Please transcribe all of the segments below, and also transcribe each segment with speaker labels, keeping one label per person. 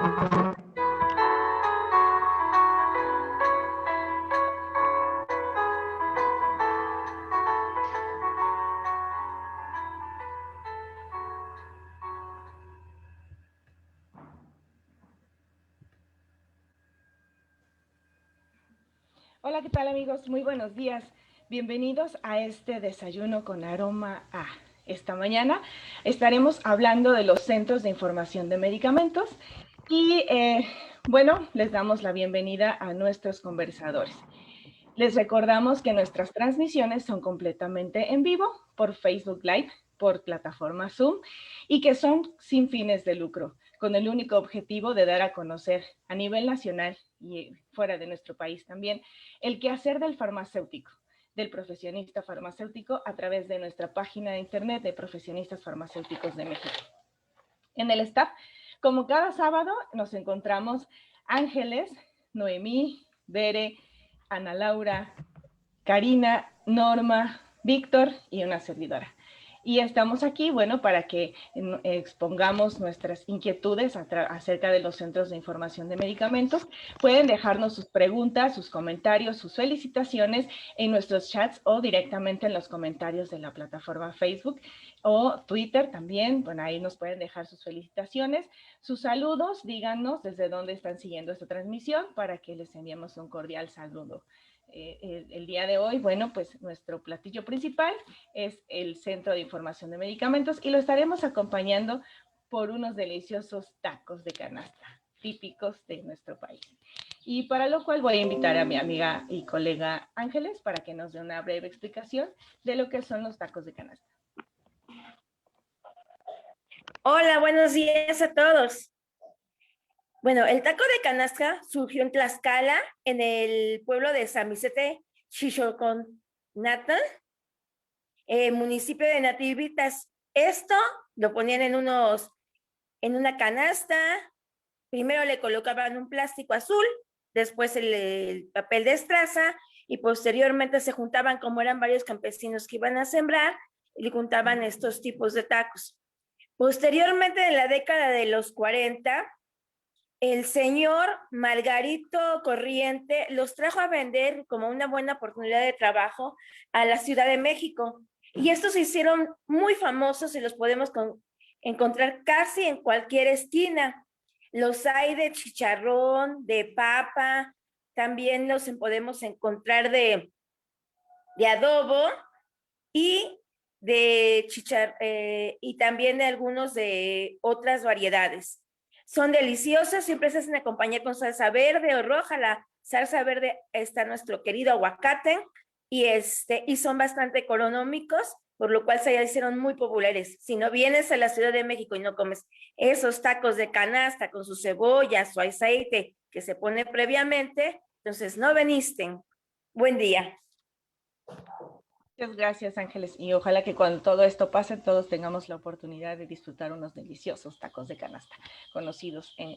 Speaker 1: Hola, ¿qué tal amigos? Muy buenos días. Bienvenidos a este desayuno con aroma a. Esta mañana estaremos hablando de los centros de información de medicamentos y bueno, les damos la bienvenida a nuestros conversadores. Les recordamos que nuestras transmisiones son completamente en vivo por Facebook Live, por plataforma Zoom y que son sin fines de lucro, con el único objetivo de dar a conocer a nivel nacional y fuera de nuestro país también el quehacer del farmacéutico, del profesionista farmacéutico a través de nuestra página de internet de Profesionistas Farmacéuticos de México. En el staff, como cada sábado, nos encontramos Ángeles, Noemí, Bere, Ana Laura, Karina, Norma, Víctor y una servidora. Y estamos aquí, bueno, para que expongamos nuestras inquietudes acerca de los centros de información de medicamentos. Pueden dejarnos sus preguntas, sus comentarios, sus felicitaciones en nuestros chats o directamente en los comentarios de la plataforma Facebook o Twitter también. Bueno, ahí nos pueden dejar sus felicitaciones, sus saludos, díganos desde dónde están siguiendo esta transmisión para que les enviemos un cordial saludo. El día de hoy, bueno, pues nuestro platillo principal es el Centro de Información de Medicamentos y lo estaremos acompañando por unos deliciosos tacos de canasta típicos de nuestro país. Y para lo cual voy a invitar a mi amiga y colega Ángeles para que nos dé una breve explicación de lo que son los tacos de canasta.
Speaker 2: Hola, buenos días a todos. Bueno, el taco de canasta surgió en Tlaxcala, en el pueblo de San Vicente Xichoconatl, municipio de Nativitas. Esto lo ponían en una canasta. Primero le colocaban un plástico azul, después el papel de estraza y posteriormente se juntaban, como eran varios campesinos que iban a sembrar, y juntaban estos tipos de tacos. Posteriormente, en la década de los 40, el señor Margarito Corriente los trajo a vender como una buena oportunidad de trabajo a la Ciudad de México. Y estos se hicieron muy famosos y los podemos encontrar casi en cualquier esquina. Los hay de chicharrón, de papa, también los podemos encontrar de adobo y y también de algunos de otras variedades. Son deliciosas, siempre se hacen acompañar con salsa verde o roja. La salsa verde está nuestro querido aguacate y son bastante económicos, por lo cual se hicieron muy populares. Si no vienes a la Ciudad de México y no comes esos tacos de canasta con su cebolla, su aceite que se pone previamente, entonces no veniste. Buen día.
Speaker 1: Muchas gracias, Ángeles, y ojalá que cuando todo esto pase todos tengamos la oportunidad de disfrutar unos deliciosos tacos de canasta,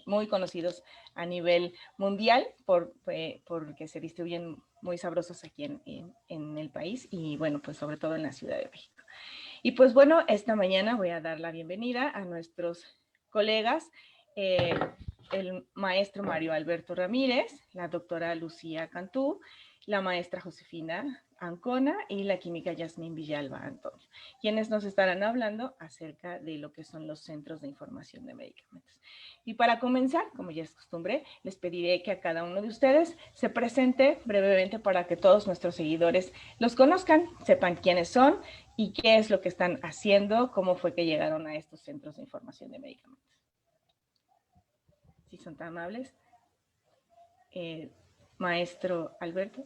Speaker 1: muy conocidos a nivel mundial porque se distribuyen muy sabrosos aquí en el país y bueno, pues sobre todo en la Ciudad de México. Y pues bueno, esta mañana voy a dar la bienvenida a nuestros colegas, el maestro Mario Alberto Ramírez, la doctora Lucía Cantú, la maestra Josefina Ancona y la química Yasmín Villalba Antonio, quienes nos estarán hablando acerca de lo que son los centros de información de medicamentos. Y para comenzar, como ya es costumbre, les pediré que a cada uno de ustedes se presente brevemente para que todos nuestros seguidores los conozcan, sepan quiénes son y qué es lo que están haciendo, cómo fue que llegaron a estos centros de información de medicamentos. Si son tan amables. Maestro Alberto.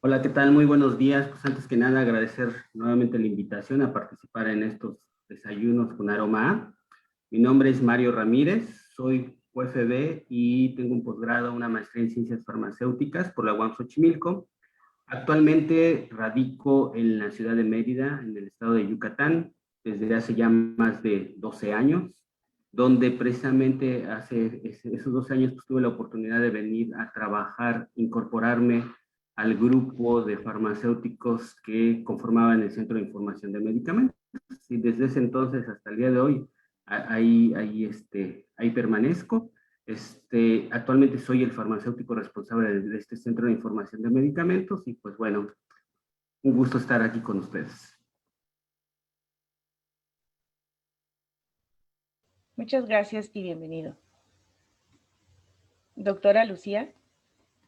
Speaker 3: Hola, ¿qué tal? Muy buenos días. Pues antes que nada agradecer nuevamente la invitación a participar en estos desayunos con aroma A. Mi nombre es Mario Ramírez, soy UFB y tengo un posgrado, una maestría en ciencias farmacéuticas por la UAM Xochimilco. Actualmente radico en la ciudad de Mérida, en el estado de Yucatán, desde hace ya más de 12 años, donde precisamente hace esos 12 años pues, tuve la oportunidad de venir a trabajar, incorporarme al grupo de farmacéuticos que conformaban el Centro de Información de Medicamentos. Y desde ese entonces hasta el día de hoy ahí permanezco. Actualmente soy el farmacéutico responsable de este Centro de Información de Medicamentos y pues bueno, un gusto estar aquí con ustedes.
Speaker 1: Muchas gracias y bienvenido. Doctora Lucía.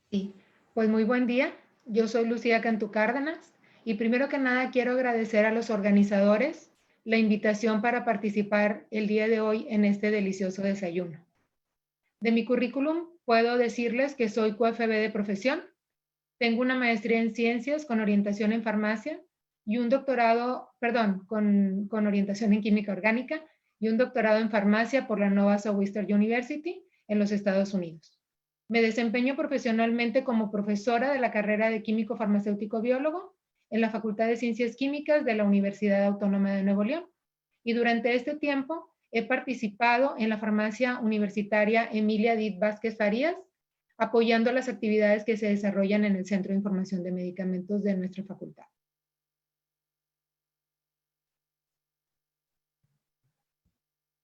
Speaker 4: Sí, pues muy buen día. Yo soy Lucía Cantú Cárdenas y primero que nada quiero agradecer a los organizadores la invitación para participar el día de hoy en este delicioso desayuno. De mi currículum puedo decirles que soy QFB de profesión, tengo una maestría en ciencias con orientación en farmacia y un doctorado, con orientación en química orgánica y un doctorado en farmacia por la Nova Southeastern University en los Estados Unidos. Me desempeño profesionalmente como profesora de la carrera de químico farmacéutico biólogo en la Facultad de Ciencias Químicas de la Universidad Autónoma de Nuevo León. Y durante este tiempo he participado en la farmacia universitaria Emilia Did Vázquez Farías, apoyando las actividades que se desarrollan en el Centro de Información de Medicamentos de nuestra facultad.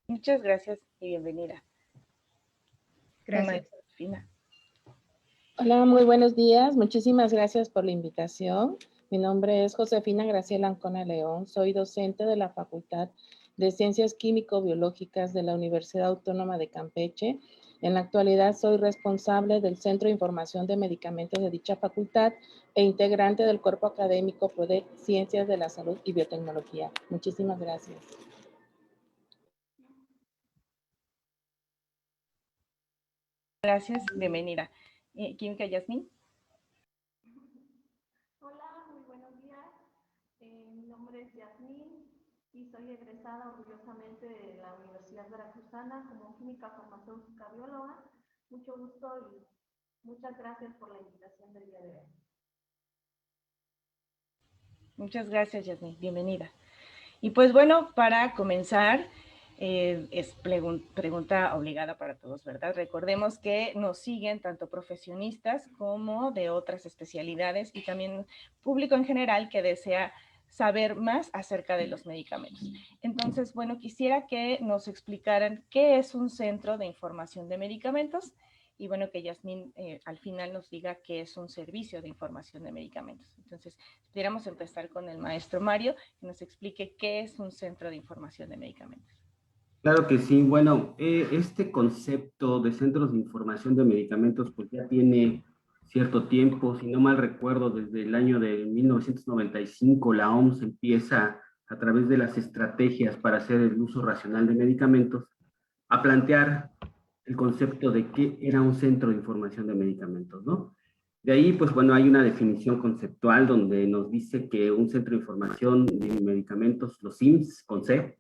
Speaker 1: Muchas gracias y bienvenida.
Speaker 4: Gracias.
Speaker 5: Hola, muy buenos días. Muchísimas gracias por la invitación. Mi nombre es Josefina Graciela Ancona León. Soy docente de la Facultad de Ciencias Químico-Biológicas de la Universidad Autónoma de Campeche. En la actualidad soy responsable del Centro de Información de Medicamentos de dicha facultad e integrante del cuerpo académico PRODEC Ciencias de la Salud y Biotecnología. Muchísimas gracias.
Speaker 1: Gracias, bienvenida. Química Yasmín.
Speaker 6: Hola, muy buenos días. Mi nombre es Yasmín y soy egresada orgullosamente de la Universidad Veracruzana como química farmacéutica bióloga. Mucho gusto y muchas gracias por la invitación del día de hoy.
Speaker 1: Muchas gracias, Yasmín. Bienvenida. Y pues bueno, para comenzar, es pregunta obligada para todos, ¿verdad? Recordemos que nos siguen tanto profesionistas como de otras especialidades y también público en general que desea saber más acerca de los medicamentos. Entonces, bueno, quisiera que nos explicaran qué es un centro de información de medicamentos y bueno, que Yasmín al final nos diga qué es un servicio de información de medicamentos. Entonces, pudiéramos empezar con el maestro Mario, que nos explique qué es un centro de información de medicamentos.
Speaker 3: Claro que sí. Bueno, este concepto de centros de información de medicamentos pues ya tiene cierto tiempo, si no mal recuerdo, desde el año de 1995 la OMS empieza a través de las estrategias para hacer el uso racional de medicamentos a plantear el concepto de qué era un centro de información de medicamentos, ¿no? De ahí, pues bueno, hay una definición conceptual donde nos dice que un centro de información de medicamentos, los CIMS, con C,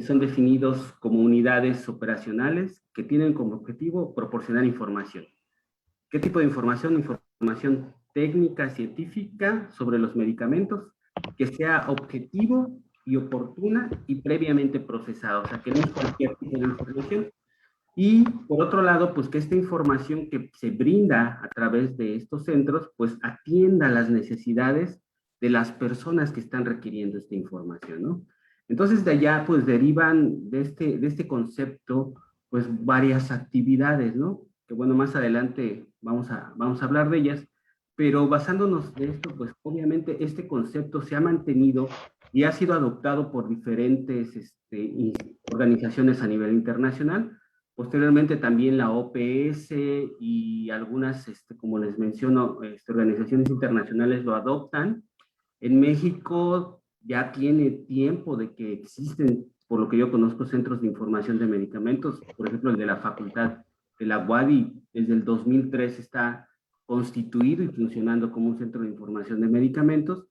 Speaker 3: son definidos como unidades operacionales que tienen como objetivo proporcionar información. ¿Qué tipo de información? Información técnica, científica sobre los medicamentos, que sea objetivo y oportuna y previamente procesada, o sea, que no es cualquier tipo de información. Y por otro lado, pues que esta información que se brinda a través de estos centros, pues atienda las necesidades de las personas que están requiriendo esta información, ¿no? Entonces de allá pues derivan de este concepto pues varias actividades, ¿no? Que bueno, más adelante vamos a hablar de ellas, pero basándonos de esto, pues obviamente este concepto se ha mantenido y ha sido adoptado por diferentes organizaciones a nivel internacional. Posteriormente también la OPS y algunas, como les menciono, organizaciones internacionales lo adoptan. En México ya tiene tiempo de que existen, por lo que yo conozco, centros de información de medicamentos. Por ejemplo, el de la Facultad de la UADY desde el 2003 está constituido y funcionando como un centro de información de medicamentos.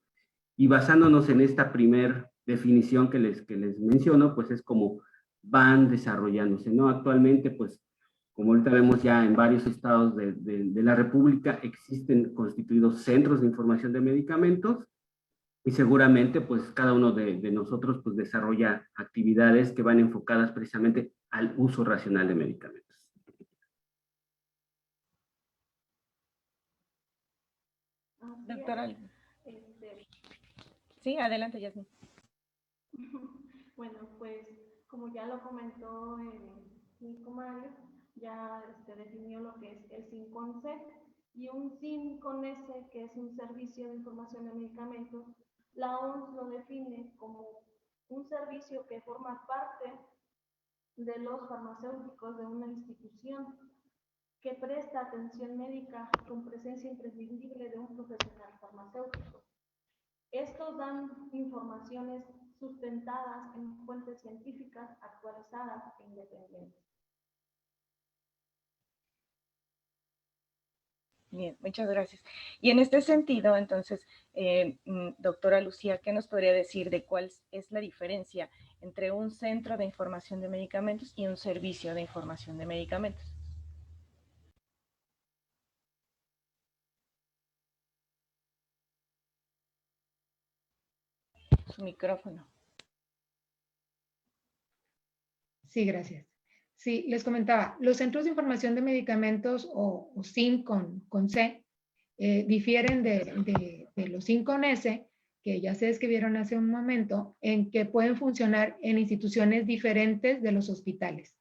Speaker 3: Y basándonos en esta primer definición que les menciono, pues es como van desarrollándose, ¿no? Actualmente, pues, como ahorita vemos ya en varios estados de la República, existen constituidos centros de información de medicamentos y seguramente, pues, cada uno de nosotros, pues, desarrolla actividades que van enfocadas precisamente al uso racional de medicamentos.
Speaker 1: Doctora. Sí, adelante, Yasmín.
Speaker 6: Bueno, pues Como ya lo comentó mi comadre, ya definió lo que es el SIM con C y un SIM con S, que es un servicio de información de medicamentos. La OMS lo define como un servicio que forma parte de los farmacéuticos de una institución que presta atención médica con presencia imprescindible de un profesional farmacéutico. Estos dan informaciones sustentadas en fuentes científicas actualizadas e independientes.
Speaker 1: Bien, muchas gracias. Y en este sentido, entonces, doctora Lucía, ¿qué nos podría decir de cuál es la diferencia entre un centro de información de medicamentos y un servicio de información de medicamentos? Su micrófono.
Speaker 4: Sí, gracias. Sí, les comentaba, los centros de información de medicamentos o SIM con C difieren de los SIM con S, que ya se describieron hace un momento, en que pueden funcionar en instituciones diferentes de los hospitales.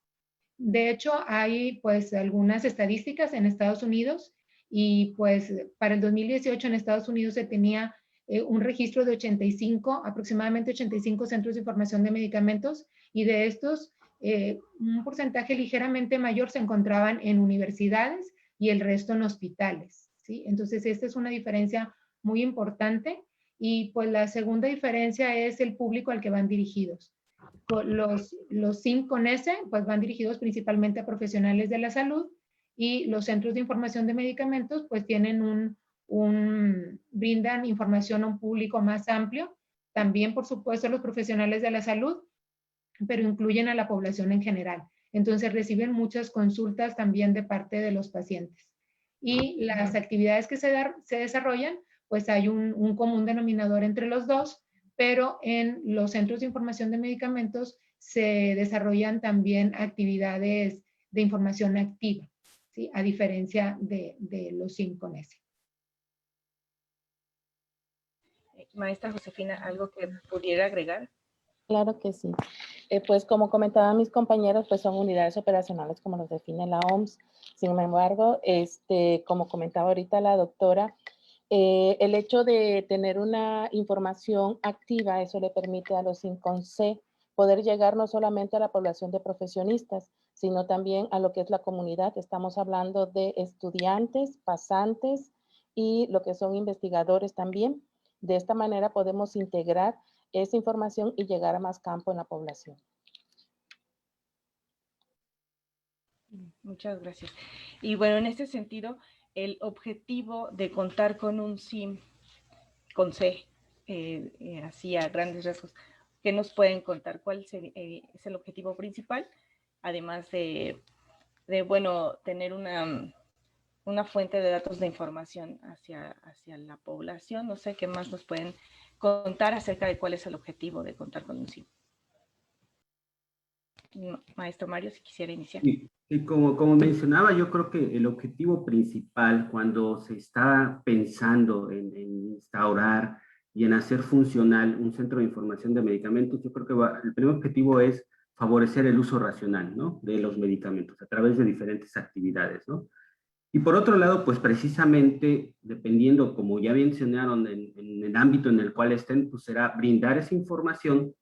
Speaker 4: De hecho, hay pues algunas estadísticas en Estados Unidos y pues para el 2018 en Estados Unidos se tenía un registro de 85, aproximadamente 85 centros de información de medicamentos y de estos un porcentaje ligeramente mayor se encontraban en universidades y el resto en hospitales, ¿sí? Entonces, esta es una diferencia muy importante y pues la segunda diferencia es el público al que van dirigidos. Los SIM con S pues van dirigidos principalmente a profesionales de la salud y los centros de información de medicamentos pues tienen brindan información a un público más amplio, también por supuesto los profesionales de la salud, pero incluyen a la población en general. Entonces reciben muchas consultas también de parte de los pacientes. Y las actividades que se desarrollan, pues hay un común denominador entre los dos, pero en los centros de información de medicamentos se desarrollan también actividades de información activa, ¿sí? A diferencia de los SIM con S.
Speaker 1: Maestra Josefina, ¿algo que pudiera agregar?
Speaker 5: Claro que sí. Pues como comentaban mis compañeros, pues son unidades operacionales como los define la OMS. Sin embargo, como comentaba ahorita la doctora, el hecho de tener una información activa, eso le permite a los SIM con C poder llegar no solamente a la población de profesionistas, sino también a lo que es la comunidad. Estamos hablando de estudiantes, pasantes y lo que son investigadores también. De esta manera podemos integrar esa información y llegar a más campo en la población.
Speaker 1: Muchas gracias. Y bueno, en este sentido, el objetivo de contar con un SIM con C, así a grandes rasgos, ¿qué nos pueden contar? ¿Cuál es el objetivo principal? Además de bueno, tener una fuente de datos de información hacia la población. No sé qué más nos pueden contar acerca de cuál es el objetivo de contar con un SIM. Maestro Mario, si quisiera iniciar.
Speaker 3: Sí, como mencionaba, yo creo que el objetivo principal cuando se está pensando en instaurar y en hacer funcional un centro de información de medicamentos, yo creo que el primer objetivo es favorecer el uso racional, ¿no?, de los medicamentos a través de diferentes actividades, ¿no? Y por otro lado, pues precisamente, dependiendo, como ya mencionaron, en el ámbito en el cual estén, pues será brindar esa información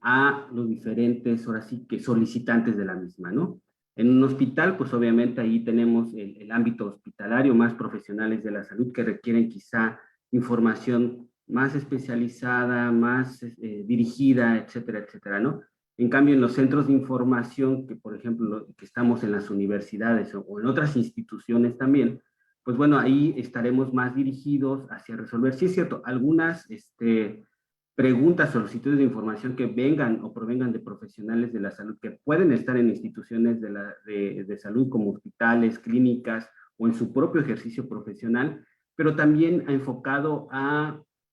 Speaker 3: a los diferentes, ahora sí que solicitantes de la misma, ¿no? En un hospital, pues obviamente ahí tenemos el ámbito hospitalario, más profesionales de la salud que requieren quizá información más especializada, más dirigida, etcétera, etcétera, ¿no? En cambio, en los centros de información, que por ejemplo, que estamos en las universidades o en otras instituciones también, pues bueno, ahí estaremos más dirigidos hacia resolver, sí es cierto, algunas preguntas, solicitudes de información que vengan o provengan de profesionales de la salud que pueden estar en instituciones de salud como hospitales, clínicas o en su propio ejercicio profesional, pero también enfocado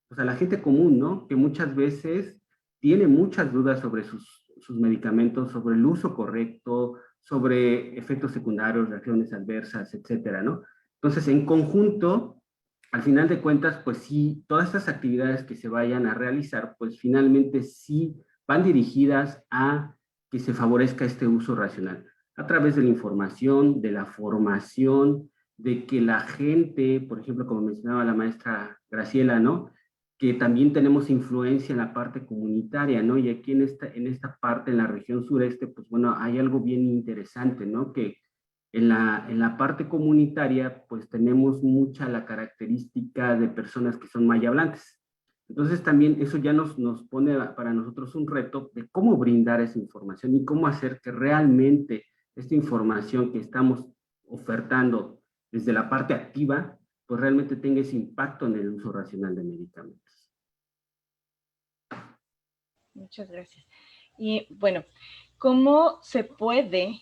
Speaker 3: pues a la gente común, ¿no? Que muchas veces tiene muchas dudas sobre sus medicamentos, sobre el uso correcto, sobre efectos secundarios, reacciones adversas, etcétera, ¿no? Entonces, en conjunto, al final de cuentas, pues sí, todas estas actividades que se vayan a realizar, pues finalmente sí van dirigidas a que se favorezca este uso racional a través de la información, de la formación, de que la gente, por ejemplo, como mencionaba la maestra Graciela, ¿no? Que también tenemos influencia en la parte comunitaria, ¿no? Y aquí en esta parte, en la región sureste, pues bueno, hay algo bien interesante, ¿no? Que en la parte comunitaria, pues tenemos mucha la característica de personas que son mayablantes. Entonces también eso ya nos pone para nosotros un reto de cómo brindar esa información y cómo hacer que realmente esta información que estamos ofertando desde la parte activa, pues realmente tenga ese impacto en el uso racional de medicamentos.
Speaker 1: Muchas gracias. Y bueno, ¿cómo se puede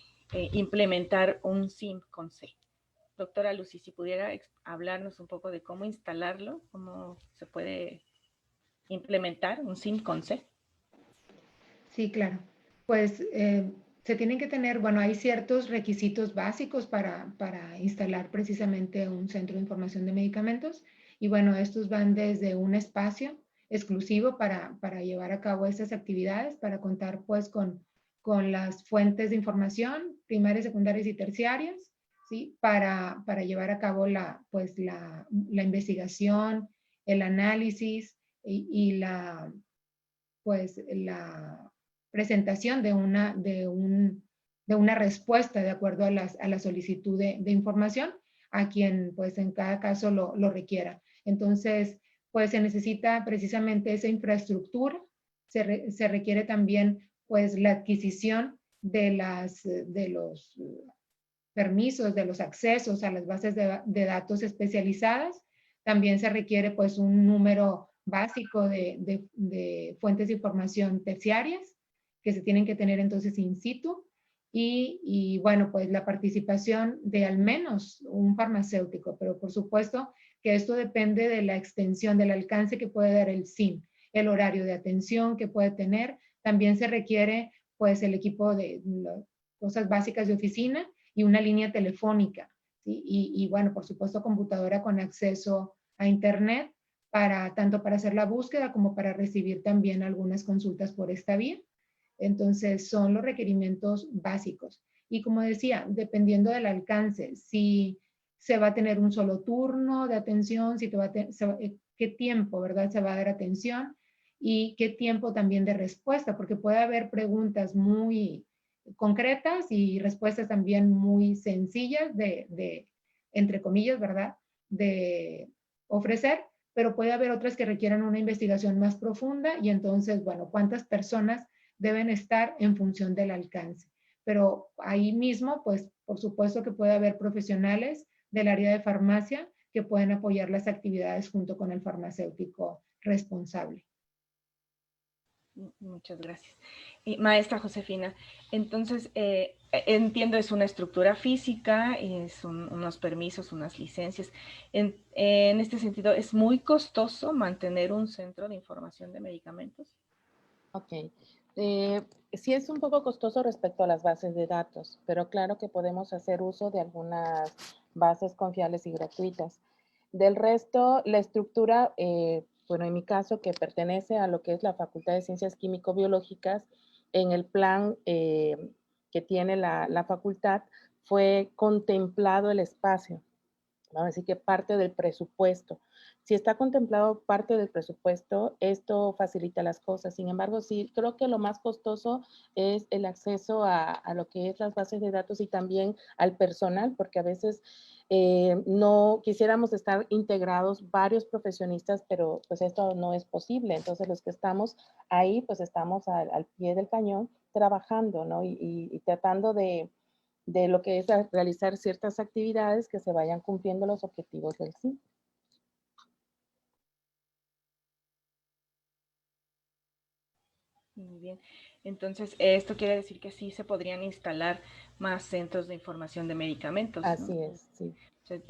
Speaker 1: implementar un SIM con C? Doctora Lucy, si pudiera hablarnos un poco de cómo instalarlo, cómo se puede implementar un SIM con C.
Speaker 4: Sí, claro. Pues se tienen que tener, bueno, hay ciertos requisitos básicos para instalar precisamente un centro de información de medicamentos. Y bueno, estos van desde un espacio exclusivo para llevar a cabo estas actividades, para contar pues con las fuentes de información primarias, secundarias y terciarias, ¿sí? Para llevar a cabo la investigación, el análisis y la presentación de una respuesta de acuerdo a la solicitud de información a quien pues en cada caso lo requiera. Entonces, pues se necesita precisamente esa infraestructura, se requiere también pues la adquisición de los permisos, de los accesos a las bases de datos especializadas. También se requiere pues un número básico de fuentes de información terciarias que se tienen que tener entonces in situ y bueno, pues la participación de al menos un farmacéutico, pero por supuesto que esto depende de la extensión, del alcance que puede dar el SIM, el horario de atención que puede tener. También se requiere pues el equipo de cosas básicas de oficina y una línea telefónica, ¿sí? Y bueno, por supuesto, computadora con acceso a Internet, tanto para hacer la búsqueda como para recibir también algunas consultas por esta vía. Entonces, son los requerimientos básicos. Y como decía, dependiendo del alcance, si se va a tener un solo turno de atención, qué tiempo, ¿verdad? Se va a dar atención y qué tiempo también de respuesta, porque puede haber preguntas muy concretas y respuestas también muy sencillas entre comillas, ¿verdad? De ofrecer, pero puede haber otras que requieran una investigación más profunda y entonces, bueno, ¿cuántas personas deben estar en función del alcance? Pero ahí mismo, pues, por supuesto que puede haber profesionales del área de farmacia que pueden apoyar las actividades junto con el farmacéutico responsable.
Speaker 1: Muchas gracias. Y maestra Josefina, entonces entiendo es una estructura física, es unos permisos, unas licencias. En este sentido, ¿es muy costoso mantener un centro de información de medicamentos?
Speaker 5: Ok. Sí es un poco costoso respecto a las bases de datos, pero claro que podemos hacer uso de algunas bases confiables y gratuitas. Del resto, la estructura, bueno, en mi caso, que pertenece a lo que es la Facultad de Ciencias Químico-Biológicas, en el plan que tiene la facultad, fue contemplado el espacio, ¿no? Así que parte del presupuesto. Si está contemplado parte del presupuesto, esto facilita las cosas. Sin embargo, sí, creo que lo más costoso es el acceso a lo que es las bases de datos y también al personal, porque a veces no quisiéramos estar integrados varios profesionistas, pero pues esto no es posible. Entonces, los que estamos ahí, pues estamos al pie del cañón trabajando, ¿no? Y tratando de lo que es realizar ciertas actividades que se vayan cumpliendo los objetivos del SIM.
Speaker 1: Muy bien. Entonces, esto quiere decir que sí se podrían instalar más centros de información de medicamentos, ¿no?
Speaker 5: Así es, sí.
Speaker 1: O sea,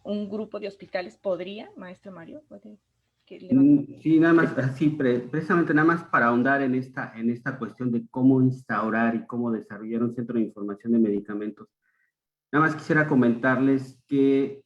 Speaker 1: un grupo de hospitales podría, maestro Mario, ¿puede?
Speaker 3: Sí, nada más, así, precisamente nada más para ahondar en esta cuestión de cómo instaurar y cómo desarrollar un centro de información de medicamentos. Nada más quisiera comentarles que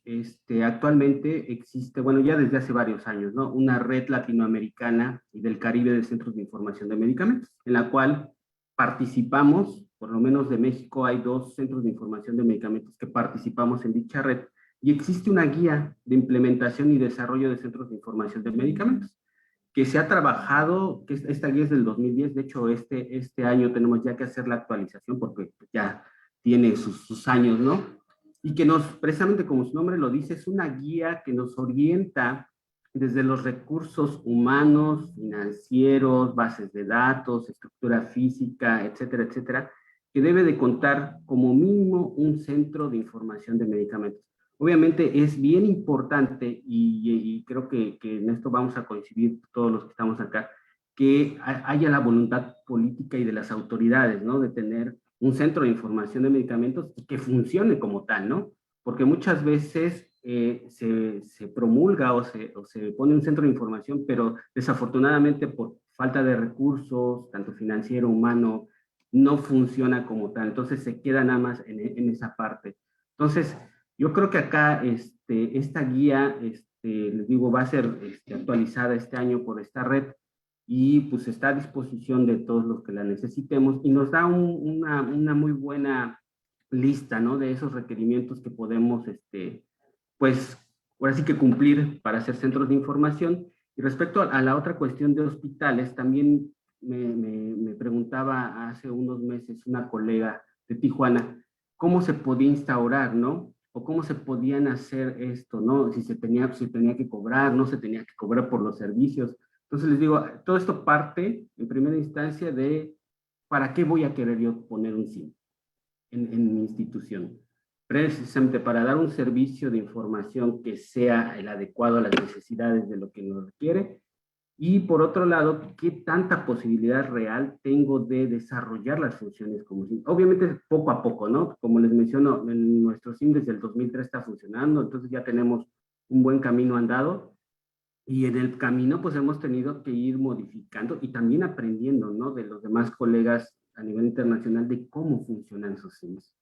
Speaker 3: actualmente existe, bueno, ya desde hace varios años, ¿no? Una red latinoamericana y del Caribe de centros de información de medicamentos, en la cual participamos, por lo menos de México, hay 2 centros de información de medicamentos que participamos en dicha red y existe una guía de implementación y desarrollo de centros de información de medicamentos que se ha trabajado, que esta guía es del 2010, de hecho este año tenemos ya que hacer la actualización porque ya tiene sus años, ¿no? Y que nos, precisamente como su nombre lo dice, es una guía que nos orienta desde los recursos humanos, financieros, bases de datos, estructura física, etcétera, etcétera, que debe de contar como mínimo un centro de información de medicamentos. Obviamente es bien importante y creo que en esto vamos a coincidir todos los que estamos acá, que haya la voluntad política y de las autoridades, ¿no? De tener un centro de información de medicamentos y que funcione como tal, ¿no? Porque muchas veces se promulga o se pone un centro de información, pero desafortunadamente por falta de recursos, tanto financiero, humano, no funciona como tal. Entonces se queda nada más en esa parte. Entonces, yo creo que acá esta guía, les digo, va a ser actualizada este año por esta red y pues está a disposición de todos los que la necesitemos y nos da una muy buena lista, ¿no? De esos requerimientos que podemos, pues, ahora sí que cumplir para hacer centros de información. Y respecto a la otra cuestión de hospitales, también me preguntaba hace unos meses una colega de Tijuana, cómo se podía instaurar, ¿no? O cómo se podían hacer esto, ¿no? Si se tenía que cobrar, no se tenía que cobrar por los servicios. Entonces les digo, todo esto parte en primera instancia de ¿para qué voy a querer yo poner un SIM en mi institución? Precisamente para dar un servicio de información que sea el adecuado a las necesidades de lo que nos requiere. Y por otro lado, ¿qué tanta posibilidad real tengo de desarrollar las funciones como SIM? Obviamente poco a poco, ¿no? Como les menciono, en nuestro SIM desde el 2003 está funcionando, entonces ya tenemos un buen camino andado y en el camino pues hemos tenido que ir modificando y también aprendiendo, ¿no? De los demás colegas a nivel internacional de cómo funcionan sus SIMs.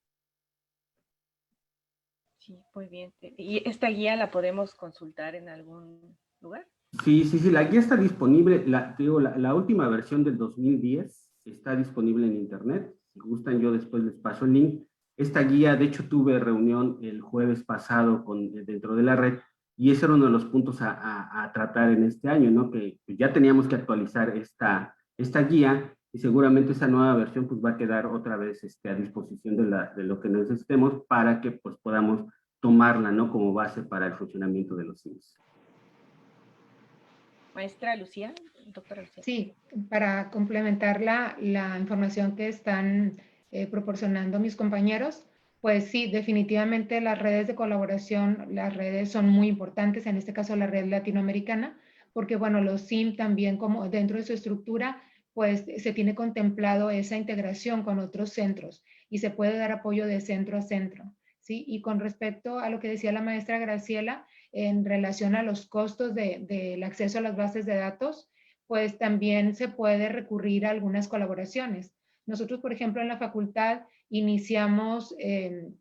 Speaker 1: Sí, muy bien. ¿Y esta guía la podemos consultar en algún lugar?
Speaker 3: Sí, la guía está disponible, la última versión del 2010 está disponible en internet. Si gustan, yo después les paso el link. Esta guía, de hecho, tuve reunión el jueves pasado dentro de la red y ese era uno de los puntos a tratar en este año, ¿no? Que ya teníamos que actualizar esta guía y seguramente esa nueva versión pues va a quedar otra vez a disposición de lo que necesitemos para que pues podamos tomarla, ¿no? Como base para el funcionamiento de los SIMs.
Speaker 1: Maestra Lucía, doctora Lucía.
Speaker 4: Sí, para complementar la información que están proporcionando mis compañeros, pues sí, definitivamente las redes de colaboración, las redes son muy importantes, en este caso la red latinoamericana, porque bueno, los SIM también como dentro de su estructura, pues se tiene contemplado esa integración con otros centros y se puede dar apoyo de centro a centro, ¿sí? Y con respecto a lo que decía la maestra Graciela, en relación a los costos del acceso a las bases de datos, pues también se puede recurrir a algunas colaboraciones. Nosotros, por ejemplo, en la facultad iniciamos el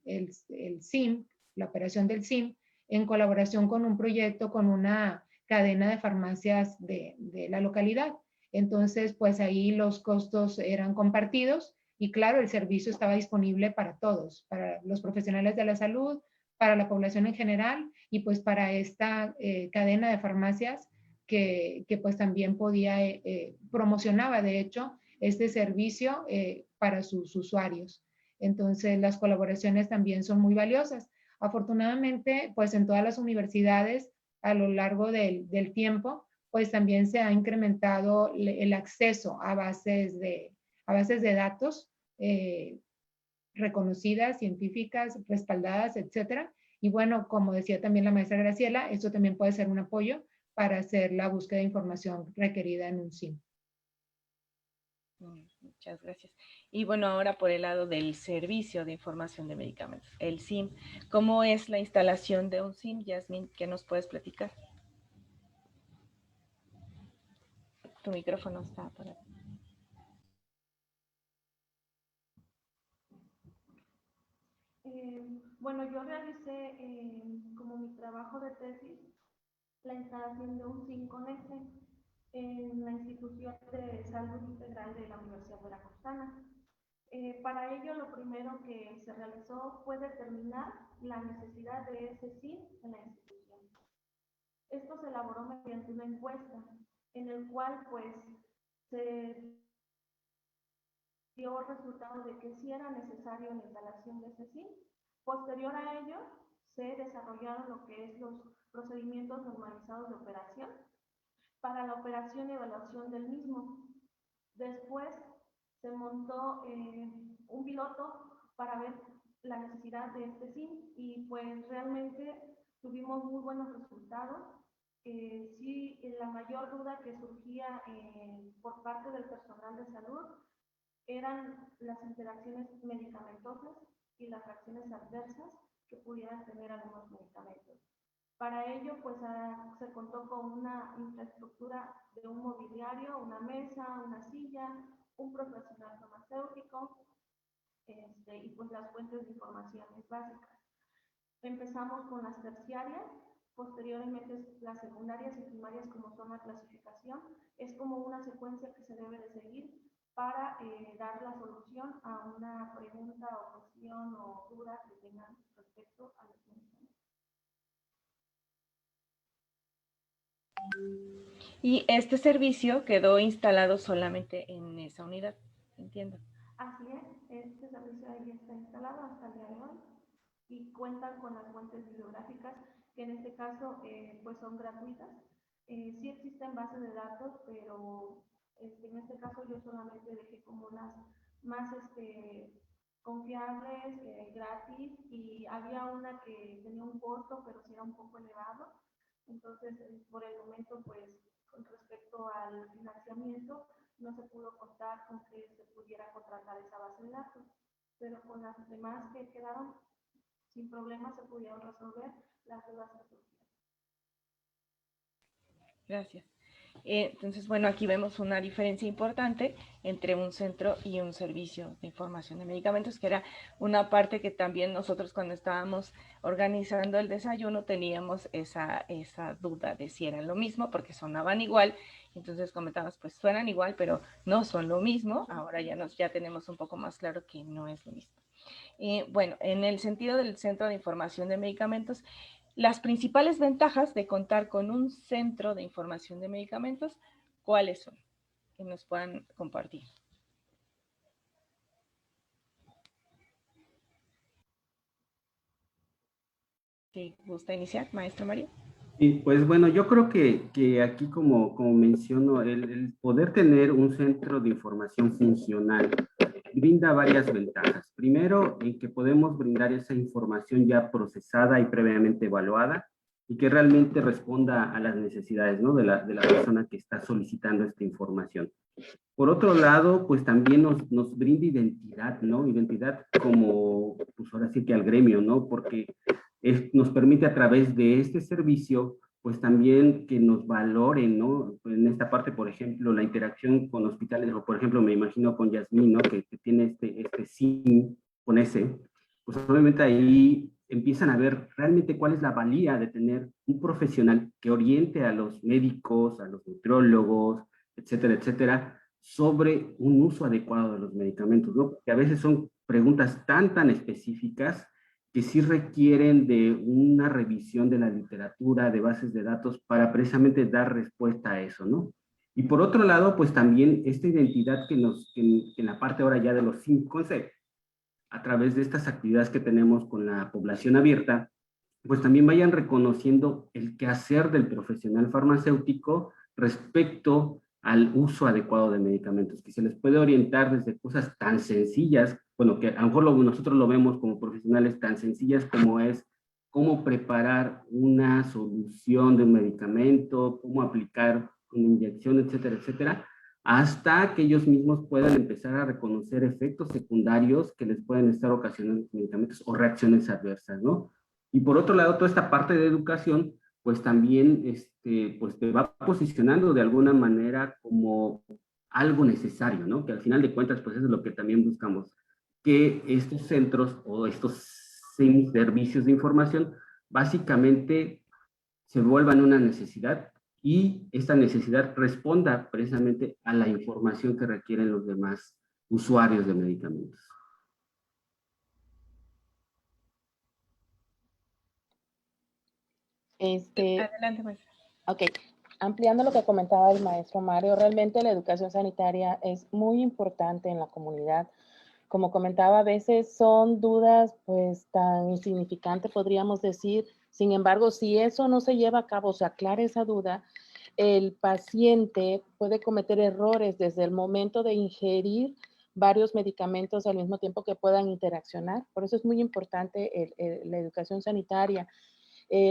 Speaker 4: SIM, la operación del SIM, en colaboración con un proyecto con una cadena de farmacias de la localidad. Entonces, pues ahí los costos eran compartidos y claro, el servicio estaba disponible para todos, para los profesionales de la salud, para la población en general y pues para esta cadena de farmacias que pues también podía, promocionaba de hecho este servicio para sus usuarios. Entonces las colaboraciones también son muy valiosas. Afortunadamente, pues en todas las universidades a lo largo del tiempo, pues también se ha incrementado el acceso a bases de datos reconocidas, científicas, respaldadas, etcétera. Y bueno, como decía también la maestra Graciela, esto también puede ser un apoyo para hacer la búsqueda de información requerida en un SIM.
Speaker 1: Muchas gracias. Y bueno, ahora por el lado del servicio de información de medicamentos, el SIM. ¿Cómo es la instalación de un SIM, Yasmín? ¿Qué nos puedes platicar? Tu micrófono está por ahí.
Speaker 6: Bueno, yo realicé como mi trabajo de tesis la instalación de un SIM con ese. en la institución de salud integral de la Universidad Veracruzana. Para ello, lo primero que se realizó fue determinar la necesidad de ese SIN en la institución. Esto se elaboró mediante una encuesta en el cual pues se dio el resultado de que sí era necesario la instalación de ese SIN. Posterior a ello, se desarrollaron lo que es los procedimientos normalizados de operación para la operación y evaluación del mismo. Después se montó un piloto para ver la necesidad de este SIN y pues realmente tuvimos muy buenos resultados. Sí, la mayor duda que surgía por parte del personal de salud eran las interacciones medicamentosas y las reacciones adversas que pudieran tener algunos medicamentos. Para ello, pues se contó con una infraestructura de un mobiliario, una mesa, una silla, un profesional farmacéutico y pues las fuentes de informaciones básicas. Empezamos con las terciarias, posteriormente las secundarias y primarias como son la clasificación. Es como una secuencia que se debe de seguir para dar la solución a una pregunta o cuestión o duda que tengan respecto a los medicamentos.
Speaker 1: Y este servicio quedó instalado solamente en esa unidad, entiendo.
Speaker 6: Así es, este servicio ahí está instalado hasta el día de hoy y cuentan con las fuentes bibliográficas que en este caso pues son gratuitas. Sí existen bases de datos, pero en este caso yo solamente dejé como las más confiables, gratis, y había una que tenía un costo, pero sí era un poco elevado. Entonces, por el momento, pues, con respecto al financiamiento, no se pudo contar con que se pudiera contratar esa base de datos, pero con las demás que quedaron, sin problema se pudieron resolver las dudas que surgieron.
Speaker 1: Gracias. Entonces, bueno, aquí vemos una diferencia importante entre un centro y un servicio de información de medicamentos, que era una parte que también nosotros cuando estábamos organizando el desayuno teníamos esa duda de si eran lo mismo, porque sonaban igual. Entonces comentábamos, pues suenan igual, pero no son lo mismo. Ahora ya tenemos un poco más claro que no es lo mismo. Bueno, en el sentido del Centro de Información de Medicamentos, las principales ventajas de contar con un centro de información de medicamentos, ¿cuáles son? Que nos puedan compartir. ¿Te gusta iniciar, maestra María?
Speaker 3: Y pues bueno, yo creo que aquí como menciono, el poder tener un centro de información funcional brinda varias ventajas. Primero, en que podemos brindar esa información ya procesada y previamente evaluada y que realmente responda a las necesidades, ¿no?, de la persona que está solicitando esta información. Por otro lado, pues también nos brinda identidad, ¿no? Identidad como, pues ahora sí que al gremio, ¿no? Porque nos permite a través de este servicio, pues también que nos valoren, ¿no? En esta parte, por ejemplo, la interacción con hospitales, o por ejemplo, me imagino con Yasmín, ¿no? Que tiene este SIN con ese, pues obviamente ahí empiezan a ver realmente cuál es la valía de tener un profesional que oriente a los médicos, a los nutriólogos, etcétera, etcétera, sobre un uso adecuado de los medicamentos, ¿no? Que a veces son preguntas tan específicas que sí requieren de una revisión de la literatura, de bases de datos, para precisamente dar respuesta a eso, ¿no? Y por otro lado, pues también esta identidad que en la parte ahora ya de los 5C, a través de estas actividades que tenemos con la población abierta, pues también vayan reconociendo el quehacer del profesional farmacéutico respecto al uso adecuado de medicamentos, que se les puede orientar desde cosas tan sencillas, bueno, que a lo mejor nosotros lo vemos como profesionales tan sencillas como es cómo preparar una solución de un medicamento, cómo aplicar una inyección, etcétera, etcétera, hasta que ellos mismos puedan empezar a reconocer efectos secundarios que les pueden estar ocasionando los medicamentos o reacciones adversas, ¿no? Y por otro lado, toda esta parte de educación, pues también pues te va posicionando de alguna manera como algo necesario, ¿no? Que al final de cuentas, pues eso es lo que también buscamos, que estos centros o estos servicios de información básicamente se vuelvan una necesidad y esta necesidad responda precisamente a la información que requieren los demás usuarios de medicamentos.
Speaker 1: Adelante, maestra.
Speaker 5: Ok, ampliando lo que comentaba el maestro Mario, realmente la educación sanitaria es muy importante en la comunidad. Como comentaba, a veces son dudas pues tan insignificantes, podríamos decir. Sin embargo, si eso no se lleva a cabo, se aclara esa duda, el paciente puede cometer errores desde el momento de ingerir varios medicamentos al mismo tiempo que puedan interaccionar. Por eso es muy importante la educación sanitaria.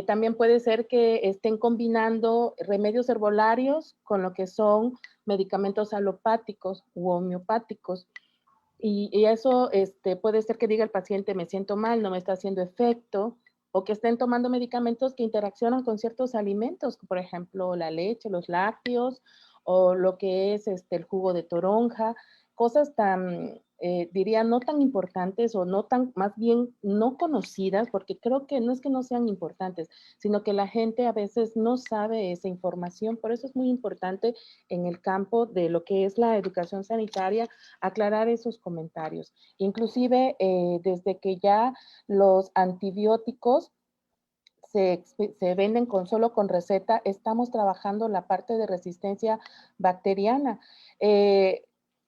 Speaker 5: También puede ser que estén combinando remedios herbolarios con lo que son medicamentos alopáticos u homeopáticos. Y eso puede ser que diga el paciente, me siento mal, no me está haciendo efecto, o que estén tomando medicamentos que interaccionan con ciertos alimentos, por ejemplo, la leche, los lácteos, o lo que es el jugo de toronja, cosas tan, diría, no tan importantes o no tan, más bien no conocidas, porque creo que no es que no sean importantes, sino que la gente a veces no sabe esa información. Por eso es muy importante en el campo de lo que es la educación sanitaria aclarar esos comentarios. Inclusive desde que ya los antibióticos se venden solo con receta, estamos trabajando la parte de resistencia bacteriana.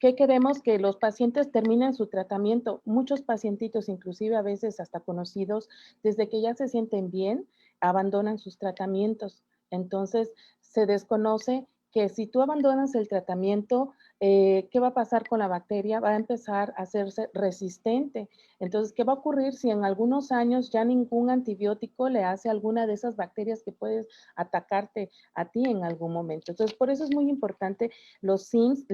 Speaker 5: ¿Qué queremos? Que los pacientes terminen su tratamiento. Muchos pacientitos, inclusive a veces hasta conocidos, desde que ya se sienten bien, abandonan sus tratamientos. Entonces, se desconoce que si tú abandonas el tratamiento, ¿qué va a pasar con la bacteria? Va a empezar a hacerse resistente. Entonces, ¿qué va a ocurrir si en algunos años ya ningún antibiótico le hace a alguna de esas bacterias que puedes atacarte a ti en algún momento? Entonces, por eso es muy importante los SIMS,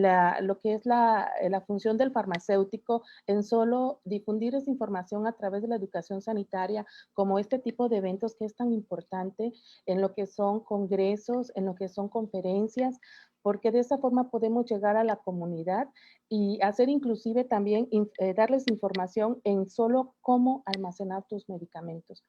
Speaker 5: lo que es la función del farmacéutico en solo difundir esa información a través de la educación sanitaria, como este tipo de eventos que es tan importante en lo que son congresos, en lo que son conferencias, porque de esa forma podemos llegar a la comunidad y hacer inclusive también darles información en solo cómo almacenar tus medicamentos.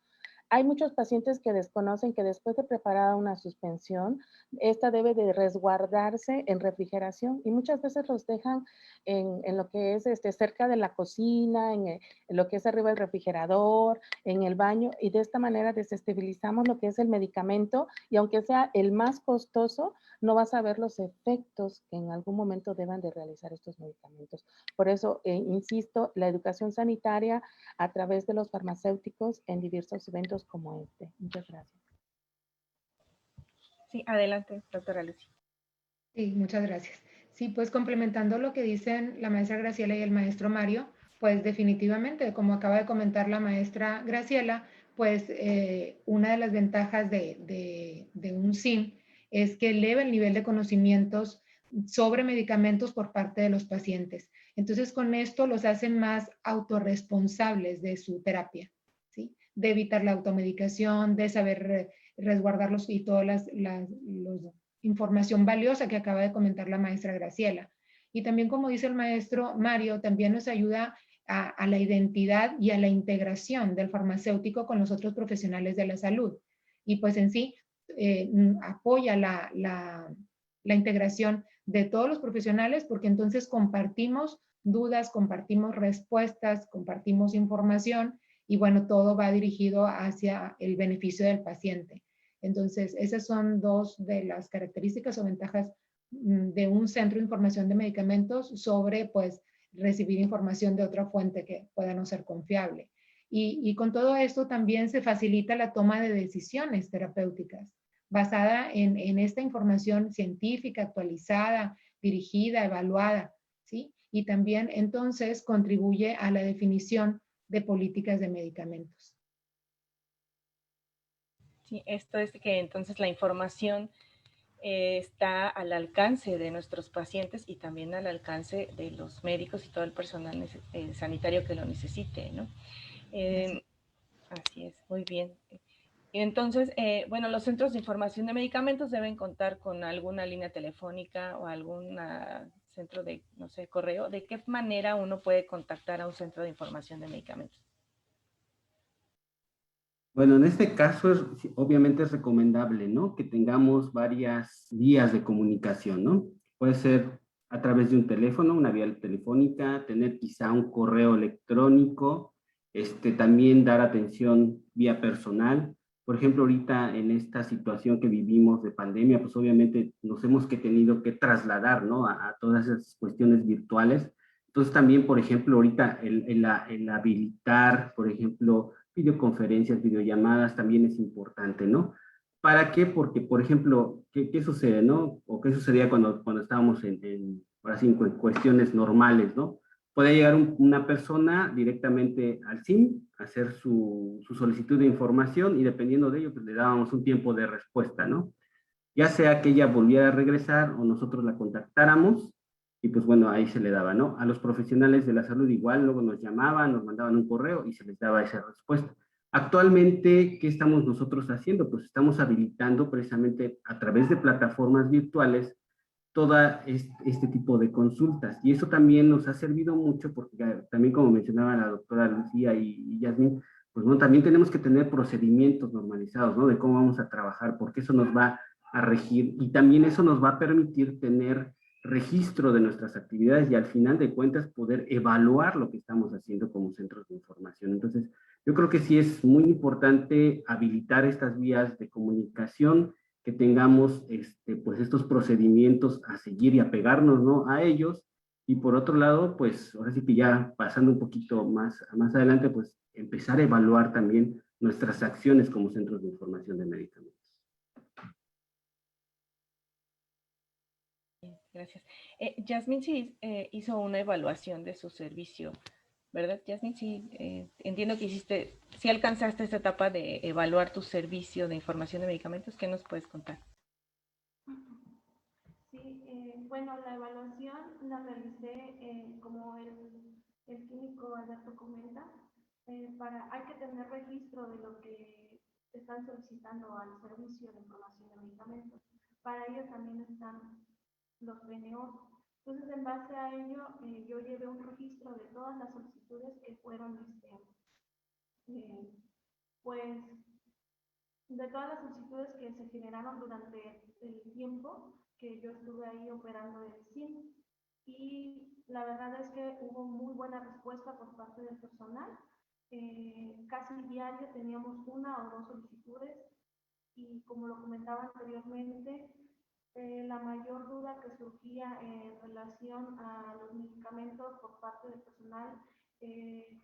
Speaker 5: Hay muchos pacientes que desconocen que después de preparar una suspensión, esta debe de resguardarse en refrigeración y muchas veces los dejan en lo que es cerca de la cocina, en lo que es arriba del refrigerador, en el baño, y de esta manera desestabilizamos lo que es el medicamento y aunque sea el más costoso, no vas a ver los efectos que en algún momento deban de realizar estos medicamentos. Por eso, insisto, la educación sanitaria a través de los farmacéuticos en diversos eventos como este. Muchas gracias.
Speaker 1: Sí, adelante, doctora Lucy.
Speaker 4: Sí, muchas gracias. Sí, pues complementando lo que dicen la maestra Graciela y el maestro Mario, pues definitivamente, como acaba de comentar la maestra Graciela, pues una de las ventajas de un SIM es que eleva el nivel de conocimientos sobre medicamentos por parte de los pacientes. Entonces, con esto los hacen más autorresponsables de su terapia, ¿sí? De evitar la automedicación, de saber resguardarlos y todas los información valiosa que acaba de comentar la maestra Graciela. Y también, como dice el maestro Mario, también nos ayuda a la identidad y a la integración del farmacéutico con los otros profesionales de la salud. Y pues en sí apoya la integración de todos los profesionales porque entonces compartimos dudas, compartimos respuestas, compartimos información y bueno, todo va dirigido hacia el beneficio del paciente. Entonces, esas son dos de las características o ventajas de un centro de información de medicamentos sobre, pues, recibir información de otra fuente que pueda no ser confiable. Y con todo esto también se facilita la toma de decisiones terapéuticas basada en esta información científica, actualizada, dirigida, evaluada, ¿sí? Y también entonces contribuye a la definición de políticas de medicamentos.
Speaker 1: Sí, esto es que entonces la información está al alcance de nuestros pacientes y también al alcance de los médicos y todo el personal sanitario que lo necesite, ¿no? Así es, muy bien. Entonces, bueno, los centros de información de medicamentos deben contar con alguna línea telefónica o algún centro de, no sé, correo. ¿De qué manera uno puede contactar a un centro de información de medicamentos?
Speaker 3: Bueno, en este caso, sí, obviamente es recomendable, ¿no? Que tengamos varias vías de comunicación, ¿no? Puede ser a través de un teléfono, una vía telefónica, tener quizá un correo electrónico, también dar atención vía personal. Por ejemplo, ahorita en esta situación que vivimos de pandemia, pues obviamente nos hemos tenido que trasladar, ¿no? A todas esas cuestiones virtuales. Entonces también, por ejemplo, ahorita el habilitar, por ejemplo, videoconferencias, videollamadas también es importante, ¿no? ¿Para qué? Porque, por ejemplo, ¿qué sucede, no? O qué sucedía cuando estábamos ahora sí, en cuestiones normales, ¿no? Podía llegar una persona directamente al SIM, hacer su solicitud de información y dependiendo de ello, pues le dábamos un tiempo de respuesta, ¿no? Ya sea que ella volviera a regresar o nosotros la contactáramos y pues bueno, ahí se le daba, ¿no? A los profesionales de la salud igual, luego nos llamaban, nos mandaban un correo y se les daba esa respuesta. Actualmente, ¿qué estamos nosotros haciendo? Pues estamos habilitando precisamente a través de plataformas virtuales toda este tipo de consultas. Y eso también nos ha servido mucho porque también como mencionaba la doctora Lucía y Yasmin, pues no, también tenemos que tener procedimientos normalizados, ¿no? De cómo vamos a trabajar, porque eso nos va a regir y también eso nos va a permitir tener registro de nuestras actividades y al final de cuentas poder evaluar lo que estamos haciendo como centros de información. Entonces, yo creo que sí es muy importante habilitar estas vías de comunicación, que tengamos pues estos procedimientos a seguir y apegarnos, ¿no? A ellos. Y por otro lado, pues ahora sí que ya pasando un poquito más adelante, pues empezar a evaluar también nuestras acciones como centros de información de medicamentos.
Speaker 1: Gracias. Yasmin sí hizo una evaluación de su servicio, ¿verdad, Yasmin? Sí, entiendo que sí alcanzaste esta etapa de evaluar tu servicio de información de medicamentos. ¿Qué nos puedes contar?
Speaker 6: Sí, bueno, la evaluación la realicé como el químico Alberto comenta. Hay que tener registro de lo que están solicitando al servicio de información de medicamentos. Para ello también están los PNO. Entonces, en base a ello, yo llevé un registro de todas las solicitudes que fueron, pues, de todas las solicitudes que se generaron durante el tiempo que yo estuve ahí operando el SIM. Y la verdad es que hubo muy buena respuesta por parte del personal. Casi diario teníamos una o dos solicitudes y como lo comentaba anteriormente, la mayor duda que surgía en relación a los medicamentos por parte del personal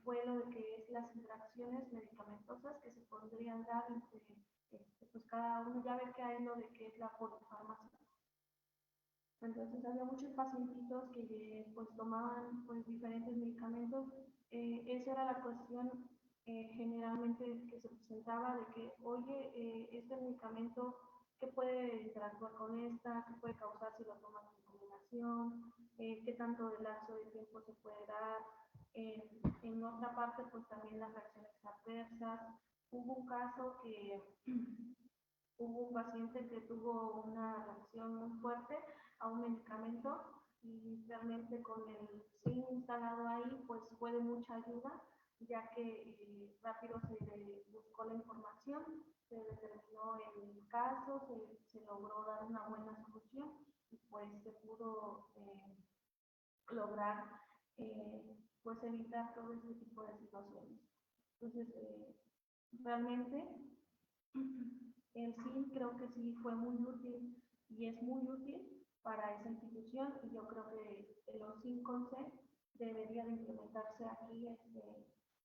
Speaker 6: fue lo de que es las interacciones medicamentosas que se podrían dar entre pues cada uno. Ya ve que hay lo de que es la polifarmacia. Entonces había muchos pacientitos que pues tomaban pues diferentes medicamentos. Esa era la cuestión generalmente que se presentaba de que, oye, este medicamento, ¿qué puede interactuar con esta? ¿Qué puede causar si lo tomas en combinación? ¿Qué tanto de lapso de tiempo se puede dar? En otra parte, pues también las reacciones adversas. Hubo un caso que hubo un paciente que tuvo una reacción muy fuerte a un medicamento y realmente con el SIM instalado ahí pues fue de mucha ayuda, ya que rápido se buscó la información, se determinó el caso, se logró dar una buena solución y pues se pudo lograr pues evitar todo este tipo de situaciones. Entonces, realmente el SIM creo que sí fue muy útil y es muy útil para esa institución y yo creo que los SIM concept debería de implementarse aquí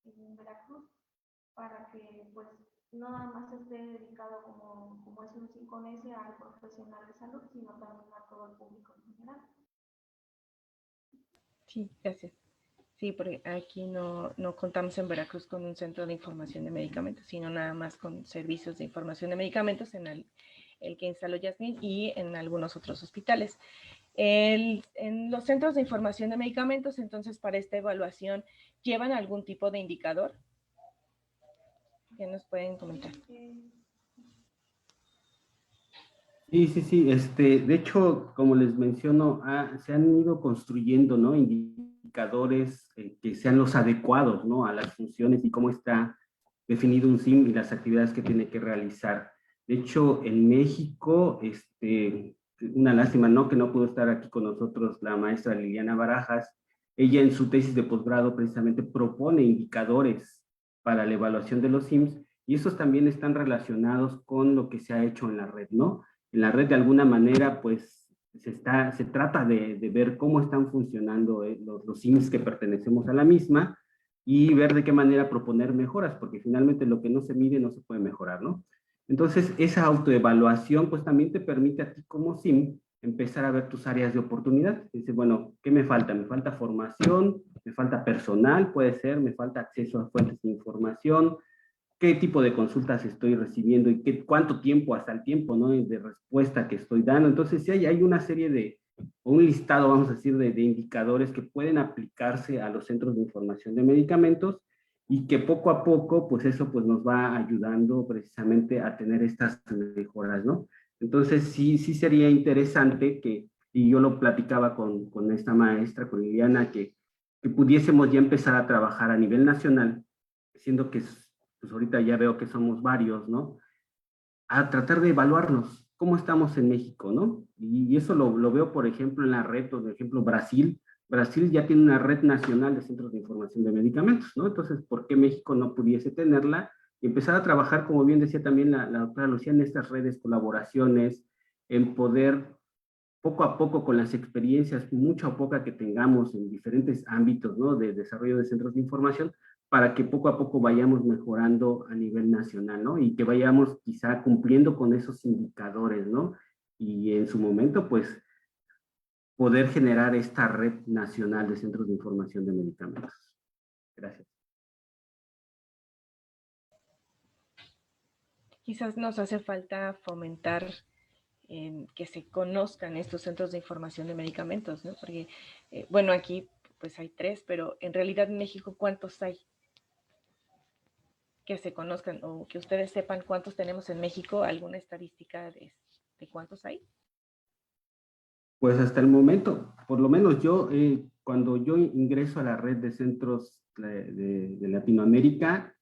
Speaker 6: en Veracruz para que pues no nada más esté dedicado como es un SIM con S al profesional de salud, sino también a todo el público en general.
Speaker 1: Sí, gracias. Sí, porque aquí no contamos en Veracruz con un centro de información de medicamentos, sino nada más con servicios de información de medicamentos en el que instaló Yasmin y en algunos otros hospitales. En los centros de información de medicamentos, entonces, para esta evaluación, ¿llevan algún tipo de indicador? ¿Qué nos pueden comentar?
Speaker 3: Sí. De hecho, como les menciono, se han ido construyendo, ¿no? Indicadores que sean los adecuados, ¿no? A las funciones y cómo está definido un SIM y las actividades que tiene que realizar. De hecho, en México, una lástima, ¿no?, que no pudo estar aquí con nosotros la maestra Liliana Barajas. Ella en su tesis de posgrado precisamente propone indicadores para la evaluación de los SIMs, y esos también están relacionados con lo que se ha hecho en la red, ¿no? En la red, de alguna manera, pues, se trata de ver cómo están funcionando los SIMs que pertenecemos a la misma, y ver de qué manera proponer mejoras, porque finalmente lo que no se mide no se puede mejorar, ¿no? Entonces, esa autoevaluación, pues también te permite a ti como SIM empezar a ver tus áreas de oportunidad. Dices, bueno, ¿qué me falta? Me falta formación, me falta personal, puede ser, me falta acceso a fuentes de información, qué tipo de consultas estoy recibiendo y cuánto tiempo, hasta el tiempo, ¿no?, de respuesta que estoy dando. Entonces, sí hay una serie de, un listado, vamos a decir, de indicadores que pueden aplicarse a los centros de información de medicamentos, y que poco a poco, pues eso pues nos va ayudando precisamente a tener estas mejoras, ¿no? Entonces, sí sería interesante que, y yo lo platicaba con esta maestra, con Liliana, que pudiésemos ya empezar a trabajar a nivel nacional, siendo que pues ahorita ya veo que somos varios, ¿no?, a tratar de evaluarnos cómo estamos en México, ¿no? Y eso lo veo, por ejemplo, en la red, por ejemplo, Brasil. Brasil ya tiene una red nacional de centros de información de medicamentos, ¿no? Entonces, ¿por qué México no pudiese tenerla? Y empezar a trabajar, como bien decía también la doctora Lucía, en estas redes, colaboraciones, en poder poco a poco, con las experiencias, mucha o poca que tengamos en diferentes ámbitos, ¿no?, de desarrollo de centros de información, para que poco a poco vayamos mejorando a nivel nacional, ¿no? Y que vayamos quizá cumpliendo con esos indicadores, ¿no? Y en su momento, pues, poder generar esta red nacional de centros de información de medicamentos. Gracias.
Speaker 1: Quizás nos hace falta fomentar que se conozcan estos centros de información de medicamentos, ¿no? Porque, bueno, aquí pues hay 3, pero en realidad en México, ¿cuántos hay? Que se conozcan, o que ustedes sepan cuántos tenemos en México, alguna estadística de cuántos hay.
Speaker 3: Pues hasta el momento, por lo menos yo, cuando yo ingreso a la red de centros de Latinoamérica,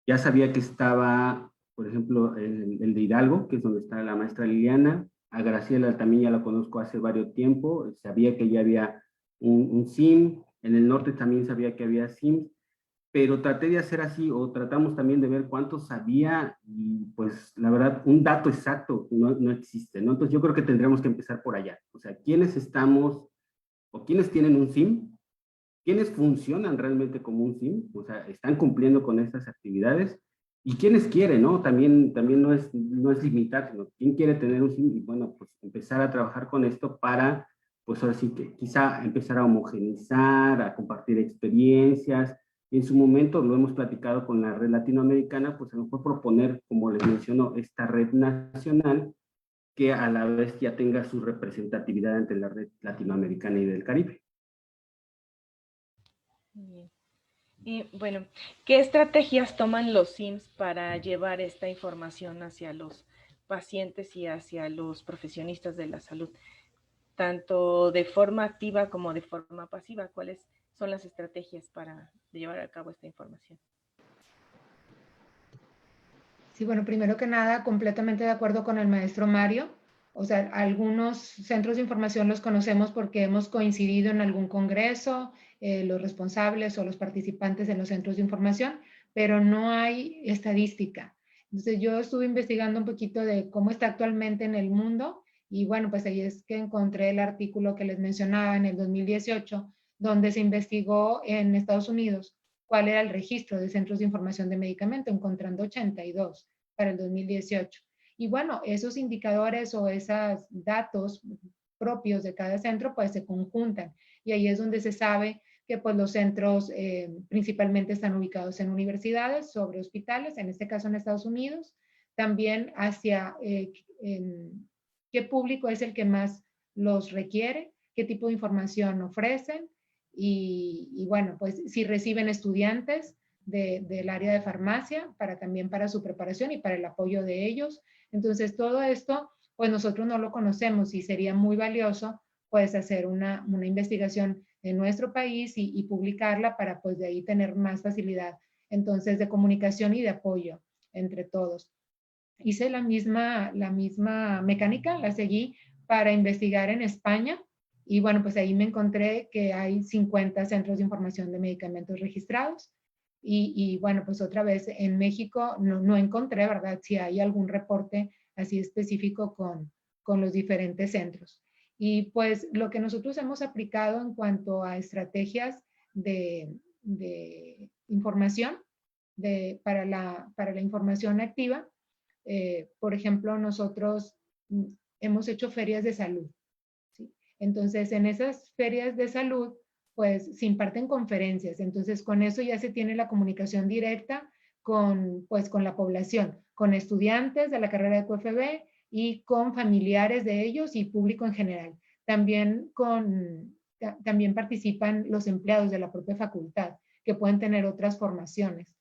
Speaker 3: ya sabía que estaba, por ejemplo, el de Hidalgo, que es donde está la maestra Liliana. A Graciela también ya la conozco hace varios tiempo, sabía que ya había un SIM. En el norte también sabía que había SIM, pero traté de hacer así, o tratamos también de ver cuántos había, y pues la verdad, un dato exacto no existe, ¿no? Entonces yo creo que tendríamos que empezar por allá. O sea, ¿quiénes estamos, o quiénes tienen un SIM? ¿Quiénes funcionan realmente como un SIM? O sea, están cumpliendo con estas actividades. ¿Y quiénes quieren, no? También no es limitar, sino quién quiere tener un SIM, y bueno, pues empezar a trabajar con esto para, pues ahora sí que quizá empezar a homogenizar, a compartir experiencias. Y en su momento lo hemos platicado con la red latinoamericana, pues se nos fue proponer, como les menciono, esta red nacional, que a la vez ya tenga su representatividad entre la red latinoamericana y del Caribe.
Speaker 1: Bien. Y bueno, ¿qué estrategias toman los SIMs para llevar esta información hacia los pacientes y hacia los profesionistas de la salud, tanto de forma activa como de forma pasiva? ¿Cuáles son las estrategias para llevar a cabo esta información?
Speaker 4: Sí, bueno, primero que nada, completamente de acuerdo con el maestro Mario. O sea, algunos centros de información los conocemos porque hemos coincidido en algún congreso, los responsables o los participantes en los centros de información, pero no hay estadística. Entonces yo estuve investigando un poquito de cómo está actualmente en el mundo, y bueno, pues ahí es que encontré el artículo que les mencionaba en el 2018, donde se investigó en Estados Unidos cuál era el registro de centros de información de medicamento, encontrando 82 para el 2018. Y bueno, esos indicadores o esos datos propios de cada centro pues se conjuntan, y ahí es donde se sabe que pues los centros principalmente están ubicados en universidades, sobre hospitales, en este caso en Estados Unidos, también hacia qué público es el que más los requiere, qué tipo de información ofrecen, y bueno, pues si reciben estudiantes del área de farmacia, también para su preparación y para el apoyo de ellos. Entonces, todo esto, pues nosotros no lo conocemos, y sería muy valioso pues hacer una investigación en nuestro país y publicarla para pues de ahí tener más facilidad entonces de comunicación y de apoyo entre todos. Hice la misma mecánica, la seguí para investigar en España y bueno, pues ahí me encontré que hay 50 centros de información de medicamentos registrados y bueno, pues otra vez en México no encontré, ¿verdad? Si hay algún reporte así específico con los diferentes centros. Y pues lo que nosotros hemos aplicado en cuanto a estrategias de información, para la información activa, por ejemplo, nosotros hemos hecho ferias de salud, ¿sí? Entonces, en esas ferias de salud, pues se imparten conferencias. Entonces, con eso ya se tiene la comunicación directa pues, con la población, con estudiantes de la carrera de QFB y con familiares de ellos y público en general. También participan los empleados de la propia facultad, que pueden tener otras formaciones.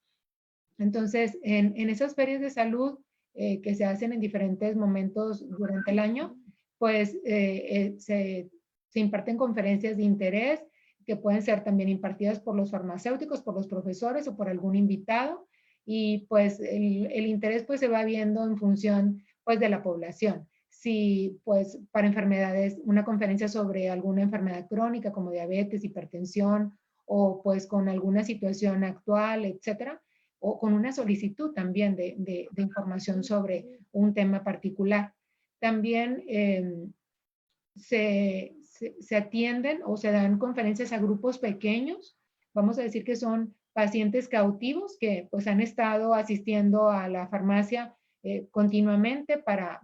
Speaker 4: Entonces, en esas ferias de salud que se hacen en diferentes momentos durante el año, pues se imparten conferencias de interés que pueden ser también impartidas por los farmacéuticos, por los profesores o por algún invitado. Y pues el interés pues se va viendo en función pues de la población. Si pues para enfermedades, una conferencia sobre alguna enfermedad crónica como diabetes, hipertensión o pues con alguna situación actual, etcétera, o con una solicitud también de información sobre un tema particular. También se atienden o se dan conferencias a grupos pequeños, vamos a decir que son pacientes cautivos que pues han estado asistiendo a la farmacia continuamente para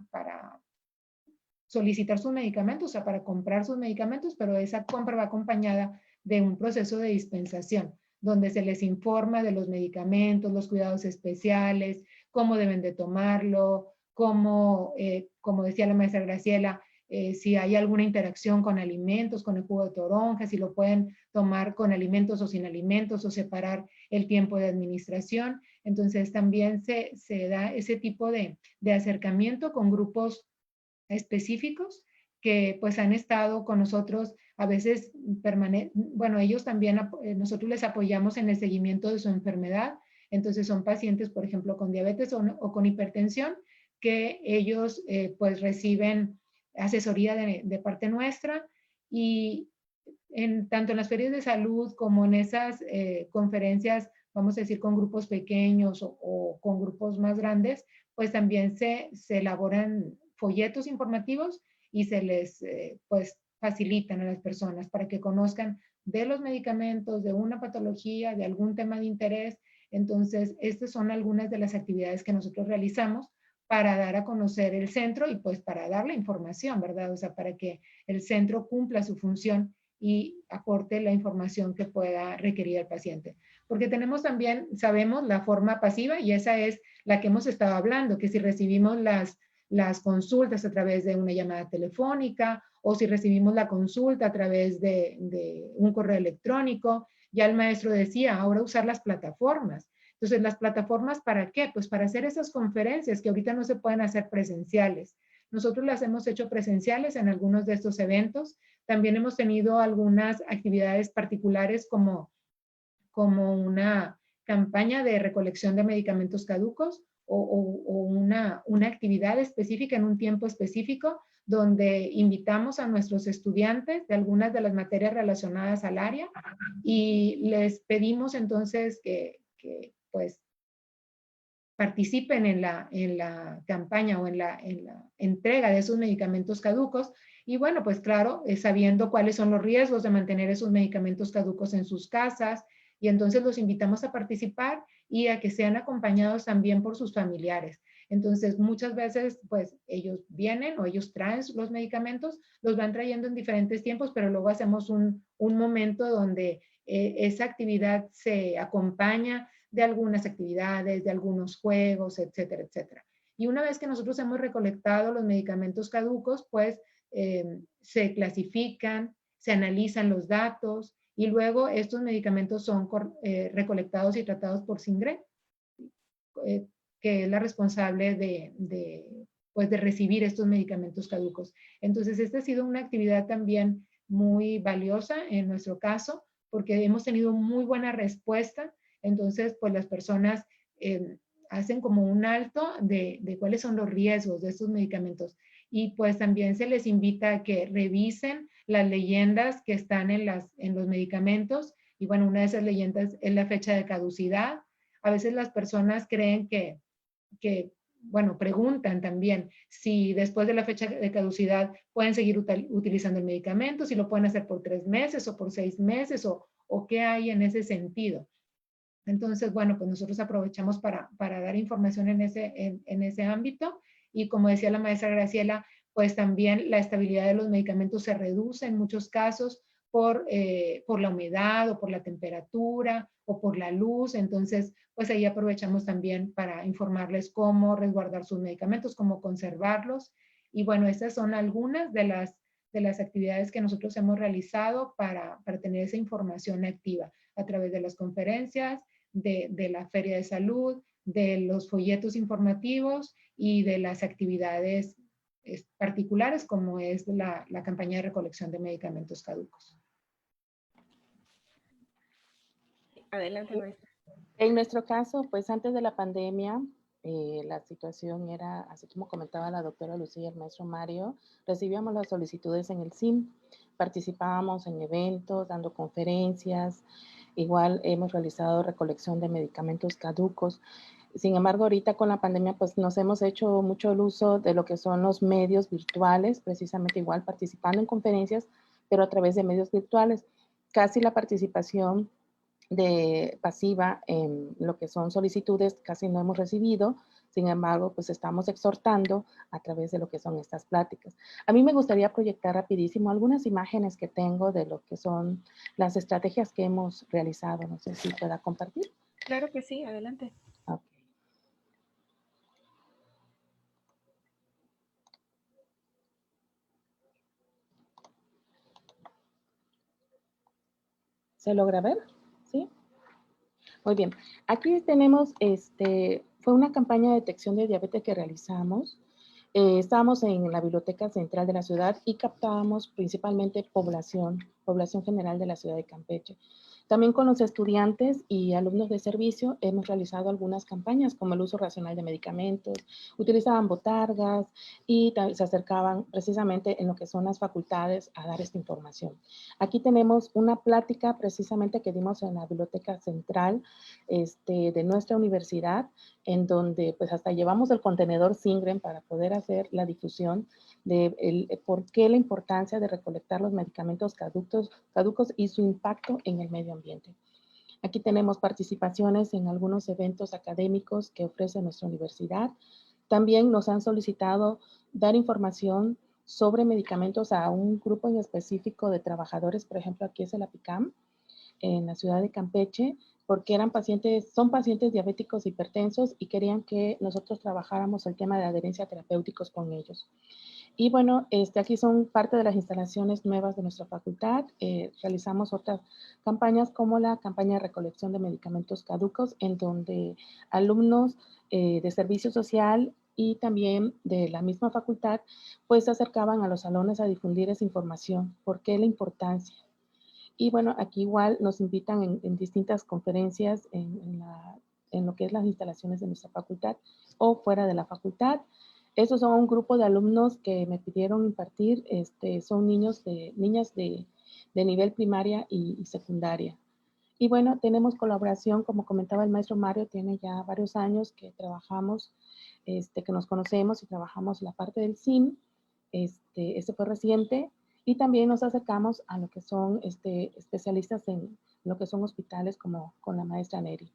Speaker 4: solicitar sus medicamentos, o sea, para comprar sus medicamentos, pero esa compra va acompañada de un proceso de dispensación, donde se les informa de los medicamentos, los cuidados especiales, cómo deben de tomarlo, cómo, como decía la maestra Graciela, si hay alguna interacción con alimentos, con el jugo de toronja, si lo pueden tomar con alimentos o sin alimentos o separar el tiempo de administración. Entonces también se da ese tipo de acercamiento con grupos específicos que pues han estado con nosotros a veces bueno, ellos también, nosotros les apoyamos en el seguimiento de su enfermedad. Entonces son pacientes, por ejemplo, con diabetes o con hipertensión, que ellos pues reciben asesoría de parte nuestra y tanto en las ferias de salud como en esas conferencias, vamos a decir, con grupos pequeños o con grupos más grandes, pues también se elaboran folletos informativos y se les pues facilitan a las personas para que conozcan de los medicamentos, de una patología, de algún tema de interés. Entonces, estas son algunas de las actividades que nosotros realizamos para dar a conocer el centro y pues para dar la información, ¿verdad? O sea, para que el centro cumpla su función y aporte la información que pueda requerir el paciente. Porque tenemos también, sabemos, la forma pasiva y esa es la que hemos estado hablando, que si recibimos las consultas a través de una llamada telefónica o si recibimos la consulta a través de un correo electrónico. Ya el maestro decía, ahora usar las plataformas. Entonces, ¿las plataformas para qué? Pues para hacer esas conferencias que ahorita no se pueden hacer presenciales. Nosotros las hemos hecho presenciales en algunos de estos eventos. También hemos tenido algunas actividades particulares como una campaña de recolección de medicamentos caducos o una actividad específica en un tiempo específico donde invitamos a nuestros estudiantes de algunas de las materias relacionadas al área y les pedimos entonces que pues participen en la campaña o en la entrega de esos medicamentos caducos. Y bueno, pues claro, sabiendo cuáles son los riesgos de mantener esos medicamentos caducos en sus casas, y entonces los invitamos a participar y a que sean acompañados también por sus familiares. Entonces, muchas veces, pues, ellos vienen o ellos traen los medicamentos, los van trayendo en diferentes tiempos, pero luego hacemos un momento donde esa actividad se acompaña de algunas actividades, de algunos juegos, etcétera, etcétera. Y una vez que nosotros hemos recolectado los medicamentos caducos, pues se clasifican, se analizan los datos y luego estos medicamentos son recolectados y tratados por SINGRE, que es la responsable pues de recibir estos medicamentos caducos. Entonces, esta ha sido una actividad también muy valiosa en nuestro caso, porque hemos tenido muy buena respuesta Entonces, pues las personas hacen como un alto de cuáles son los riesgos de estos medicamentos. Y pues también se les invita a que revisen las leyendas que están en los medicamentos. Y bueno, una de esas leyendas es la fecha de caducidad. A veces las personas creen bueno, preguntan también si después de la fecha de caducidad pueden seguir utilizando el medicamento, si lo pueden hacer por 3 meses o por 6 meses o qué hay en ese sentido. Entonces, bueno, pues nosotros aprovechamos para dar información en ese ámbito y como decía la maestra Graciela, pues también la estabilidad de los medicamentos se reduce en muchos casos por la humedad o por la temperatura o por la luz. Entonces, pues ahí aprovechamos también para informarles cómo resguardar sus medicamentos, cómo conservarlos. Y bueno, estas son algunas de las actividades que nosotros hemos realizado para tener esa información activa a través de las conferencias, de la feria de salud, de los folletos informativos y de las actividades particulares como es la campaña de recolección de medicamentos caducos.
Speaker 1: Adelante, maestra.
Speaker 5: En nuestro caso, pues antes de la pandemia, la situación era, así como comentaba la doctora Lucía y el maestro Mario, recibíamos las solicitudes en el SIM, participábamos en eventos, dando conferencias, igual hemos realizado recolección de medicamentos caducos. Sin embargo, ahorita con la pandemia, pues nos hemos hecho mucho el uso de lo que son los medios virtuales, precisamente igual participando en conferencias, pero a través de medios virtuales. Casi la participación pasiva en lo que son solicitudes casi no hemos recibido, sin embargo, pues estamos exhortando a través de lo que son estas pláticas. A mí me gustaría proyectar rapidísimo algunas imágenes que tengo de lo que son las estrategias que hemos realizado. No sé si pueda compartir.
Speaker 1: Claro que sí, adelante.
Speaker 5: Okay. ¿Se logra ver? ¿Sí? Muy bien. Aquí tenemos, fue una campaña de detección de diabetes que realizamos. Estábamos en la Biblioteca Central de la ciudad y captábamos principalmente población general de la ciudad de Campeche. También con los estudiantes y alumnos de servicio hemos realizado algunas campañas como el uso racional de medicamentos, utilizaban botargas y se acercaban precisamente en lo que son las facultades a dar esta información. Aquí tenemos una plática precisamente que dimos en la Biblioteca Central de nuestra universidad, en donde pues hasta llevamos el contenedor Singren para poder hacer la difusión de por qué la importancia de recolectar los medicamentos caducos y su impacto en el medio ambiente. Aquí tenemos participaciones en algunos eventos académicos que ofrece nuestra universidad. También nos han solicitado dar información sobre medicamentos a un grupo en específico de trabajadores, por ejemplo, aquí es el APICAM, en la ciudad de Campeche, porque son pacientes diabéticos hipertensos y querían que nosotros trabajáramos el tema de adherencia a terapéuticos con ellos. Y bueno, aquí son parte de las instalaciones nuevas de nuestra facultad. Realizamos otras campañas como la campaña de recolección de medicamentos caducos, en donde alumnos de servicio social y también de la misma facultad, pues se acercaban a los salones a difundir esa información. ¿Por qué la importancia? Y bueno, aquí igual nos invitan en distintas conferencias en lo que es las instalaciones de nuestra facultad o fuera de la facultad. Estos son un grupo de alumnos que me pidieron impartir, son niñas de nivel primaria y secundaria. Y bueno, tenemos colaboración, como comentaba el maestro Mario, tiene ya varios años que trabajamos, que nos conocemos y trabajamos la parte del SIM, este fue reciente, y también nos acercamos a lo que son especialistas en lo que son hospitales, como con la maestra Neri.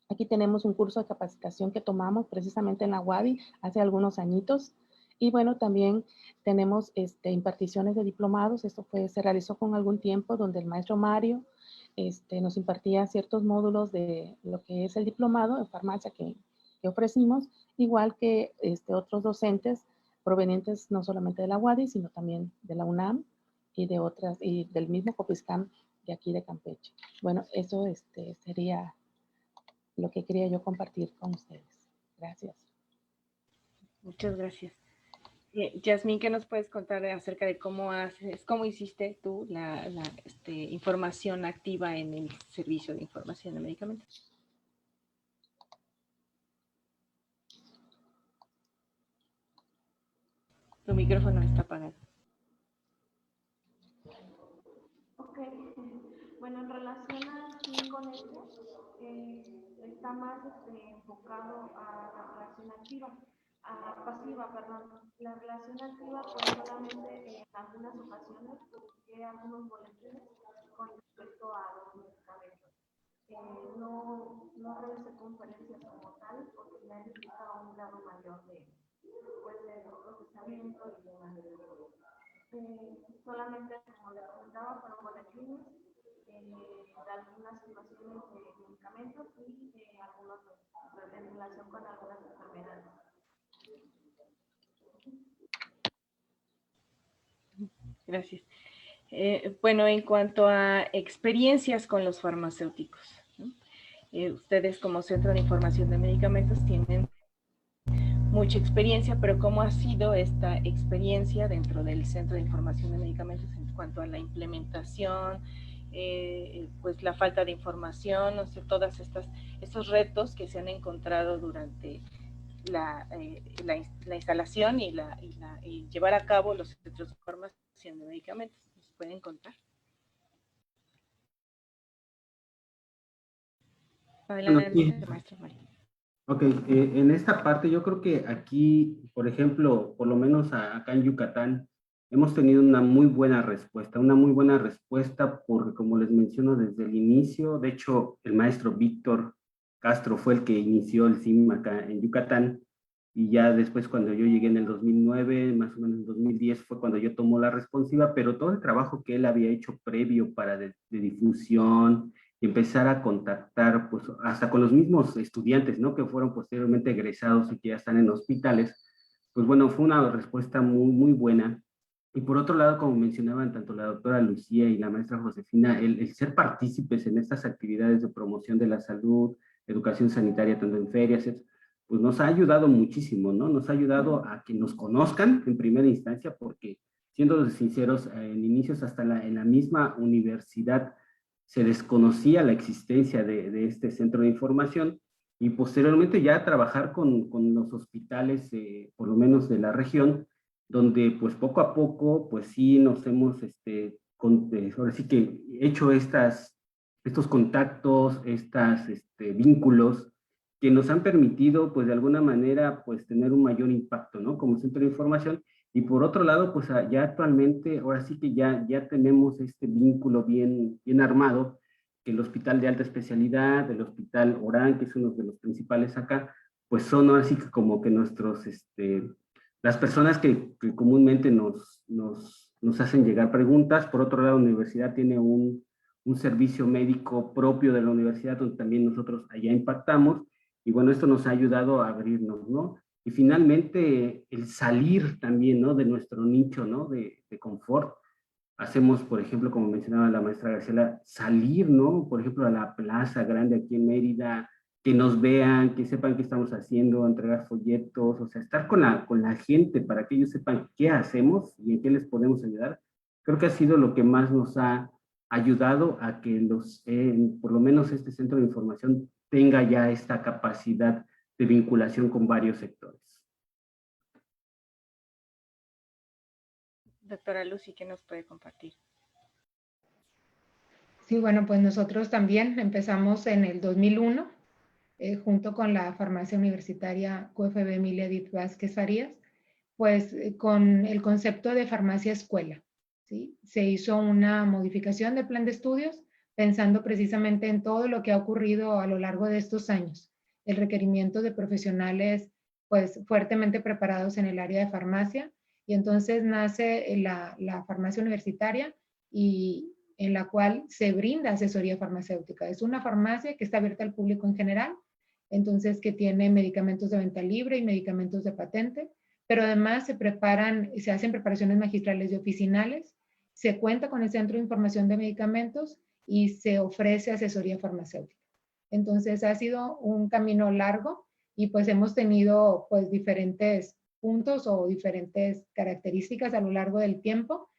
Speaker 5: Aquí tenemos un curso de capacitación que tomamos precisamente en la UADY hace algunos añitos. Y bueno, también tenemos imparticiones de diplomados. Esto se realizó con algún tiempo, donde el maestro Mario nos impartía ciertos módulos de lo que es el diplomado en farmacia que ofrecimos, igual que otros docentes provenientes no solamente de la UADY, sino también de la UNAM y de otras, y del mismo COPISCAM de aquí de Campeche. Bueno, eso sería lo que quería yo compartir con ustedes. Gracias.
Speaker 1: Muchas gracias. Yasmín, ¿qué nos puedes contar acerca de cómo hiciste tú la información activa en el servicio de información de medicamentos? Tu micrófono está apagado.
Speaker 6: Ok, bueno, en relación aquí con esto, está más enfocado a la relación activa, a pasiva, perdón. La relación activa, pues solamente en algunas ocasiones publiqué algunos boletines con respecto a los medicamentos. No realicé conferencias como tal, porque ya necesitaba un grado mayor de procesamiento y de solamente, como les comentaba, fueron boletines de algunas situaciones de medicamentos y algunos en relación con algunas enfermedades.
Speaker 1: Gracias. Bueno, en cuanto a experiencias con los farmacéuticos, ¿no? Ustedes como Centro de Información de Medicamentos tienen mucha experiencia, pero ¿cómo ha sido esta experiencia dentro del Centro de Información de Medicamentos en cuanto a la implementación, pues la falta de información, no sé, todas estos retos que se han encontrado durante la instalación y llevar a cabo los centros de información de medicamentos? ¿Nos pueden contar? Adelante,
Speaker 3: Bueno, sí.
Speaker 1: maestro Mario.
Speaker 3: Ok, en esta parte yo creo que aquí, por ejemplo, por lo menos acá en Yucatán, hemos tenido una muy buena respuesta porque como les menciono desde el inicio, de hecho el maestro Víctor Castro fue el que inició el CIM acá en Yucatán y ya después cuando yo llegué en el 2009, más o menos en 2010 fue cuando yo tomó la responsiva, pero todo el trabajo que él había hecho previo para de difusión, y empezar a contactar, pues, hasta con los mismos estudiantes, ¿no? Que fueron posteriormente egresados y que ya están en hospitales, pues bueno, fue una respuesta muy, muy buena. Y por otro lado, como mencionaban tanto la doctora Lucía y la maestra Josefina, el ser partícipes en estas actividades de promoción de la salud, educación sanitaria, tanto en ferias, pues nos ha ayudado muchísimo, ¿no? Nos ha ayudado a que nos conozcan en primera instancia, porque siendo sinceros, en inicios hasta en la misma universidad se desconocía la existencia de este centro de información y posteriormente ya trabajar con los hospitales, por lo menos de la región, donde pues poco a poco, pues sí nos hemos, ahora sí que hecho estos contactos, vínculos que nos han permitido pues de alguna manera pues tener un mayor impacto, ¿no? Como centro de información. Y por otro lado, pues ya actualmente, ahora sí que ya tenemos este vínculo bien armado, que el Hospital de Alta Especialidad, el Hospital Orán, que es uno de los principales acá, pues son ahora sí que como que las personas que comúnmente nos hacen llegar preguntas. Por otro lado, la universidad tiene un servicio médico propio de la universidad, donde también nosotros allá impactamos, y bueno, esto nos ha ayudado a abrirnos, ¿no? Y finalmente, el salir también, ¿no? De nuestro nicho, ¿no? De confort. Hacemos, por ejemplo, como mencionaba la maestra Graciela, salir, ¿no? Por ejemplo, a la plaza grande aquí en Mérida, que nos vean, que sepan qué estamos haciendo, entregar folletos, o sea, estar con la gente para que ellos sepan qué hacemos y en qué les podemos ayudar. Creo que ha sido lo que más nos ha ayudado a que por lo menos este centro de información tenga ya esta capacidad de vinculación con varios sectores.
Speaker 1: Doctora Lucy, ¿qué nos puede compartir?
Speaker 4: Sí, bueno, pues nosotros también empezamos en el 2001, junto con la farmacia universitaria QFB Emilia Edith Vázquez Farías, pues con el concepto de farmacia escuela, ¿sí? Se hizo una modificación del plan de estudios pensando precisamente en todo lo que ha ocurrido a lo largo de estos años, el requerimiento de profesionales pues fuertemente preparados en el área de farmacia, y entonces nace la farmacia universitaria y en la cual se brinda asesoría farmacéutica. Es una farmacia que está abierta al público en general, entonces que tiene medicamentos de venta libre y medicamentos de patente, pero además se hacen preparaciones magistrales y oficinales, se cuenta con el Centro de Información de Medicamentos y se ofrece asesoría farmacéutica. Entonces ha sido un camino largo y pues hemos tenido pues diferentes puntos o diferentes características a lo largo del tiempo.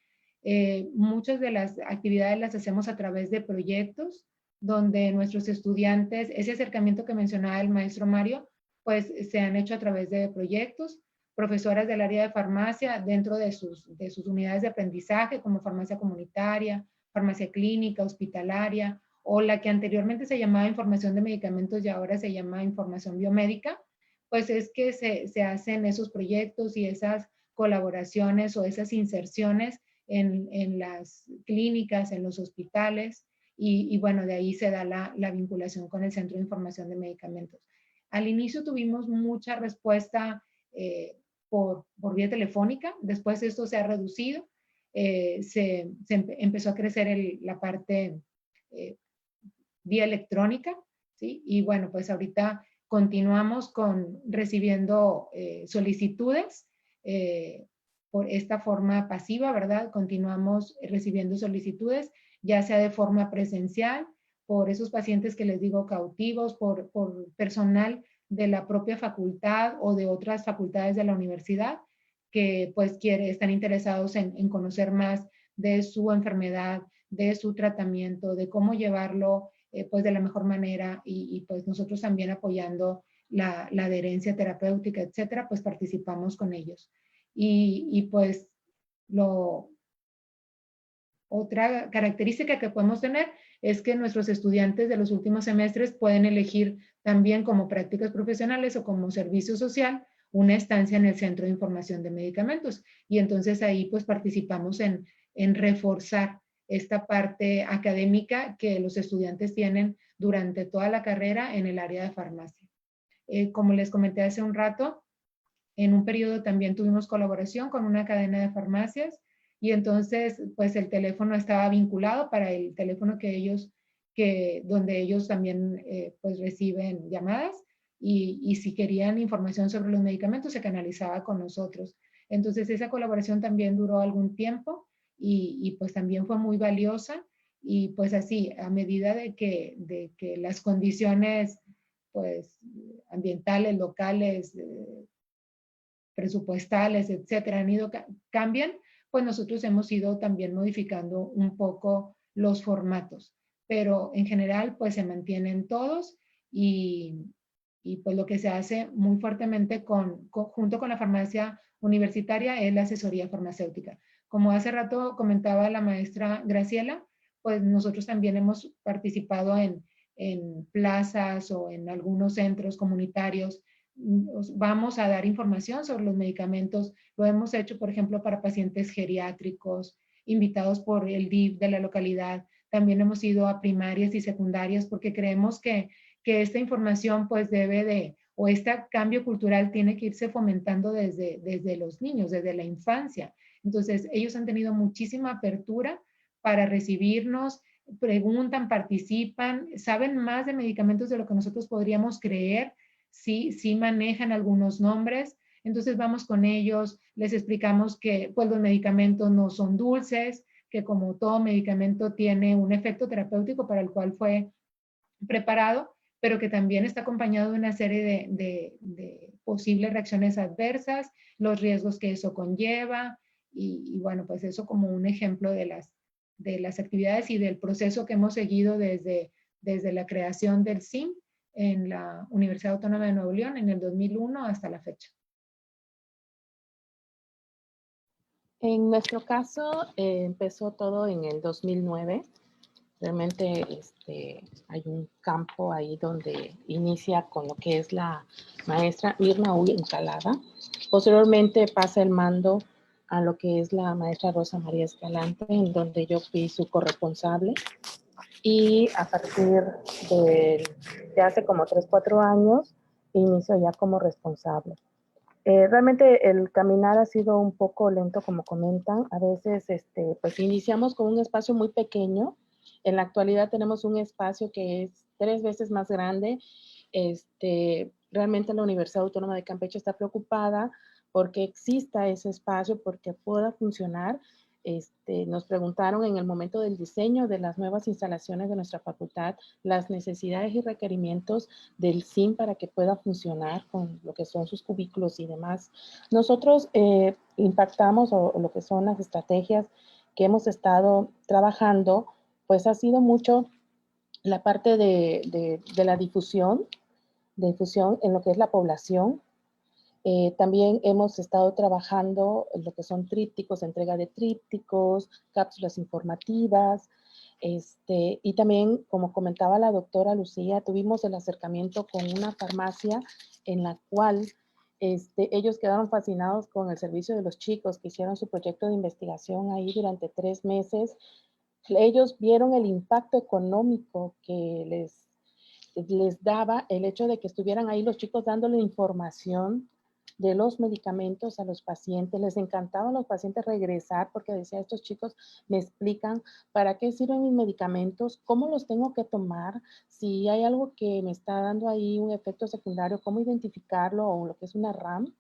Speaker 4: Muchas de las actividades las hacemos a través de proyectos donde nuestros estudiantes, ese acercamiento que mencionaba el maestro Mario, pues se han hecho a través de proyectos. Profesoras del área de farmacia dentro de sus unidades de aprendizaje, como farmacia comunitaria, farmacia clínica, hospitalaria, o la que anteriormente se llamaba información de medicamentos y ahora se llama información biomédica, pues es que se hacen esos proyectos y esas colaboraciones o esas inserciones en las clínicas, en los hospitales, y bueno, de ahí se da la vinculación con el Centro de Información de Medicamentos. Al inicio tuvimos mucha respuesta por vía telefónica, después esto se ha reducido, empezó a crecer la parte vía electrónica, ¿sí? Y bueno, pues ahorita continuamos recibiendo solicitudes por esta forma pasiva, ¿verdad? Continuamos recibiendo solicitudes, ya sea de forma presencial, por esos pacientes que les digo cautivos, por personal de la propia facultad o de otras facultades de la universidad que pues están interesados en conocer más de su enfermedad, de su tratamiento, de cómo llevarlo pues de la mejor manera y pues nosotros también apoyando la adherencia terapéutica, etcétera, pues participamos con ellos. Y pues otra característica que podemos tener es que nuestros estudiantes de los últimos semestres pueden elegir también como prácticas profesionales o como servicio social una estancia en el Centro de Información de Medicamentos. Y entonces ahí pues participamos en reforzar esta parte académica que los estudiantes tienen durante toda la carrera en el área de farmacia. Como les comenté hace un rato, en un periodo también tuvimos colaboración con una cadena de farmacias y entonces pues el teléfono estaba vinculado para el teléfono donde ellos también pues reciben llamadas y si querían información sobre los medicamentos se canalizaba con nosotros. Entonces esa colaboración también duró algún tiempo y pues también fue muy valiosa y pues así a medida de que las condiciones pues ambientales, locales, presupuestales, etcétera, cambian, pues nosotros hemos ido también modificando un poco los formatos, pero en general pues se mantienen todos y pues lo que se hace muy fuertemente junto con la farmacia universitaria es la asesoría farmacéutica. Como hace rato comentaba la maestra Graciela, pues nosotros también hemos participado en plazas o en algunos centros comunitarios. Vamos a dar información sobre los medicamentos. Lo hemos hecho, por ejemplo, para pacientes geriátricos, invitados por el DIF de la localidad. También hemos ido a primarias y secundarias porque creemos que esta información pues o este cambio cultural tiene que irse fomentando desde los niños, desde la infancia. Entonces, ellos han tenido muchísima apertura para recibirnos, preguntan, participan, saben más de medicamentos de lo que nosotros podríamos creer, sí manejan algunos nombres, entonces vamos con ellos, les explicamos que pues los medicamentos no son dulces, que como todo medicamento tiene un efecto terapéutico para el cual fue preparado, pero que también está acompañado de una serie de posibles reacciones adversas, los riesgos que eso conlleva, y bueno, pues eso como un ejemplo de las actividades y del proceso que hemos seguido desde la creación del CIM en la Universidad Autónoma de Nuevo León en el 2001 hasta la fecha.
Speaker 5: En nuestro caso, empezó todo en el 2009. Realmente hay un campo ahí donde inicia con lo que es la maestra Irma Uy Encalada. Posteriormente pasa el mando a lo que es la maestra Rosa María Escalante, en donde yo fui su corresponsable. Y a partir de hace como 3, 4 años, inicio ya como responsable. Realmente el caminar ha sido un poco lento, como comentan. A veces pues iniciamos con un espacio muy pequeño. En la actualidad tenemos un espacio que es 3 veces más grande. Realmente la Universidad Autónoma de Campeche está preocupada porque exista ese espacio, porque pueda funcionar. nos preguntaron en el momento del diseño de las nuevas instalaciones de nuestra facultad las necesidades y requerimientos del CIM para que pueda funcionar con lo que son sus cubículos y demás. Nosotros impactamos o lo que son las estrategias que hemos estado trabajando, pues ha sido mucho la parte de la difusión en lo que es la población. También hemos estado trabajando en lo que son trípticos, entrega de trípticos, cápsulas informativas, y también, como comentaba la doctora Lucía, tuvimos el acercamiento con una farmacia en la cual ellos quedaron fascinados con el servicio de los chicos que hicieron su proyecto de investigación ahí durante 3 meses. Ellos vieron el impacto económico que les daba el hecho de que estuvieran ahí los chicos dándole información de los medicamentos a los pacientes. Les encantaba a los pacientes regresar porque decía, estos chicos me explican para qué sirven mis medicamentos, cómo los tengo que tomar, si hay algo que me está dando ahí un efecto secundario, cómo identificarlo o lo que es una RAM.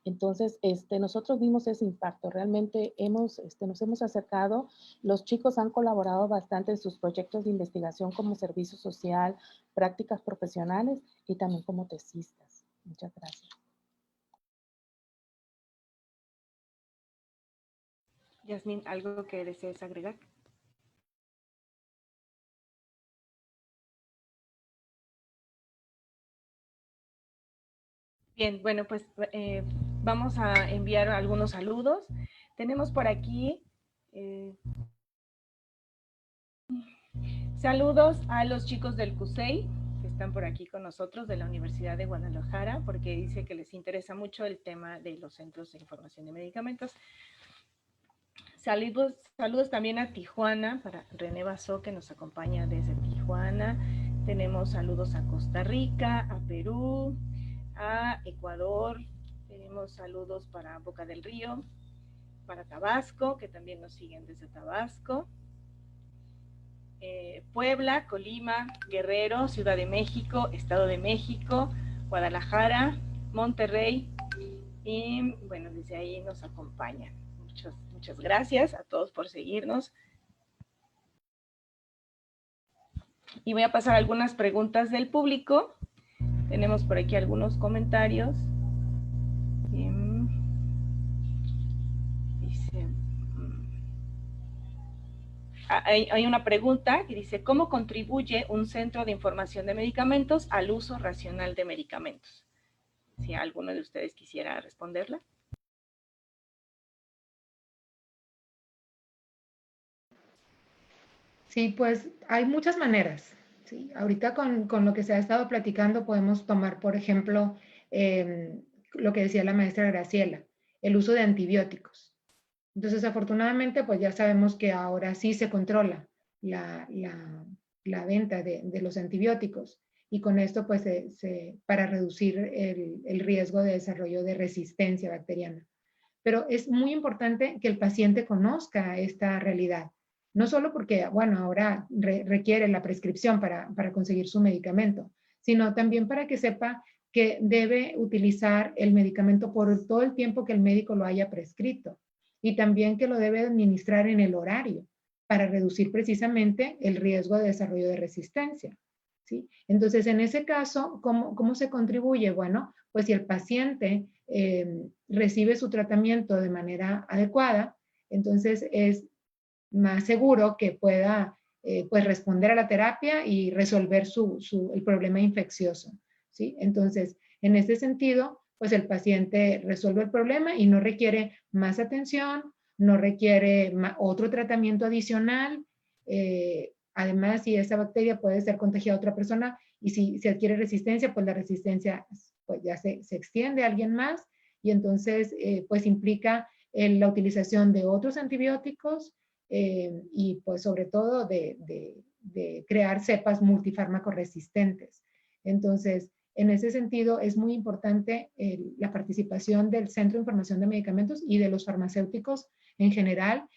Speaker 5: Entonces, nosotros vimos ese impacto. Realmente nos hemos acercado. Los chicos han colaborado bastante en sus proyectos de investigación como servicio social, prácticas profesionales y también como tesistas. Muchas gracias.
Speaker 1: Yasmín, ¿algo que desees agregar? Bien, bueno, pues vamos a enviar algunos saludos. Tenemos por aquí saludos a los chicos del CUSEI, que están por aquí con nosotros, de la Universidad de Guadalajara, porque dice que les interesa mucho el tema de los centros de información de medicamentos. Saludos también a Tijuana, para René Basó, que nos acompaña desde Tijuana. Tenemos saludos a Costa Rica, a Perú, a Ecuador. Tenemos saludos para Boca del Río, para Tabasco, que también nos siguen desde Tabasco. Puebla, Colima, Guerrero, Ciudad de México, Estado de México, Guadalajara, Monterrey, y bueno, desde ahí nos acompañan. Muchas gracias a todos por seguirnos. Y voy a pasar algunas preguntas del público. Tenemos por aquí algunos comentarios. Dice, hay una pregunta que dice, ¿cómo contribuye un centro de información de medicamentos al uso racional de medicamentos? Si alguno de ustedes quisiera responderla.
Speaker 4: Sí, pues hay muchas maneras. ¿Sí? Ahorita con lo que se ha estado platicando podemos tomar, por ejemplo, lo que decía la maestra Graciela, el uso de antibióticos. Entonces, afortunadamente, pues ya sabemos que ahora sí se controla la venta de los antibióticos y con esto, pues, para reducir el riesgo de desarrollo de resistencia bacteriana. Pero es muy importante que el paciente conozca esta realidad. No solo porque, bueno, ahora requiere la prescripción para conseguir su medicamento, sino también para que sepa que debe utilizar el medicamento por todo el tiempo que el médico lo haya prescrito y también que lo debe administrar en el horario para reducir precisamente el riesgo de desarrollo de resistencia. ¿Sí? Entonces, en ese caso, ¿cómo se contribuye? Bueno, pues si el paciente recibe su tratamiento de manera adecuada, entonces es más seguro que pueda pues responder a la terapia y resolver el problema infeccioso. ¿Sí? Entonces, en ese sentido, pues el paciente resuelve el problema y no requiere más atención, no requiere otro tratamiento adicional. Además, si esa bacteria puede ser contagiada a otra persona y si se adquiere resistencia, pues la resistencia pues ya se extiende a alguien más y entonces pues implica la utilización de otros antibióticos y pues sobre todo de crear cepas multifármacos resistentes. Entonces, en ese sentido, es muy importante la participación del Centro de Información de Medicamentos y de los farmacéuticos en general,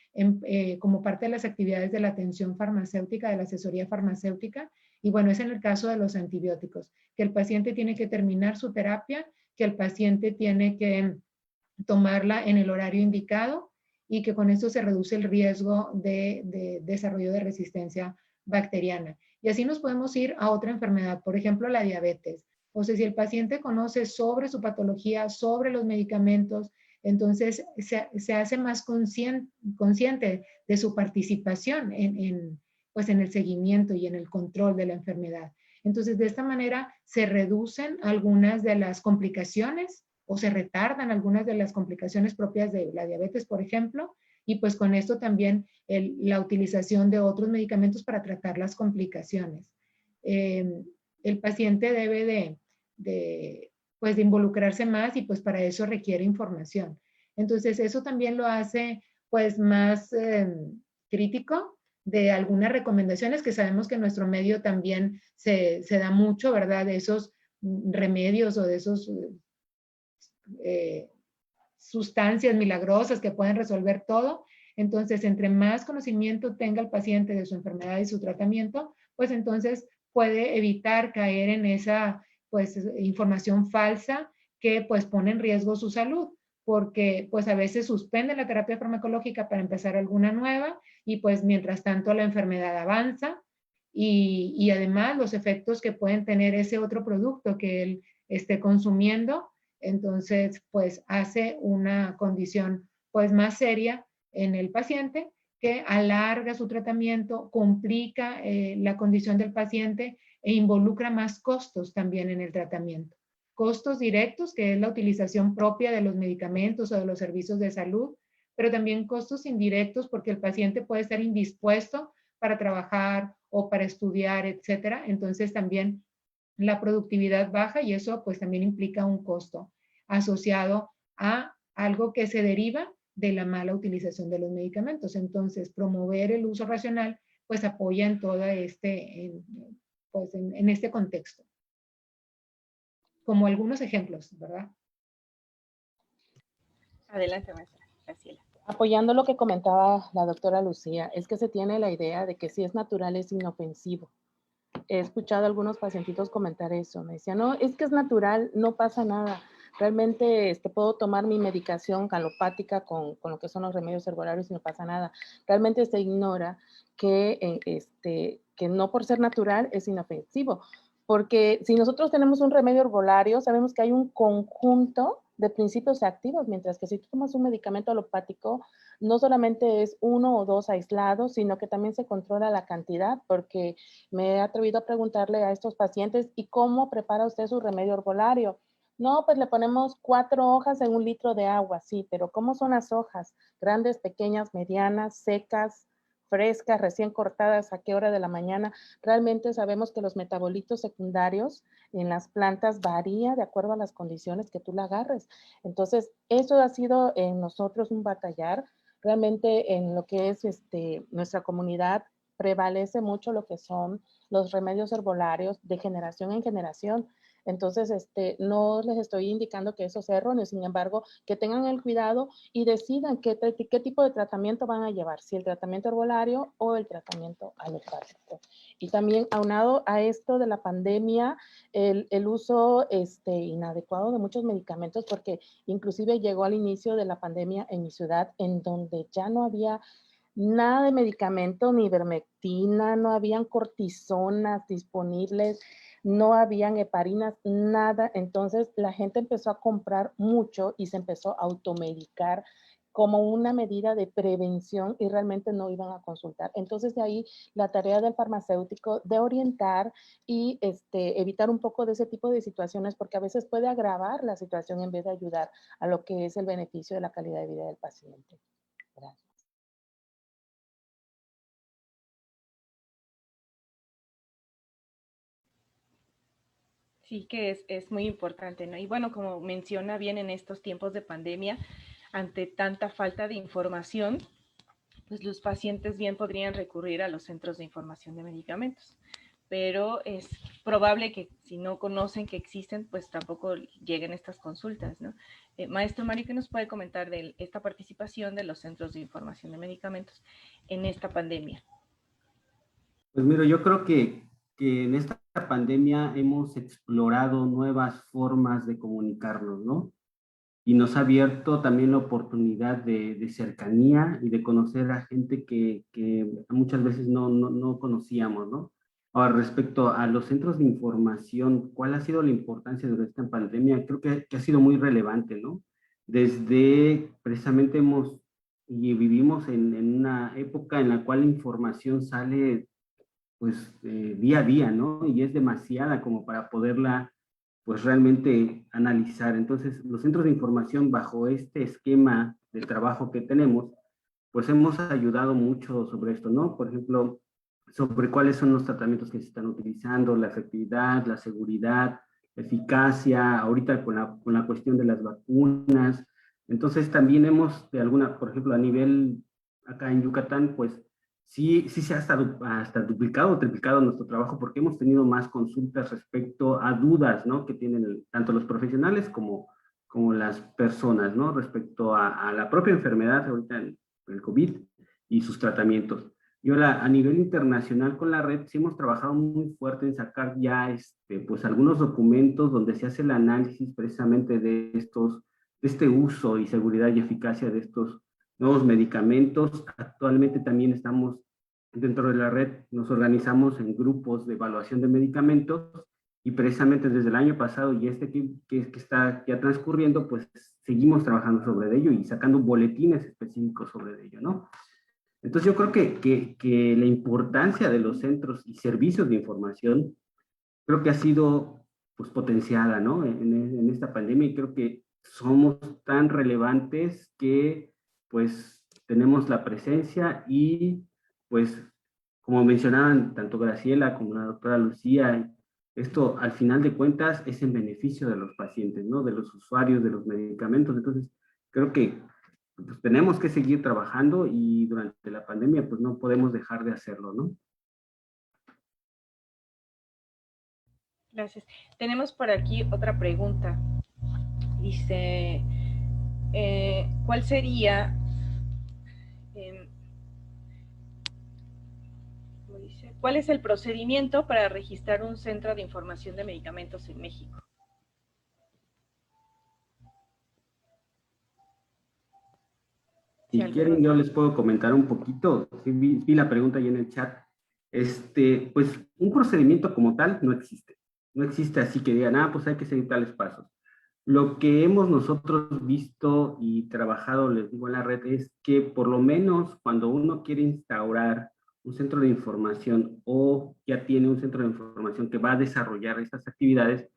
Speaker 4: como parte de las actividades de la atención farmacéutica, de la asesoría farmacéutica. Y bueno, es en el caso de los antibióticos, que el paciente tiene que terminar su terapia, que el paciente tiene que tomarla en el horario indicado y que con esto se reduce el riesgo de desarrollo de resistencia bacteriana. Y así nos podemos ir a otra enfermedad, por ejemplo, la diabetes. O sea, si el paciente conoce sobre su patología, sobre los medicamentos, entonces se hace más consciente de su participación pues en el seguimiento y en el control de la enfermedad. Entonces, de esta manera se reducen algunas de las complicaciones o se retardan algunas de las complicaciones propias de la diabetes, por ejemplo, y pues con esto también la utilización de otros medicamentos para tratar las complicaciones. El paciente debe pues de involucrarse más y pues para eso requiere información. Entonces eso también lo hace pues más crítico de algunas recomendaciones que sabemos que en nuestro medio también se da mucho, ¿verdad? De esos remedios o de esos sustancias milagrosas que pueden resolver todo. Entonces, entre más conocimiento tenga el paciente de su enfermedad y su tratamiento, pues entonces puede evitar caer en esa pues información falsa que pues pone en riesgo su salud, porque pues a veces suspende la terapia farmacológica para empezar alguna nueva y pues mientras tanto la enfermedad avanza y además los efectos que pueden tener ese otro producto que él esté consumiendo, entonces pues hace una condición pues más seria en el paciente que alarga su tratamiento, complica la condición del paciente e involucra más costos también en el tratamiento. Costos directos, que es la utilización propia de los medicamentos o de los servicios de salud, pero también costos indirectos porque el paciente puede estar indispuesto para trabajar o para estudiar, etcétera. Entonces también la productividad baja y eso pues también implica un costo asociado a algo que se deriva de la mala utilización de los medicamentos. Entonces, promover el uso racional pues apoya en todo pues, en este contexto. Como algunos ejemplos, ¿verdad?
Speaker 1: Adelante, maestra Graciela.
Speaker 5: Apoyando lo que comentaba la doctora Lucía, es que se tiene la idea de que si es natural es inofensivo. He escuchado a algunos pacientitos comentar eso. Me decían, no, es que es natural, no pasa nada. Realmente puedo tomar mi medicación alopática con lo que son los remedios herbolarios y no pasa nada. Realmente se ignora que no por ser natural es inofensivo. Porque si nosotros tenemos un remedio herbolario, sabemos que hay un conjunto de principios activos, mientras que si tú tomas un medicamento alopático, no solamente es uno o dos aislados, sino que también se controla la cantidad, porque me he atrevido a preguntarle a estos pacientes, ¿y cómo prepara usted su remedio herbolario? No, pues le ponemos 4 hojas en 1 litro de agua, sí, pero ¿cómo son las hojas? Grandes, pequeñas, medianas, secas, frescas, recién cortadas, ¿a qué hora de la mañana? Realmente sabemos que los metabolitos secundarios en las plantas varía de acuerdo a las condiciones que tú la agarres. Entonces, eso ha sido en nosotros un batallar. Realmente en lo que es nuestra comunidad prevalece mucho lo que son los remedios herbolarios de generación en generación. Entonces, no les estoy indicando que eso sea erróneo, sin embargo, que tengan el cuidado y decidan qué tipo de tratamiento van a llevar, si el tratamiento herbolario o el tratamiento alopático. Y también aunado a esto de la pandemia, el uso inadecuado de muchos medicamentos, porque inclusive llegó al inicio de la pandemia en mi ciudad, en donde ya no había nada de medicamento, ni ivermectina, no habían cortisonas disponibles, no habían heparinas, nada. Entonces la gente empezó a comprar mucho y se empezó a automedicar como una medida de prevención y realmente no iban a consultar. Entonces de ahí la tarea del farmacéutico de orientar y evitar un poco de ese tipo de situaciones, porque a veces puede agravar la situación en vez de ayudar a lo que es el beneficio de la calidad de vida del paciente. Gracias.
Speaker 1: Sí, que es muy importante, ¿no? Y bueno, como menciona bien, en estos tiempos de pandemia, ante tanta falta de información, pues los pacientes bien podrían recurrir a los centros de información de medicamentos, pero es probable que si no conocen que existen, pues tampoco lleguen estas consultas, ¿no? Maestro Mario, ¿qué nos puede comentar de esta participación de los centros de información de medicamentos en esta pandemia?
Speaker 3: Pues mira, yo creo que en esta pandemia hemos explorado nuevas formas de comunicarnos, ¿no? y nos ha abierto también la oportunidad de cercanía y de conocer a gente que muchas veces no conocíamos, ¿no? Ahora, respecto a los centros de información, ¿cuál ha sido la importancia de esta pandemia? Creo que ha sido muy relevante, ¿no? Desde, precisamente hemos y vivimos en una época en la cual la información sale, pues, día a día, ¿no? Y es demasiada como para poderla pues realmente analizar. Entonces, los centros de información bajo este esquema de trabajo que tenemos, pues hemos ayudado mucho sobre esto, ¿no? Por ejemplo, sobre cuáles son los tratamientos que se están utilizando, la efectividad, la seguridad, la eficacia, ahorita con la cuestión de las vacunas. Entonces, también hemos, de alguna, por ejemplo, a nivel acá en Yucatán, pues sí se ha hasta duplicado o triplicado nuestro trabajo porque hemos tenido más consultas respecto a dudas, ¿no? Que tienen tanto los profesionales como las personas, ¿no? Respecto a la propia enfermedad, ahorita el COVID y sus tratamientos. Y ahora, a nivel internacional con la red, sí hemos trabajado muy fuerte en sacar ya pues algunos documentos donde se hace el análisis precisamente de este uso y seguridad y eficacia de estos nuevos medicamentos. Actualmente también estamos dentro de la red, nos organizamos en grupos de evaluación de medicamentos y precisamente desde el año pasado y que está ya transcurriendo, pues seguimos trabajando sobre ello y sacando boletines específicos sobre ello, ¿no? Entonces yo creo que la importancia de los centros y servicios de información creo que ha sido pues potenciada, ¿no? En esta pandemia y creo que somos tan relevantes que pues tenemos la presencia y pues como mencionaban tanto Graciela como la doctora Lucía, esto al final de cuentas es en beneficio de los pacientes, ¿no? De los usuarios de los medicamentos. Entonces creo que pues, tenemos que seguir trabajando y durante la pandemia pues no podemos dejar de hacerlo, ¿no?
Speaker 1: Gracias. Tenemos por aquí otra pregunta. Dice, ¿cuál sería, eh, dice, cuál es el procedimiento para registrar un centro de información de medicamentos en México?
Speaker 3: Si quieren, yo les puedo comentar un poquito. Sí, vi la pregunta ahí en el chat. Pues un procedimiento como tal no existe. No existe así que digan, pues hay que seguir tales pasos. Lo que hemos nosotros visto y trabajado, les digo, en la red, es que por lo menos cuando uno quiere instaurar un centro de información o ya tiene un centro de información que va a desarrollar estas actividades,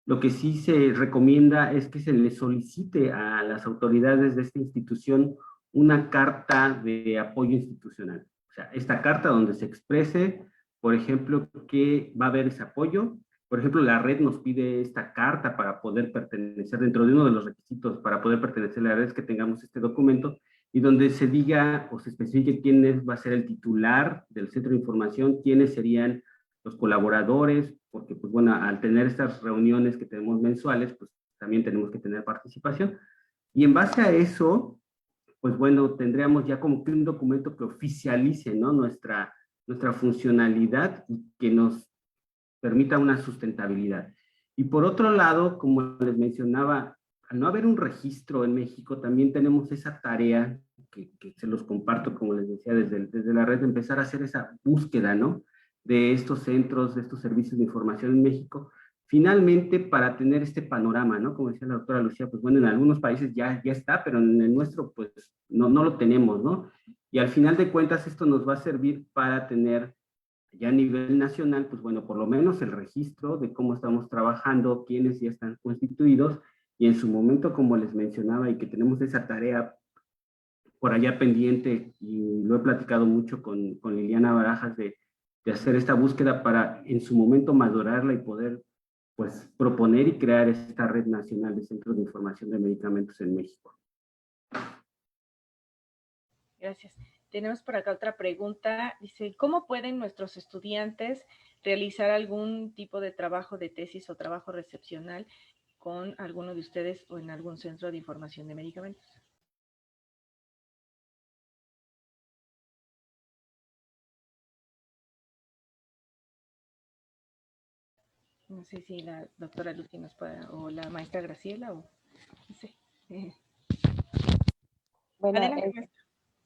Speaker 3: lo que sí se recomienda es que se le solicite a las autoridades de esta institución una carta de apoyo institucional. O sea, esta carta donde se exprese, por ejemplo, que va a haber ese apoyo. Por ejemplo, la red nos pide esta carta para poder pertenecer, dentro de uno de los requisitos para poder pertenecer a la red es que tengamos este documento y donde se diga o se especifique va a ser el titular del centro de información, quiénes serían los colaboradores, porque pues bueno, al tener estas reuniones que tenemos mensuales, pues también tenemos que tener participación. Y en base a eso, pues bueno, tendríamos ya como que un documento que oficialice, ¿no? Nuestra funcionalidad y que nos permita una sustentabilidad. Y por otro lado, como les mencionaba, al no haber un registro en México, también tenemos esa tarea que se los comparto, como les decía, desde la red, de empezar a hacer esa búsqueda, ¿no? De estos centros, de estos servicios de información en México, finalmente para tener este panorama, ¿no? Como decía la doctora Lucía, pues bueno, en algunos países ya está, pero en el nuestro, pues no lo tenemos, ¿no? Y al final de cuentas esto nos va a servir para tener ya a nivel nacional, pues bueno, por lo menos el registro de cómo estamos trabajando, quiénes ya están constituidos, y en su momento, como les mencionaba, y que tenemos esa tarea por allá pendiente, y lo he platicado mucho con Liliana Barajas, de hacer esta búsqueda para en su momento madurarla y poder, pues, proponer y crear esta red nacional de centros de información de medicamentos en México.
Speaker 1: Gracias. Tenemos por acá otra pregunta. Dice, ¿cómo pueden nuestros estudiantes realizar algún tipo de trabajo de tesis o trabajo recepcional con alguno de ustedes o en algún centro de información de medicamentos? No sé si la doctora Lucy nos puede, o la maestra Graciela, o no sé.
Speaker 5: Bueno,
Speaker 1: Adelante, maestra.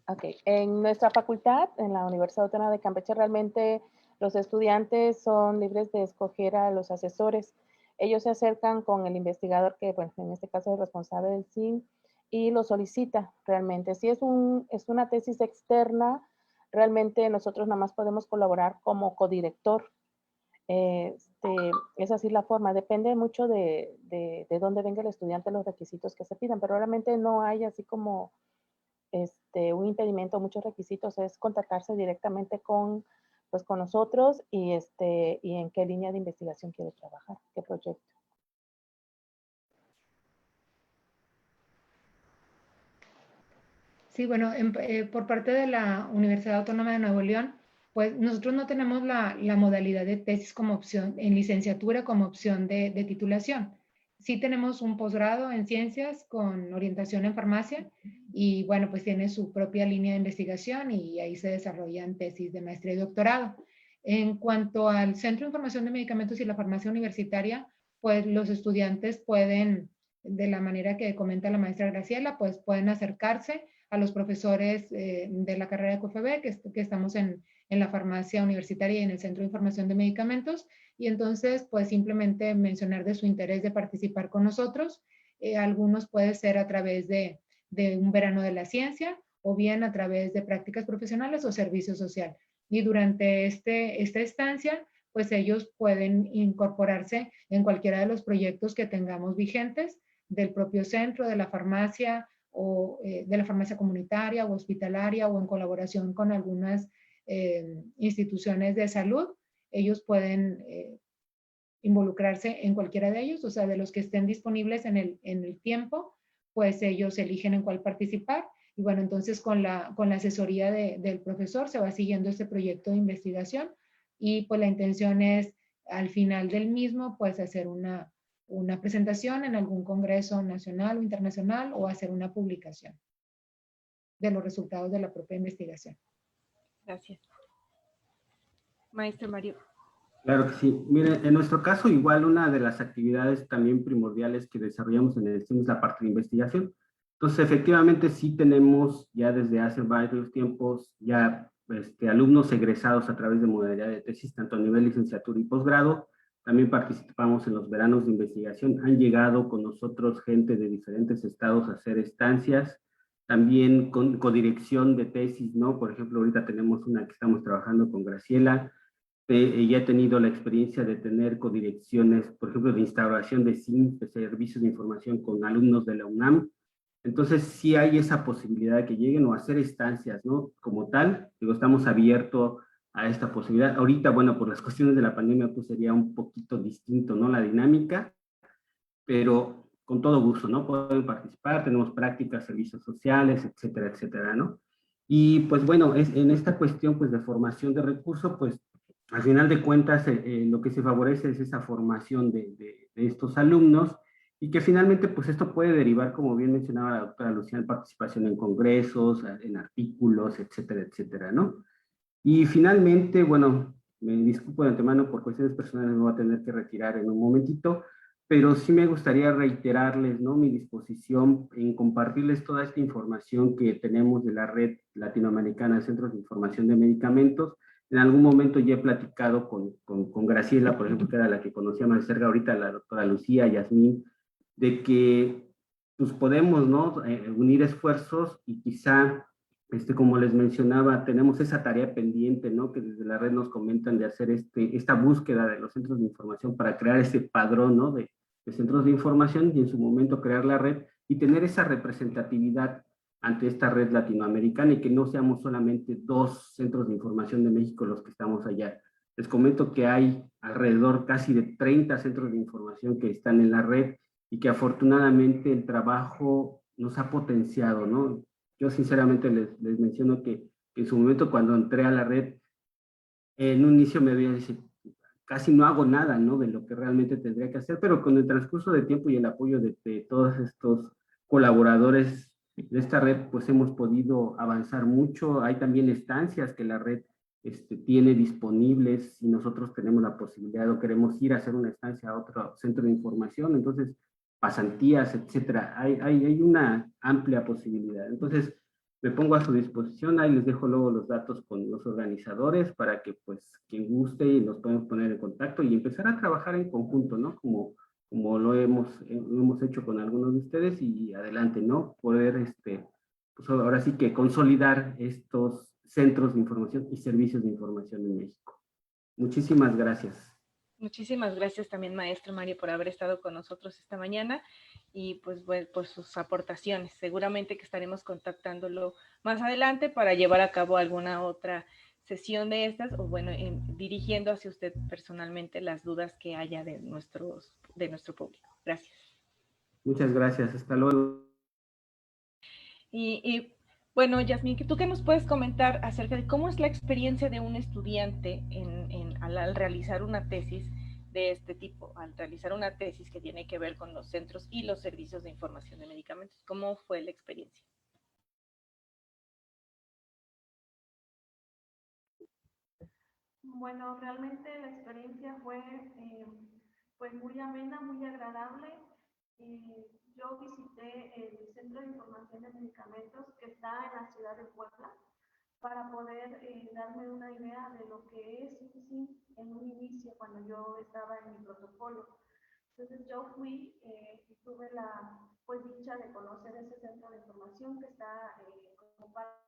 Speaker 5: ok. En nuestra facultad, en la Universidad Autónoma de Campeche, realmente los estudiantes son libres de escoger a los asesores. Ellos se acercan con el investigador que, bueno, en este caso es el responsable del CIN, y lo solicita realmente. Si es una tesis externa, realmente nosotros nada más podemos colaborar como codirector. Es así la forma, depende mucho de dónde venga el estudiante, los requisitos que se pidan, pero realmente no hay así como un impedimento, muchos requisitos, es contactarse directamente pues, con nosotros y en qué línea de investigación quiere trabajar, qué proyecto.
Speaker 4: Sí, bueno, por parte de la Universidad Autónoma de Nuevo León, pues nosotros no tenemos la modalidad de tesis como opción, en licenciatura como opción de titulación. Sí tenemos un posgrado en ciencias con orientación en farmacia y bueno, pues tiene su propia línea de investigación y ahí se desarrollan tesis de maestría y doctorado. En cuanto al Centro de Información de Medicamentos y la Farmacia Universitaria, pues los estudiantes pueden, de la manera que comenta la maestra Graciela, pues pueden acercarse a los profesores de la carrera de QFB, que estamos en la farmacia universitaria y en el Centro de Información de Medicamentos, y entonces pues simplemente mencionar de su interés de participar con nosotros. Algunos puede ser a través de un verano de la ciencia o bien a través de prácticas profesionales o servicio social. Y durante esta estancia, pues ellos pueden incorporarse en cualquiera de los proyectos que tengamos vigentes del propio centro, de la farmacia, o de la farmacia comunitaria o hospitalaria o en colaboración con algunas instituciones de salud, ellos pueden involucrarse en cualquiera de ellos, o sea, de los que estén disponibles en el tiempo, pues ellos eligen en cuál participar. Y bueno, entonces con la asesoría del profesor se va siguiendo este proyecto de investigación y pues la intención es al final del mismo, pues hacer una presentación en algún congreso nacional o internacional o hacer una publicación de los resultados de la propia investigación.
Speaker 1: Gracias. Maestro Mario.
Speaker 3: Claro que sí. Mire, en nuestro caso, igual una de las actividades también primordiales que desarrollamos en el CIM es la parte de investigación. Entonces, efectivamente, sí tenemos ya desde hace varios tiempos ya alumnos egresados a través de modalidad de tesis, tanto a nivel licenciatura y posgrado. También participamos en los veranos de investigación. Han llegado con nosotros gente de diferentes estados a hacer estancias, también con codirección de tesis, ¿no? Por ejemplo, ahorita tenemos una que estamos trabajando con Graciela. Ya he tenido la experiencia de tener codirecciones, por ejemplo, de instauración de SIM, de servicios de información con alumnos de la UNAM. Entonces, sí hay esa posibilidad de que lleguen o hacer estancias, ¿no? Como tal, digo, estamos abiertos a esta posibilidad. Ahorita, bueno, por las cuestiones de la pandemia, pues sería un poquito distinto, ¿no? La dinámica, pero con todo gusto, ¿no? Pueden participar, tenemos prácticas, servicios sociales, etcétera, etcétera, ¿no? Y pues bueno, en esta cuestión pues de formación de recursos, pues al final de cuentas lo que se favorece es esa formación de estos alumnos y que finalmente pues esto puede derivar, como bien mencionaba la doctora Lucía, en participación en congresos, en artículos, etcétera, etcétera, ¿no? Y finalmente, bueno, me disculpo de antemano por cuestiones personales, me voy a tener que retirar en un momentito, pero sí me gustaría reiterarles, ¿no? Mi disposición en compartirles toda esta información que tenemos de la Red Latinoamericana de Centros de Información de Medicamentos. En algún momento ya he platicado con Graciela, por ejemplo, que era la que conocía más cerca ahorita, la doctora Lucía, Yasmín, de que pues podemos, ¿no? Unir esfuerzos y quizá como les mencionaba, tenemos esa tarea pendiente, ¿no? Que desde la red nos comentan de hacer esta búsqueda de los centros de información para crear ese padrón, ¿no? De centros de información y en su momento crear la red y tener esa representatividad ante esta red latinoamericana y que no seamos solamente 2 centros de información de México los que estamos allá. Les comento que hay alrededor casi de 30 centros de información que están en la red y que afortunadamente el trabajo nos ha potenciado, ¿no? Yo sinceramente les menciono que en su momento cuando entré a la red, en un inicio me había dicho, casi no hago nada, ¿no? De lo que realmente tendría que hacer, pero con el transcurso de tiempo y el apoyo de todos estos colaboradores de esta red, pues hemos podido avanzar mucho. Hay también estancias que la red tiene disponibles si nosotros tenemos la posibilidad o queremos ir a hacer una estancia a otro centro de información. Entonces, pasantías, etcétera. Hay una amplia posibilidad. Entonces, me pongo a su disposición, ahí les dejo luego los datos con los organizadores para que, pues, quien guste y nos podemos poner en contacto y empezar a trabajar en conjunto, ¿no? Como lo hemos hecho con algunos de ustedes y adelante, ¿no? Poder, pues ahora sí que consolidar estos centros de información y servicios de información en México. Muchísimas gracias.
Speaker 1: Muchísimas gracias también, maestro Mario, por haber estado con nosotros esta mañana y pues bueno, por sus aportaciones. Seguramente que estaremos contactándolo más adelante para llevar a cabo alguna otra sesión de estas o bueno, dirigiendo hacia usted personalmente las dudas que haya de nuestro público. Gracias.
Speaker 3: Muchas gracias. Hasta luego.
Speaker 1: Y bueno, Yasmín, ¿tú qué nos puedes comentar acerca de cómo es la experiencia de un estudiante al realizar una tesis de este tipo, al realizar una tesis que tiene que ver con los centros y los servicios de información de medicamentos? ¿Cómo fue la experiencia?
Speaker 6: Bueno, realmente la experiencia fue pues muy amena, muy agradable. Yo visité el Centro de Información de Medicamentos que está en la ciudad de Puebla para poder darme una idea de lo que es INSI en un inicio cuando yo estaba en mi protocolo. Entonces yo fui y tuve la pues dicha de conocer ese centro de información que está como parte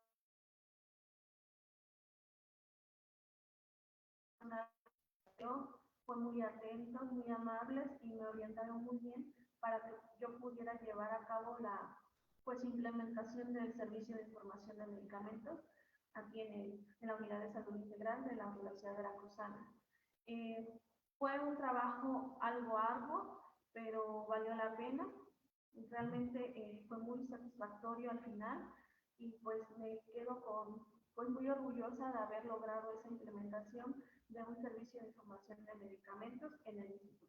Speaker 6: de una relación. Fue muy atentos, muy amables y me orientaron muy bien para que yo pudiera llevar a cabo la pues implementación del servicio de información de medicamentos aquí en la Unidad de Salud Integral de la Universidad Veracruzana. Fue un trabajo algo arduo, pero valió la pena. Realmente fue muy satisfactorio al final y pues me quedo pues muy orgullosa de haber logrado esa implementación de un servicio de información de medicamentos en el instituto.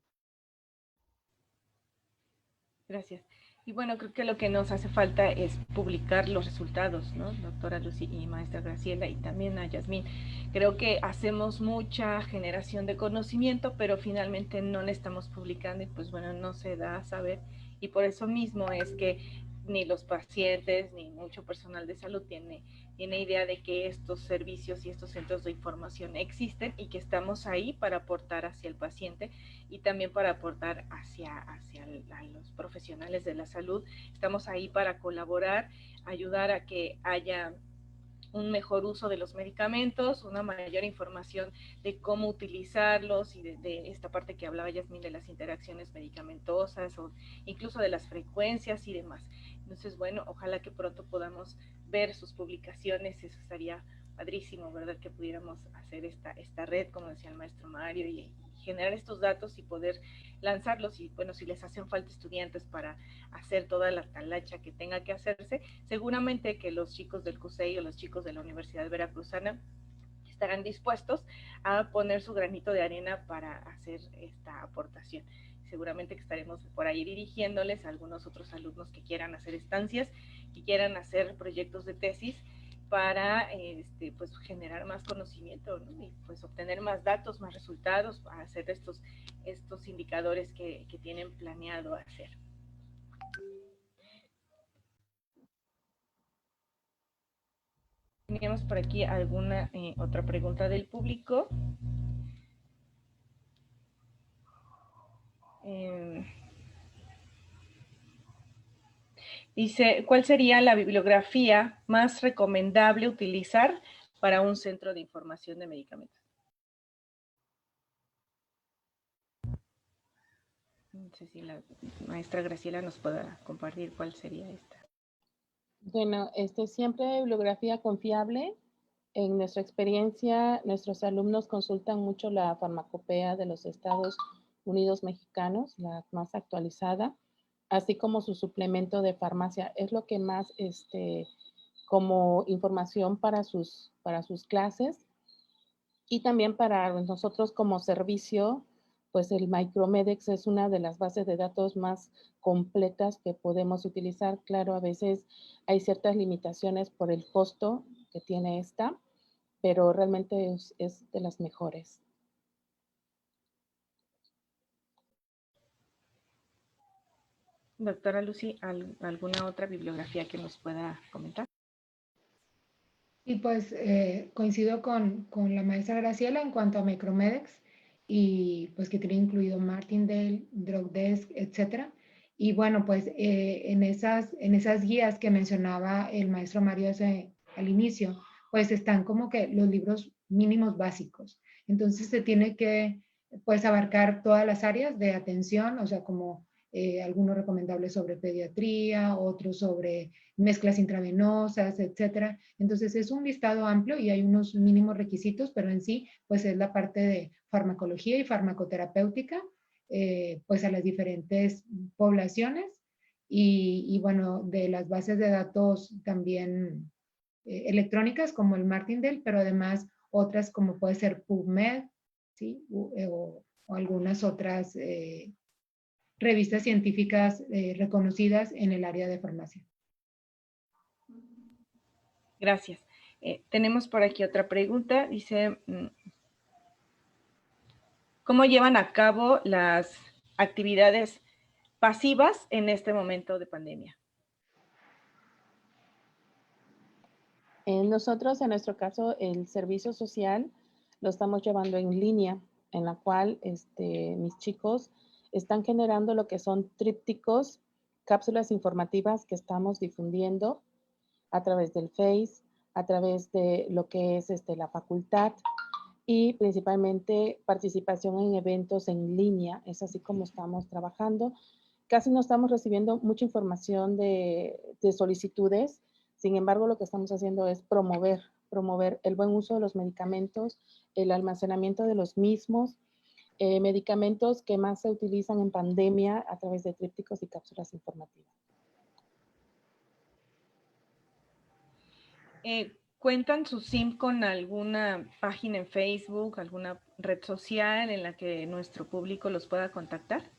Speaker 1: Gracias. Y bueno, creo que lo que nos hace falta es publicar los resultados, ¿no? Doctora Lucy y maestra Graciela y también a Yasmín. Creo que hacemos mucha generación de conocimiento, pero finalmente no le estamos publicando y pues bueno, no se da a saber. Y por eso mismo es que ni los pacientes ni mucho personal de salud tiene idea de que estos servicios y estos centros de información existen y que estamos ahí para aportar hacia el paciente y también para aportar hacia a los profesionales de la salud. Estamos ahí para colaborar, ayudar a que haya un mejor uso de los medicamentos, una mayor información de cómo utilizarlos y de esta parte que hablaba Yasmín de las interacciones medicamentosas o incluso de las frecuencias y demás. Entonces, bueno, ojalá que pronto podamos ver sus publicaciones, eso estaría padrísimo, ¿verdad? Que pudiéramos hacer esta red, como decía el maestro Mario, y generar estos datos y poder lanzarlos y bueno, si les hacen falta estudiantes para hacer toda la talacha que tenga que hacerse, seguramente que los chicos del CUSEI o los chicos de la Universidad Veracruzana estarán dispuestos a poner su granito de arena para hacer esta aportación. Seguramente que estaremos por ahí dirigiéndoles a algunos otros alumnos que quieran hacer estancias, que quieran hacer proyectos de tesis para pues generar más conocimiento, ¿no? Y pues obtener más datos, más resultados, para hacer estos indicadores que tienen planeado hacer. Teníamos por aquí alguna otra pregunta del público. Dice, ¿cuál sería la bibliografía más recomendable utilizar para un centro de información de medicamentos? No sé si la maestra Graciela nos pueda compartir cuál sería esta.
Speaker 5: Bueno, siempre bibliografía confiable. En nuestra experiencia, nuestros alumnos consultan mucho la farmacopea de los Estados Unidos mexicanos, la más actualizada, así como su suplemento de farmacia. Es lo que más, como información para sus clases y también para nosotros como servicio, pues el Micromedex es una de las bases de datos más completas que podemos utilizar. Claro, a veces hay ciertas limitaciones por el costo que tiene esta, pero realmente es de las mejores.
Speaker 1: Doctora Lucy, ¿alguna otra bibliografía que nos pueda comentar?
Speaker 4: Y pues coincido con la maestra Graciela en cuanto a Micromedex y pues que tiene incluido Martindale, DrugDesk, etcétera. Y bueno, pues en esas guías que mencionaba el maestro Mario al inicio, pues están como que los libros mínimos básicos. Entonces se tiene que pues abarcar todas las áreas de atención, o sea, como algunos recomendables sobre pediatría, otros sobre mezclas intravenosas, etcétera. Entonces es un listado amplio y hay unos mínimos requisitos, pero en sí, pues es la parte de farmacología y farmacoterapéutica, pues a las diferentes poblaciones y bueno, de las bases de datos también electrónicas como el Martindale, pero además otras como puede ser PubMed, ¿sí? O algunas otras revistas científicas reconocidas en el área de farmacia.
Speaker 1: Gracias. Tenemos por aquí otra pregunta. Dice, ¿cómo llevan a cabo las actividades pasivas en este momento de pandemia?
Speaker 5: Nosotros, en nuestro caso, el servicio social lo estamos llevando en línea, en la cual mis chicos están generando lo que son trípticos, cápsulas informativas que estamos difundiendo a través del Face, a través de lo que es la facultad y principalmente participación en eventos en línea. Es así como estamos trabajando. Casi no estamos recibiendo mucha información de solicitudes. Sin embargo, lo que estamos haciendo es promover el buen uso de los medicamentos, el almacenamiento de los mismos, medicamentos que más se utilizan en pandemia a través de trípticos y cápsulas informativas.
Speaker 1: ¿Cuentan su SIM con alguna página en Facebook, alguna red social en la que nuestro público los pueda contactar?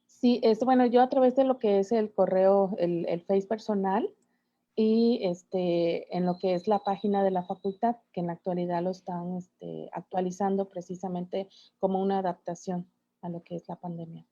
Speaker 5: Sí, bueno, yo a través de lo que es el correo, el Face personal y en lo que es la página de la facultad, que en la actualidad lo están actualizando precisamente como una adaptación a lo que es la pandemia.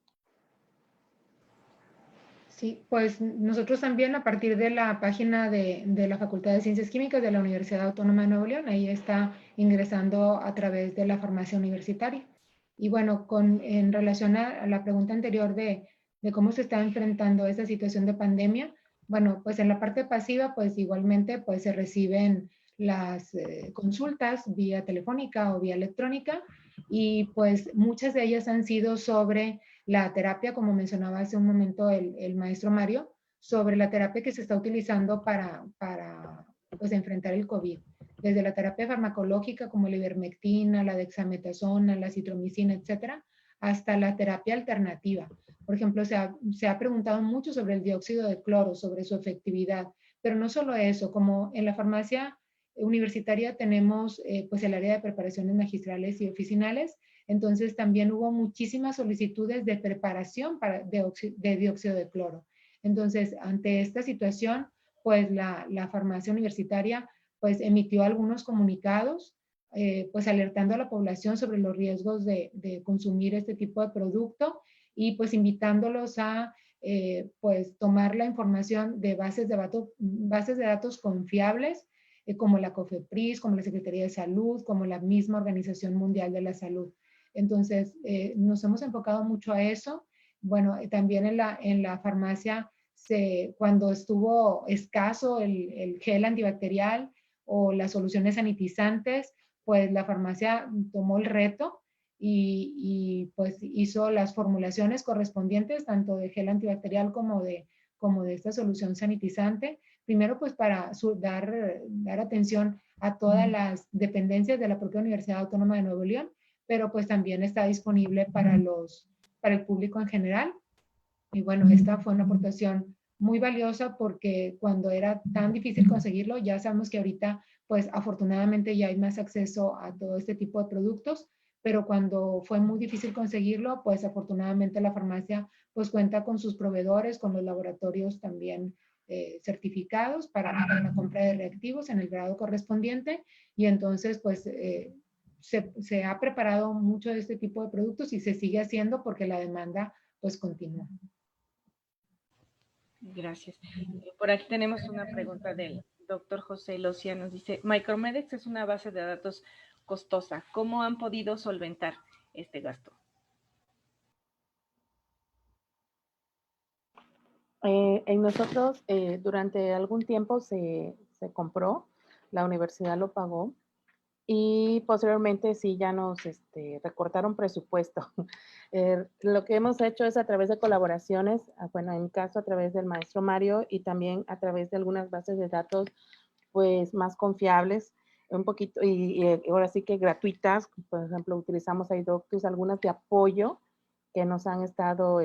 Speaker 4: Sí, pues nosotros también a partir de la página de la Facultad de Ciencias Químicas de la Universidad Autónoma de Nuevo León, ahí está ingresando a través de la farmacia universitaria. Y bueno, en relación a la pregunta anterior de cómo se está enfrentando esta situación de pandemia, bueno, pues en la parte pasiva, pues igualmente pues se reciben las consultas vía telefónica o vía electrónica y pues muchas de ellas han sido sobre la terapia, como mencionaba hace un momento el maestro Mario, sobre la terapia que se está utilizando para pues, enfrentar el COVID. Desde la terapia farmacológica como la ivermectina, la dexametasona, la citromicina, etcétera, hasta la terapia alternativa. Por ejemplo, se ha preguntado mucho sobre el dióxido de cloro, sobre su efectividad, pero no solo eso, como en la farmacia universitaria tenemos pues el área de preparaciones magistrales y oficinales, entonces también hubo muchísimas solicitudes de preparación de dióxido de cloro. Entonces, ante esta situación, pues la farmacia universitaria pues emitió algunos comunicados, pues alertando a la población sobre los riesgos de consumir este tipo de producto y pues invitándolos a pues tomar la información de bases de datos confiables, como la COFEPRIS, como la Secretaría de Salud, como la misma Organización Mundial de la Salud. Entonces, nos hemos enfocado mucho a eso. Bueno, también en la farmacia, cuando estuvo escaso el gel antibacterial o las soluciones sanitizantes, pues la farmacia tomó el reto y pues hizo las formulaciones correspondientes, tanto de gel antibacterial como de esta solución sanitizante. Primero, pues para dar atención a todas las dependencias de la propia Universidad Autónoma de Nuevo León, pero pues también está disponible para el público en general. Y bueno, esta fue una aportación muy valiosa porque cuando era tan difícil conseguirlo, ya sabemos que ahorita pues afortunadamente ya hay más acceso a todo este tipo de productos, pero cuando fue muy difícil conseguirlo, pues afortunadamente la farmacia pues cuenta con sus proveedores, con los laboratorios también certificados para la compra de reactivos en el grado correspondiente y entonces pues se ha preparado mucho de este tipo de productos y se sigue haciendo porque la demanda pues continúa.
Speaker 1: Gracias. Por aquí tenemos una pregunta del doctor José Locia. Nos dice, Micromedex es una base de datos costosa. ¿Cómo han podido solventar este gasto?
Speaker 5: En nosotros, durante algún tiempo se compró, la universidad lo pagó, y posteriormente sí ya nos recortaron presupuesto. Lo que hemos hecho es a través de colaboraciones, bueno, en mi caso a través del maestro Mario y también a través de algunas bases de datos pues más confiables, un poquito, y ahora sí que gratuitas, por ejemplo, utilizamos iDoctus, algunas de apoyo que nos han estado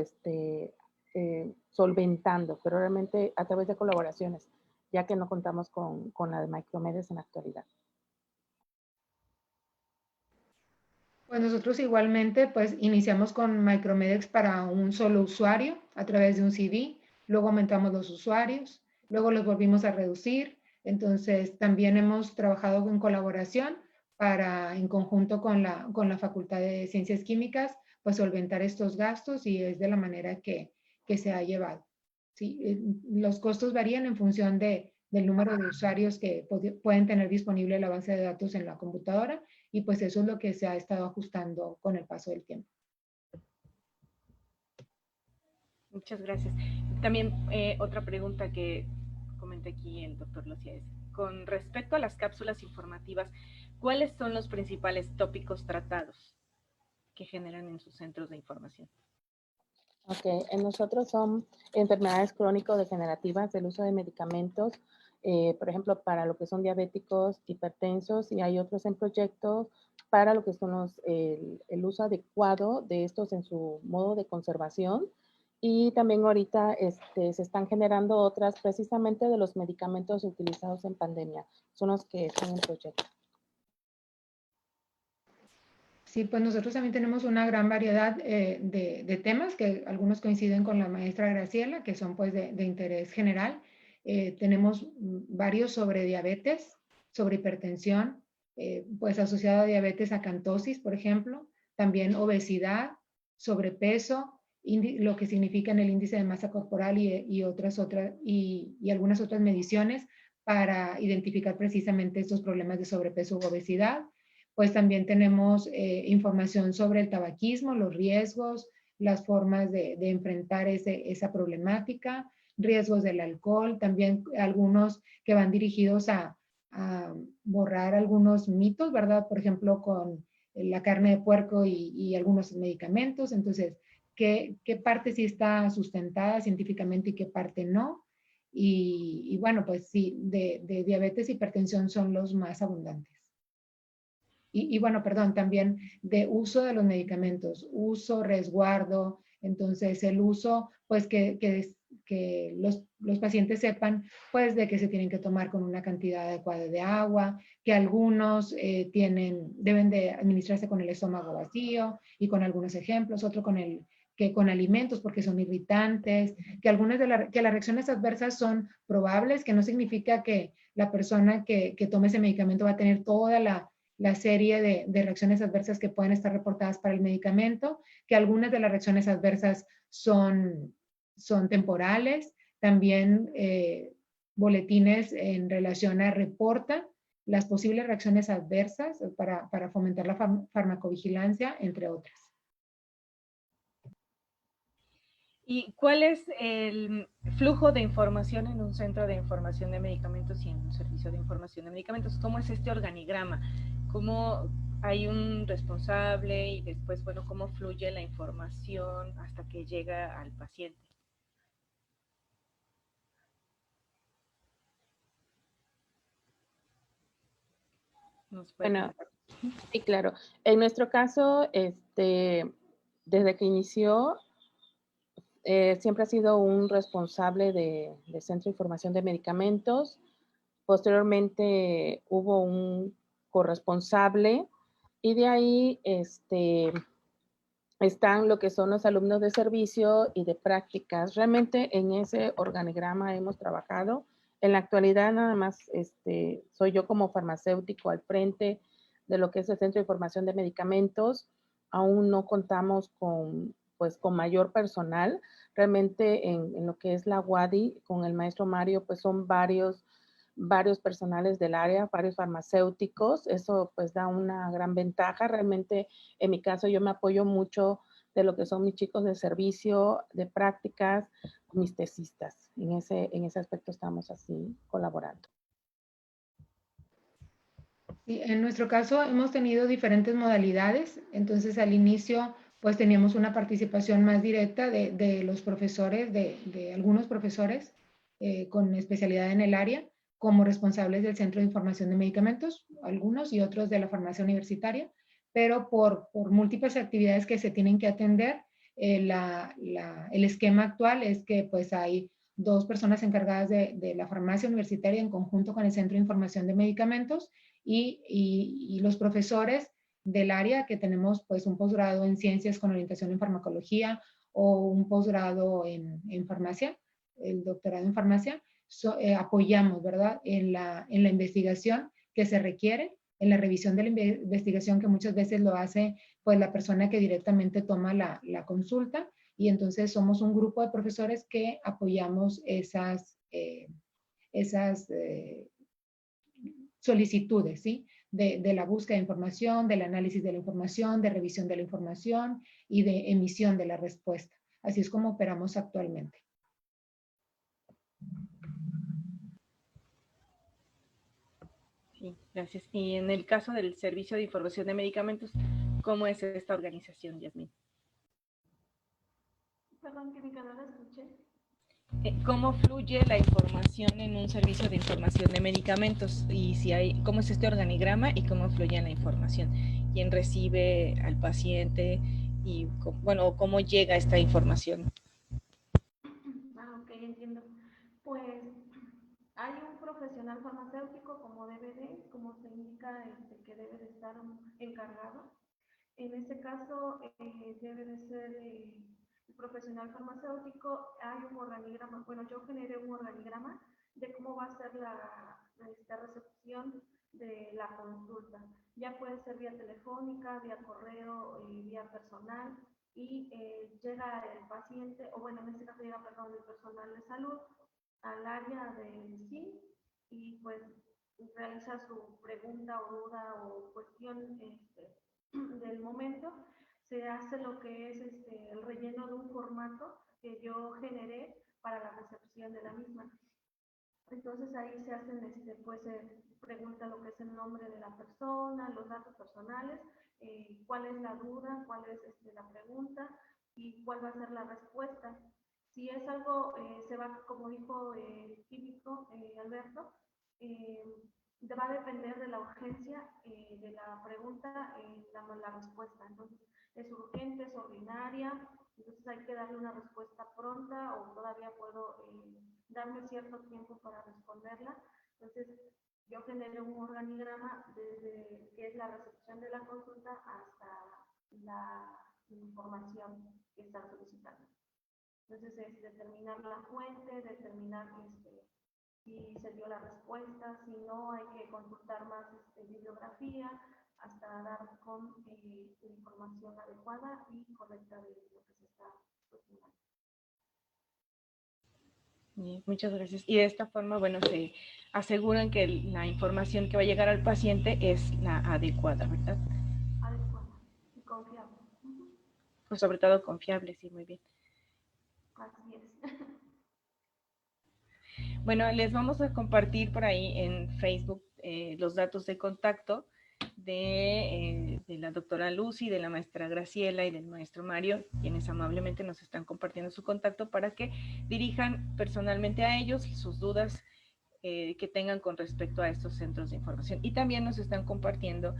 Speaker 5: solventando, pero realmente a través de colaboraciones, ya que no contamos con la de Micromedes en la actualidad.
Speaker 4: Pues nosotros igualmente, pues iniciamos con Micromedex para un solo usuario a través de un CD, luego aumentamos los usuarios, luego los volvimos a reducir, entonces también hemos trabajado en colaboración para, en conjunto con la Facultad de Ciencias Químicas, pues solventar estos gastos y es de la manera que se ha llevado. Sí, los costos varían en función del número de usuarios que pueden tener disponible la base de datos en la computadora y pues eso es lo que se ha estado ajustando con el paso del tiempo.
Speaker 1: Muchas gracias. También otra pregunta que comenta aquí el doctor Locia es, con respecto a las cápsulas informativas, ¿cuáles son los principales tópicos tratados que generan en sus centros de información?
Speaker 5: Ok, en nosotros son enfermedades crónico-degenerativas del uso de medicamentos, por ejemplo, para lo que son diabéticos, hipertensos, y hay otros en proyecto para lo que son el uso adecuado de estos en su modo de conservación. Y también ahorita se están generando otras precisamente de los medicamentos utilizados en pandemia. Son los que están en proyecto.
Speaker 4: Sí, pues nosotros también tenemos una gran variedad de temas que algunos coinciden con la maestra Graciela, que son pues de interés general. Tenemos varios sobre diabetes, sobre hipertensión, pues asociada a diabetes acantosis, por ejemplo, también obesidad, sobrepeso, lo que significa en el índice de masa corporal y algunas otras mediciones para identificar precisamente estos problemas de sobrepeso u obesidad. Pues también tenemos información sobre el tabaquismo, los riesgos, las formas de enfrentar esa problemática, riesgos del alcohol, también algunos que van dirigidos a borrar algunos mitos, ¿verdad? Por ejemplo, con la carne de puerco y algunos medicamentos. Entonces, ¿qué parte sí está sustentada científicamente y qué parte no? Y bueno, pues sí, de diabetes y hipertensión son los más abundantes. Y bueno, perdón, también de uso de los medicamentos, uso, resguardo, entonces el uso, pues que los pacientes sepan, pues de que se tienen que tomar con una cantidad adecuada de agua, que algunos deben de administrarse con el estómago vacío y con algunos ejemplos, otro que con alimentos porque son irritantes, que algunas que las reacciones adversas son probables, que no significa que la persona que tome ese medicamento va a tener toda la serie de reacciones adversas que pueden estar reportadas para el medicamento, que algunas de las reacciones adversas son temporales, también boletines en relación a reporta las posibles reacciones adversas para fomentar la farmacovigilancia, entre otras.
Speaker 1: ¿Y cuál es el flujo de información en un centro de información de medicamentos y en un servicio de información de medicamentos? ¿Cómo es este organigrama? ¿Cómo hay un responsable y después, bueno, cómo fluye la información hasta que llega al paciente?
Speaker 5: Bueno, sí, claro. En nuestro caso, desde que inició, siempre ha sido un responsable de Centro de Información de Medicamentos. Posteriormente hubo un corresponsable y de ahí están lo que son los alumnos de servicio y de prácticas. Realmente en ese organigrama hemos trabajado. En la actualidad nada más soy yo como farmacéutico al frente de lo que es el Centro de Información de Medicamentos. Aún no contamos con pues con mayor personal. Realmente en lo que es la UADY, con el maestro Mario, pues son varios personales del área, varios farmacéuticos. Eso pues da una gran ventaja. Realmente en mi caso yo me apoyo mucho de lo que son mis chicos de servicio, de prácticas, mis tesistas. En ese aspecto estamos así colaborando.
Speaker 4: Sí, en nuestro caso hemos tenido diferentes modalidades. Entonces al inicio pues teníamos una participación más directa de los profesores, de algunos profesores con especialidad en el área, como responsables del Centro de Información de Medicamentos, algunos y otros de la farmacia universitaria, pero por múltiples actividades que se tienen que atender, el esquema actual es que pues hay 2 personas encargadas de la farmacia universitaria en conjunto con el Centro de Información de Medicamentos y los profesores del área, que tenemos pues un posgrado en ciencias con orientación en farmacología o un posgrado en farmacia, el doctorado en farmacia, apoyamos, ¿verdad?, en la investigación que se requiere, en la revisión de la investigación que muchas veces lo hace pues la persona que directamente toma la consulta, y entonces somos un grupo de profesores que apoyamos esas solicitudes, ¿sí? De la búsqueda de información, del análisis de la información, de revisión de la información y de emisión de la respuesta. Así es como operamos actualmente.
Speaker 1: Sí, gracias. Y en el caso del Servicio de Información de Medicamentos, ¿cómo es esta organización, Yasmín?
Speaker 6: Perdón, que mi canal la escuché.
Speaker 1: ¿Cómo fluye la información en un servicio de información de medicamentos? Y si hay, ¿cómo es este organigrama y cómo fluye la información? ¿Quién recibe al paciente? Y, bueno, ¿cómo llega esta información?
Speaker 6: Ok, entiendo. Pues hay un profesional farmacéutico como DVD, como se indica que debe de estar encargado. En este caso debe de ser el profesional farmacéutico. Hay un organigrama, bueno, yo generé un organigrama de cómo va a ser esta recepción de la consulta. Ya puede ser vía telefónica, vía correo, vía personal, y llega el paciente, o bueno, en este caso llega, perdón, el personal de salud al área del SIN y pues realiza su pregunta o duda o cuestión del momento. Se hace lo que es el relleno de un formato que yo generé para la recepción de la misma. Entonces ahí se hacen, pues se pregunta lo que es el nombre de la persona, los datos personales, cuál es la duda, cuál es la pregunta y cuál va a ser la respuesta. Si es algo, se va, como dijo el químico Alberto, va a depender de la urgencia de la pregunta, la respuesta. Entonces, es urgente, es ordinaria, entonces hay que darle una respuesta pronta o todavía puedo darme cierto tiempo para responderla. Entonces, yo genero un organigrama desde que es la recepción de la consulta hasta la información que están solicitando. Entonces, es determinar la fuente, determinar si se dio la respuesta, si no, hay que consultar más bibliografía hasta dar con la información adecuada y correcta de lo que se está cuestionando.
Speaker 1: Bien, muchas gracias. Y de esta forma, bueno, se aseguran que la información que va a llegar al paciente es la adecuada, ¿verdad?
Speaker 6: Adecuada y confiable.
Speaker 1: Pues sobre todo confiable, sí, muy bien.
Speaker 6: Así es.
Speaker 1: Bueno, les vamos a compartir por ahí en Facebook los datos de contacto de la doctora Lucy, de la maestra Graciela y del maestro Mario, quienes amablemente nos están compartiendo su contacto para que dirijan personalmente a ellos sus dudas que tengan con respecto a estos centros de información. Y también nos están compartiendo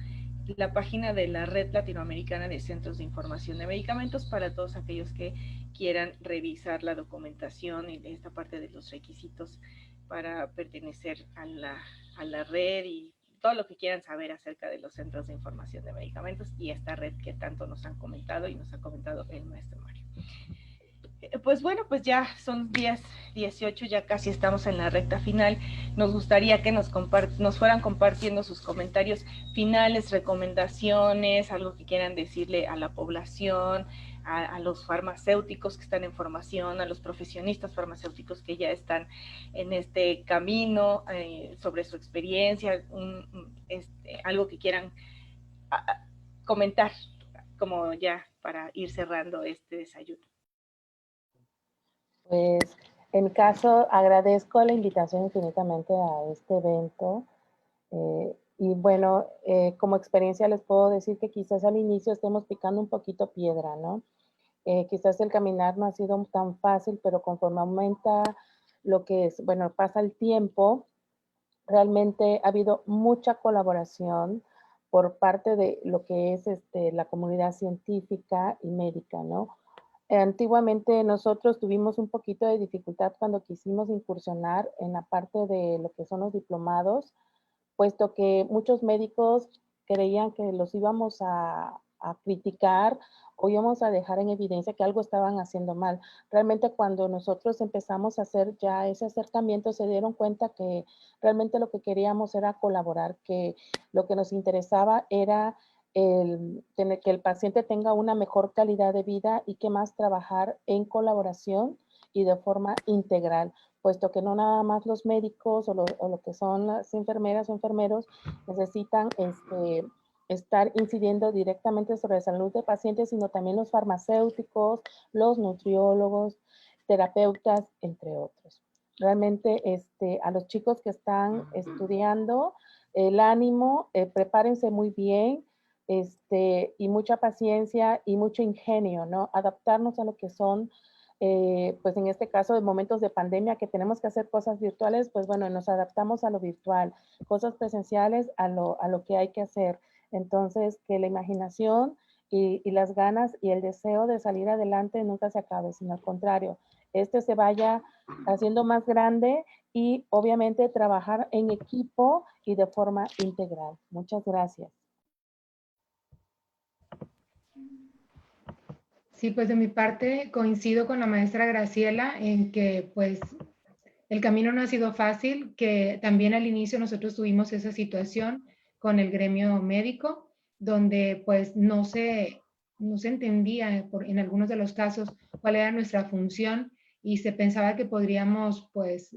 Speaker 1: la página de la Red Latinoamericana de Centros de Información de Medicamentos para todos aquellos que quieran revisar la documentación y esta parte de los requisitos para pertenecer a la red y todo lo que quieran saber acerca de los centros de información de medicamentos y esta red que tanto nos han comentado y nos ha comentado el maestro Mario. Pues bueno, pues ya son 10:18, ya casi estamos en la recta final. Nos gustaría que nos fueran compartiendo sus comentarios finales, recomendaciones, algo que quieran decirle a la población, a los farmacéuticos que están en formación, a los profesionistas farmacéuticos que ya están en este camino, sobre su experiencia, algo que quieran comentar, como ya para ir cerrando este desayuno.
Speaker 5: Pues en mi caso agradezco la invitación infinitamente a este evento. Y bueno, como experiencia les puedo decir que quizás al inicio estemos picando un poquito piedra, ¿no? Quizás el caminar no ha sido tan fácil, pero conforme aumenta lo que es, bueno, pasa el tiempo, realmente ha habido mucha colaboración por parte de lo que es la comunidad científica y médica, ¿no? Antiguamente nosotros tuvimos un poquito de dificultad cuando quisimos incursionar en la parte de lo que son los diplomados, puesto que muchos médicos creían que los íbamos a criticar o íbamos a dejar en evidencia que algo estaban haciendo mal. Realmente cuando nosotros empezamos a hacer ya ese acercamiento, se dieron cuenta que realmente lo que queríamos era colaborar, que lo que nos interesaba era tener que el paciente tenga una mejor calidad de vida y que más trabajar en colaboración y de forma integral, puesto que no nada más los médicos o lo que son las enfermeras o enfermeros necesitan estar incidiendo directamente sobre la salud de pacientes, sino también los farmacéuticos, los nutriólogos, terapeutas, entre otros. Realmente a los chicos que están estudiando, el ánimo, prepárense muy bien, y mucha paciencia y mucho ingenio, ¿no? Adaptarnos a lo que son, pues en este caso de momentos de pandemia que tenemos que hacer cosas virtuales, pues bueno, nos adaptamos a lo virtual, cosas presenciales a lo que hay que hacer. Entonces, que la imaginación y las ganas y el deseo de salir adelante nunca se acabe, sino al contrario, se vaya haciendo más grande y obviamente trabajar en equipo y de forma integral. Muchas gracias.
Speaker 4: Sí, pues de mi parte coincido con la maestra Graciela en que pues el camino no ha sido fácil, que también al inicio nosotros tuvimos esa situación con el gremio médico, donde pues no se entendía en algunos de los casos cuál era nuestra función y se pensaba que podríamos pues,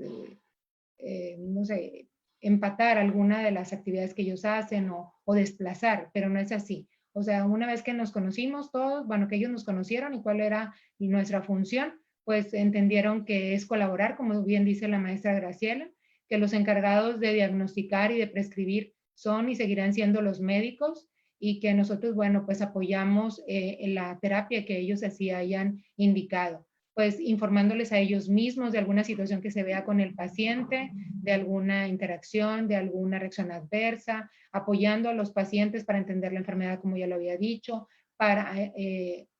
Speaker 4: no sé, empatar alguna de las actividades que ellos hacen o desplazar, pero no es así. O sea, una vez que nos conocimos todos, bueno, que ellos nos conocieron y cuál era nuestra función, pues entendieron que es colaborar, como bien dice la maestra Graciela, que los encargados de diagnosticar y de prescribir son y seguirán siendo los médicos y que nosotros, bueno, pues apoyamos en la terapia que ellos así hayan indicado, pues informándoles a ellos mismos de alguna situación que se vea con el paciente, de alguna interacción, de alguna reacción adversa, apoyando a los pacientes para entender la enfermedad, como ya lo había dicho, para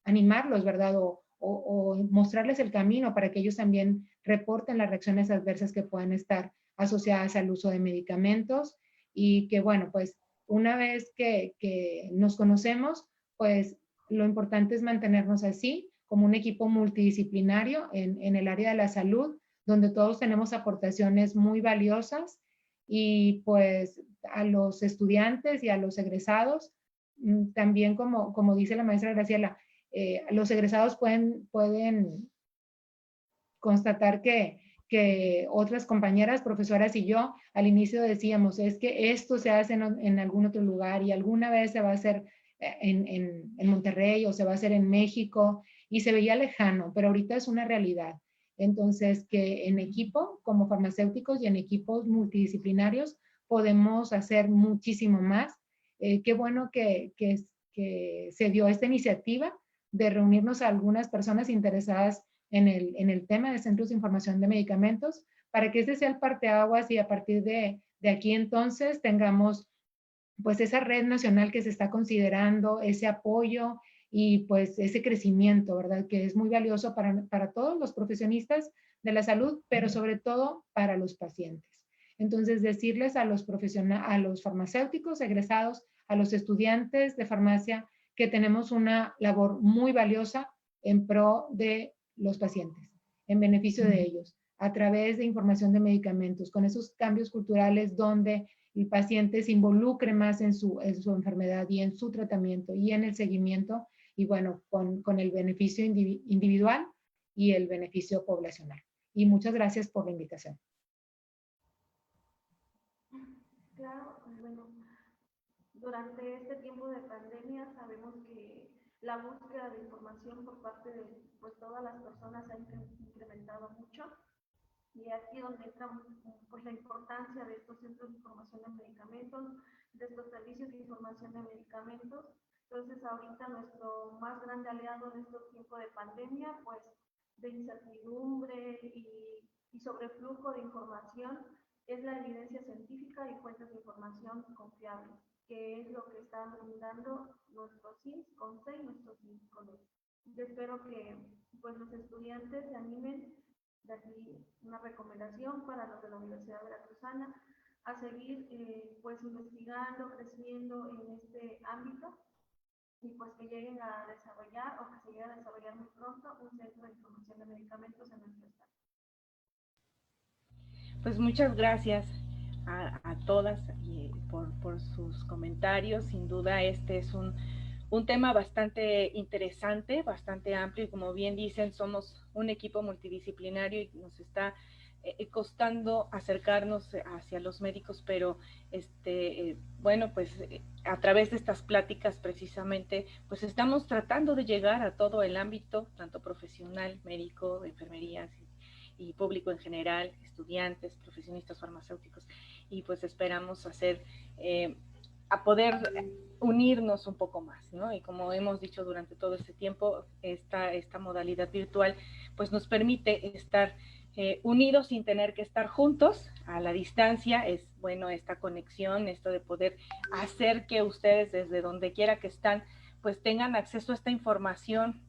Speaker 4: animarlos, ¿verdad? O mostrarles el camino para que ellos también reporten las reacciones adversas que puedan estar asociadas al uso de medicamentos y que, bueno, pues una vez que nos conocemos, pues lo importante es mantenernos así, como un equipo multidisciplinario en el área de la salud, donde todos tenemos aportaciones muy valiosas y pues a los estudiantes y a los egresados, también como dice la maestra Graciela, los egresados pueden constatar que otras compañeras, profesoras y yo al inicio decíamos, es que esto se hace en algún otro lugar y alguna vez se va a hacer en Monterrey o se va a hacer en México y se veía lejano, pero ahorita es una realidad. Entonces, que en equipo, como farmacéuticos y en equipos multidisciplinarios, podemos hacer muchísimo más. Qué bueno que se dio esta iniciativa de reunirnos a algunas personas interesadas en el tema de centros de información de medicamentos, para que ese sea el parteaguas y a partir de aquí entonces tengamos pues esa red nacional que se está considerando, ese apoyo y pues ese crecimiento, ¿verdad? Que es muy valioso para todos los profesionistas de la salud, pero sobre todo para los pacientes. Entonces, decirles a los a los farmacéuticos egresados, a los estudiantes de farmacia, que tenemos una labor muy valiosa en pro de los pacientes, en beneficio de ellos, a través de información de medicamentos, con esos cambios culturales donde el paciente se involucre más en su enfermedad y en su tratamiento y en el seguimiento y bueno, con el beneficio individual y el beneficio poblacional. Y muchas gracias por la invitación.
Speaker 6: Claro, bueno, durante este tiempo de pandemia sabemos que la búsqueda de información por parte de pues, todas las personas ha incrementado mucho. Y aquí donde entra pues, la importancia de estos centros de información de medicamentos, de estos servicios de información de medicamentos. Entonces, ahorita nuestro más grande aliado en estos tiempos de pandemia, pues de incertidumbre y sobreflujo de información, es la evidencia científica y fuentes de información confiables, que es lo que están brindando nuestros CINS con C y nuestros CINS con E. Yo espero que pues, los estudiantes se animen, de aquí una recomendación para los de la Universidad Veracruzana, a seguir pues investigando, creciendo en este ámbito y pues que lleguen a desarrollar o que se llegue a desarrollar muy pronto un centro de información de medicamentos en nuestro estado.
Speaker 1: Pues muchas gracias a todas por sus comentarios. Sin duda este es un tema bastante interesante, bastante amplio y como bien dicen, somos un equipo multidisciplinario y nos está costando acercarnos hacia los médicos, pero bueno, pues a través de estas pláticas precisamente, pues estamos tratando de llegar a todo el ámbito, tanto profesional, médico, de enfermería y público en general, estudiantes, profesionistas farmacéuticos, y pues esperamos a poder unirnos un poco más, ¿no? Y como hemos dicho durante todo este tiempo, esta modalidad virtual pues nos permite estar unidos sin tener que estar juntos a la distancia. Es bueno esta conexión, esto de poder hacer que ustedes desde donde quiera que están pues tengan acceso a esta información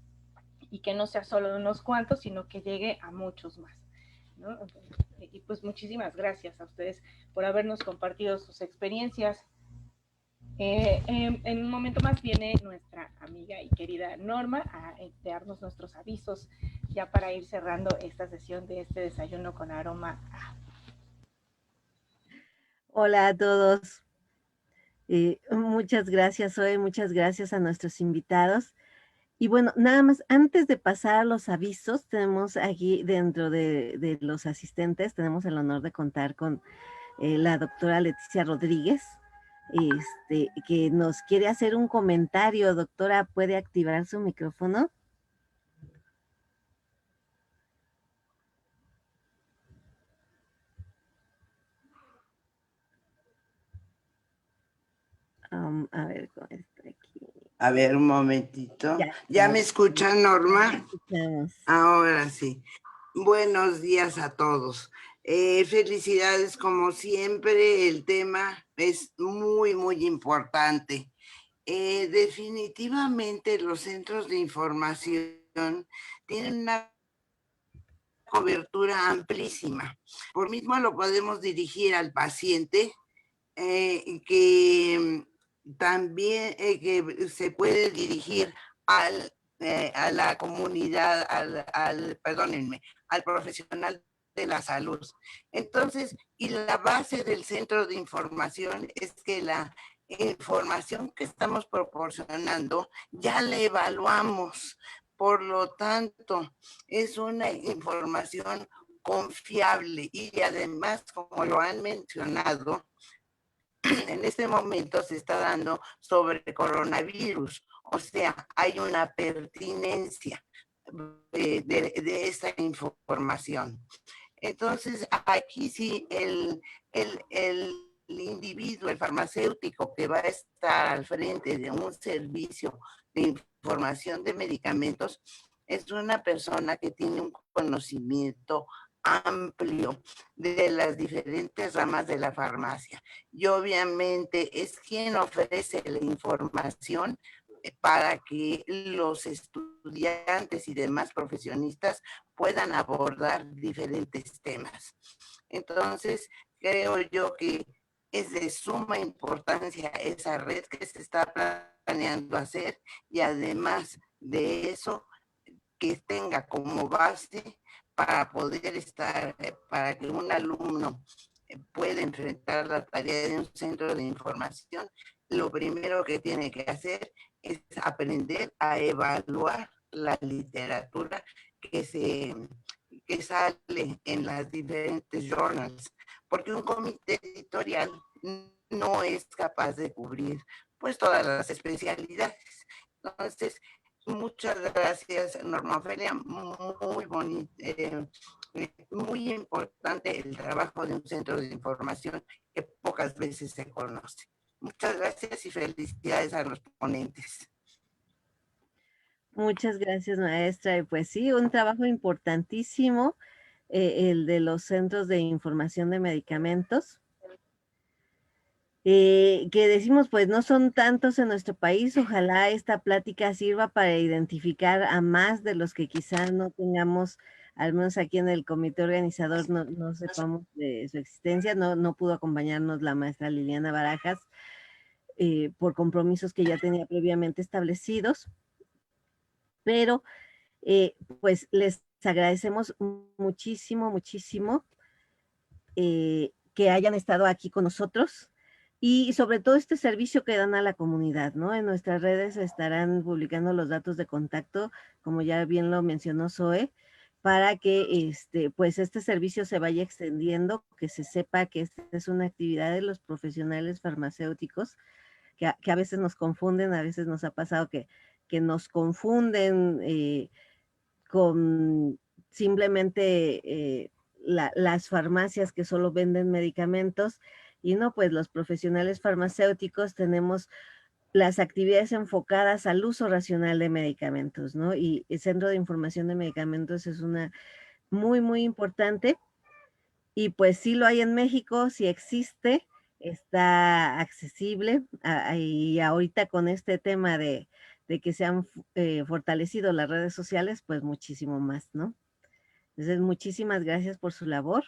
Speaker 1: y que no sea solo de unos cuantos, sino que llegue a muchos más, ¿no? Y pues muchísimas gracias a ustedes por habernos compartido sus experiencias. En un momento más viene nuestra amiga y querida Norma a darnos nuestros avisos ya para ir cerrando esta sesión de este desayuno con aroma A.
Speaker 7: Hola a todos. Muchas gracias hoy, muchas gracias a nuestros invitados. Y bueno, nada más, antes de pasar a los avisos, tenemos aquí dentro de los asistentes, tenemos el honor de contar con la doctora Leticia Rodríguez, que nos quiere hacer un comentario. Doctora, ¿puede activar su micrófono? A ver, ¿cómo está aquí?
Speaker 8: A ver, un momentito. ¿Ya me escuchan, Norma? Ahora sí. Buenos días a todos. Felicidades, como siempre, el tema es muy, muy importante. Definitivamente los centros de información tienen una cobertura amplísima. Por mismo lo podemos dirigir al paciente, que también que se puede dirigir a la comunidad, perdónenme, al profesional de la salud. Entonces, y la base del centro de información es que la información que estamos proporcionando ya la evaluamos. Por lo tanto, es una información confiable y además, como lo han mencionado, en este momento se está dando sobre coronavirus, o sea, hay una pertinencia de esta información. Entonces, aquí sí, el individuo, el farmacéutico que va a estar al frente de un servicio de información de medicamentos, es una persona que tiene un conocimiento amplio de las diferentes ramas de la farmacia y obviamente es quien ofrece la información para que los estudiantes y demás profesionistas puedan abordar diferentes temas. Entonces, creo yo que es de suma importancia esa red que se está planeando hacer y además de eso, que tenga como base para poder estar, para que un alumno pueda enfrentar la tarea de un centro de información, lo primero que tiene que hacer es aprender a evaluar la literatura que sale en las diferentes journals, porque un comité editorial no es capaz de cubrir pues todas las especialidades. Entonces, muchas gracias, Norma Ofelia, muy bonito, muy importante el trabajo de un centro de información que pocas veces se conoce. Muchas gracias y felicidades a los ponentes.
Speaker 7: Muchas gracias, maestra. Y pues sí, un trabajo importantísimo, el de los centros de información de medicamentos, que decimos, pues no son tantos en nuestro país. Ojalá esta plática sirva para identificar a más de los que quizás no tengamos, al menos aquí en el comité organizador, no sepamos de su existencia. No pudo acompañarnos la maestra Liliana Barajas por compromisos que ya tenía previamente establecidos, pero pues les agradecemos muchísimo, muchísimo que hayan estado aquí con nosotros y sobre todo este servicio que dan a la comunidad, ¿no? En nuestras redes estarán publicando los datos de contacto, como ya bien lo mencionó Zoe, para que pues este servicio se vaya extendiendo, que se sepa que esta es una actividad de los profesionales farmacéuticos, que a veces nos confunden, a veces nos ha pasado que nos confunden con simplemente las farmacias que solo venden medicamentos, y no, pues los profesionales farmacéuticos tenemos las actividades enfocadas al uso racional de medicamentos, ¿no? Y el Centro de Información de Medicamentos es una muy, muy importante, y pues sí lo hay en México, sí existe, está accesible, y ahorita con este tema de que se han fortalecido las redes sociales, pues muchísimo más, ¿no? Entonces, muchísimas gracias por su labor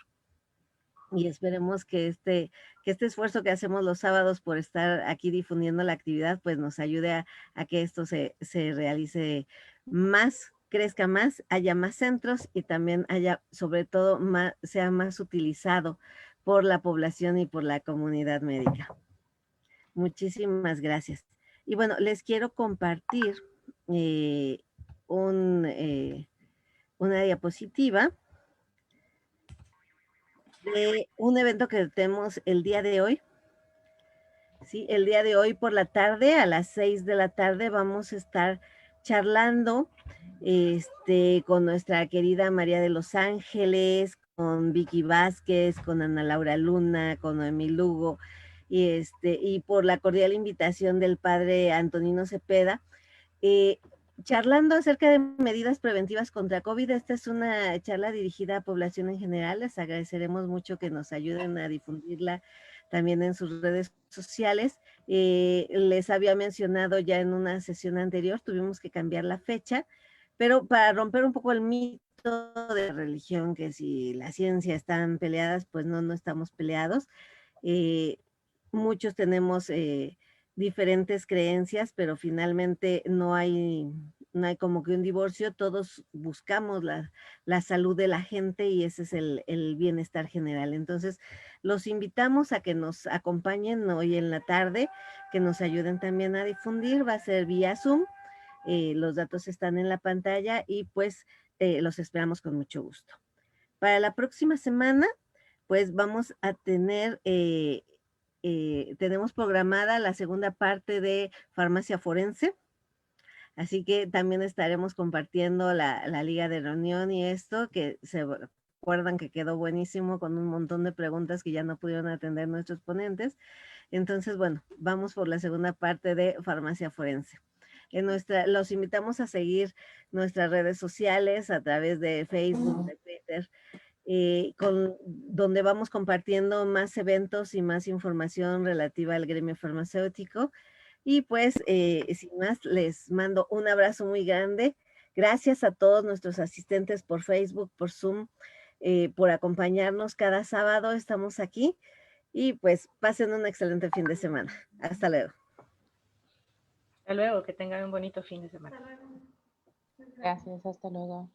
Speaker 7: y esperemos que este esfuerzo que hacemos los sábados por estar aquí difundiendo la actividad, pues nos ayude a que esto se realice más, crezca más, haya más centros y también haya, sobre todo, sea más utilizado por la población y por la comunidad médica. Muchísimas gracias. Y bueno, les quiero compartir una diapositiva de un evento que tenemos el día de hoy. Sí, el día de hoy por la tarde, a las 6 de la tarde, vamos a estar charlando con nuestra querida María de los Ángeles, con Vicky Vázquez, con Ana Laura Luna, con Noemí Lugo, y por la cordial invitación del padre Antonino Cepeda, charlando acerca de medidas preventivas contra COVID. Esta es una charla dirigida a población en general. Les agradeceremos mucho que nos ayuden a difundirla también en sus redes sociales. Les había mencionado ya en una sesión anterior, tuvimos que cambiar la fecha, pero para romper un poco el mito de religión, que si la ciencia están peleadas, pues no estamos peleados. Muchos tenemos diferentes creencias, pero finalmente no hay como que un divorcio. Todos buscamos la salud de la gente y ese es el bienestar general. Entonces, los invitamos a que nos acompañen hoy en la tarde, que nos ayuden también a difundir. Va a ser vía Zoom. Los datos están en la pantalla y pues los esperamos con mucho gusto. Para la próxima semana, pues vamos a tener... tenemos programada la segunda parte de farmacia forense, así que también estaremos compartiendo la liga de reunión y esto, que se acuerdan que quedó buenísimo con un montón de preguntas que ya no pudieron atender nuestros ponentes. Entonces, bueno, vamos por la segunda parte de farmacia forense. Los invitamos a seguir nuestras redes sociales a través de Facebook, de Twitter, donde vamos compartiendo más eventos y más información relativa al gremio farmacéutico. Y pues, sin más, les mando un abrazo muy grande. Gracias a todos nuestros asistentes por Facebook, por Zoom, por acompañarnos cada sábado. Estamos aquí y pues pasen un excelente fin de semana. Hasta luego.
Speaker 1: Hasta luego, que tengan un bonito fin de semana.
Speaker 5: Gracias, hasta luego.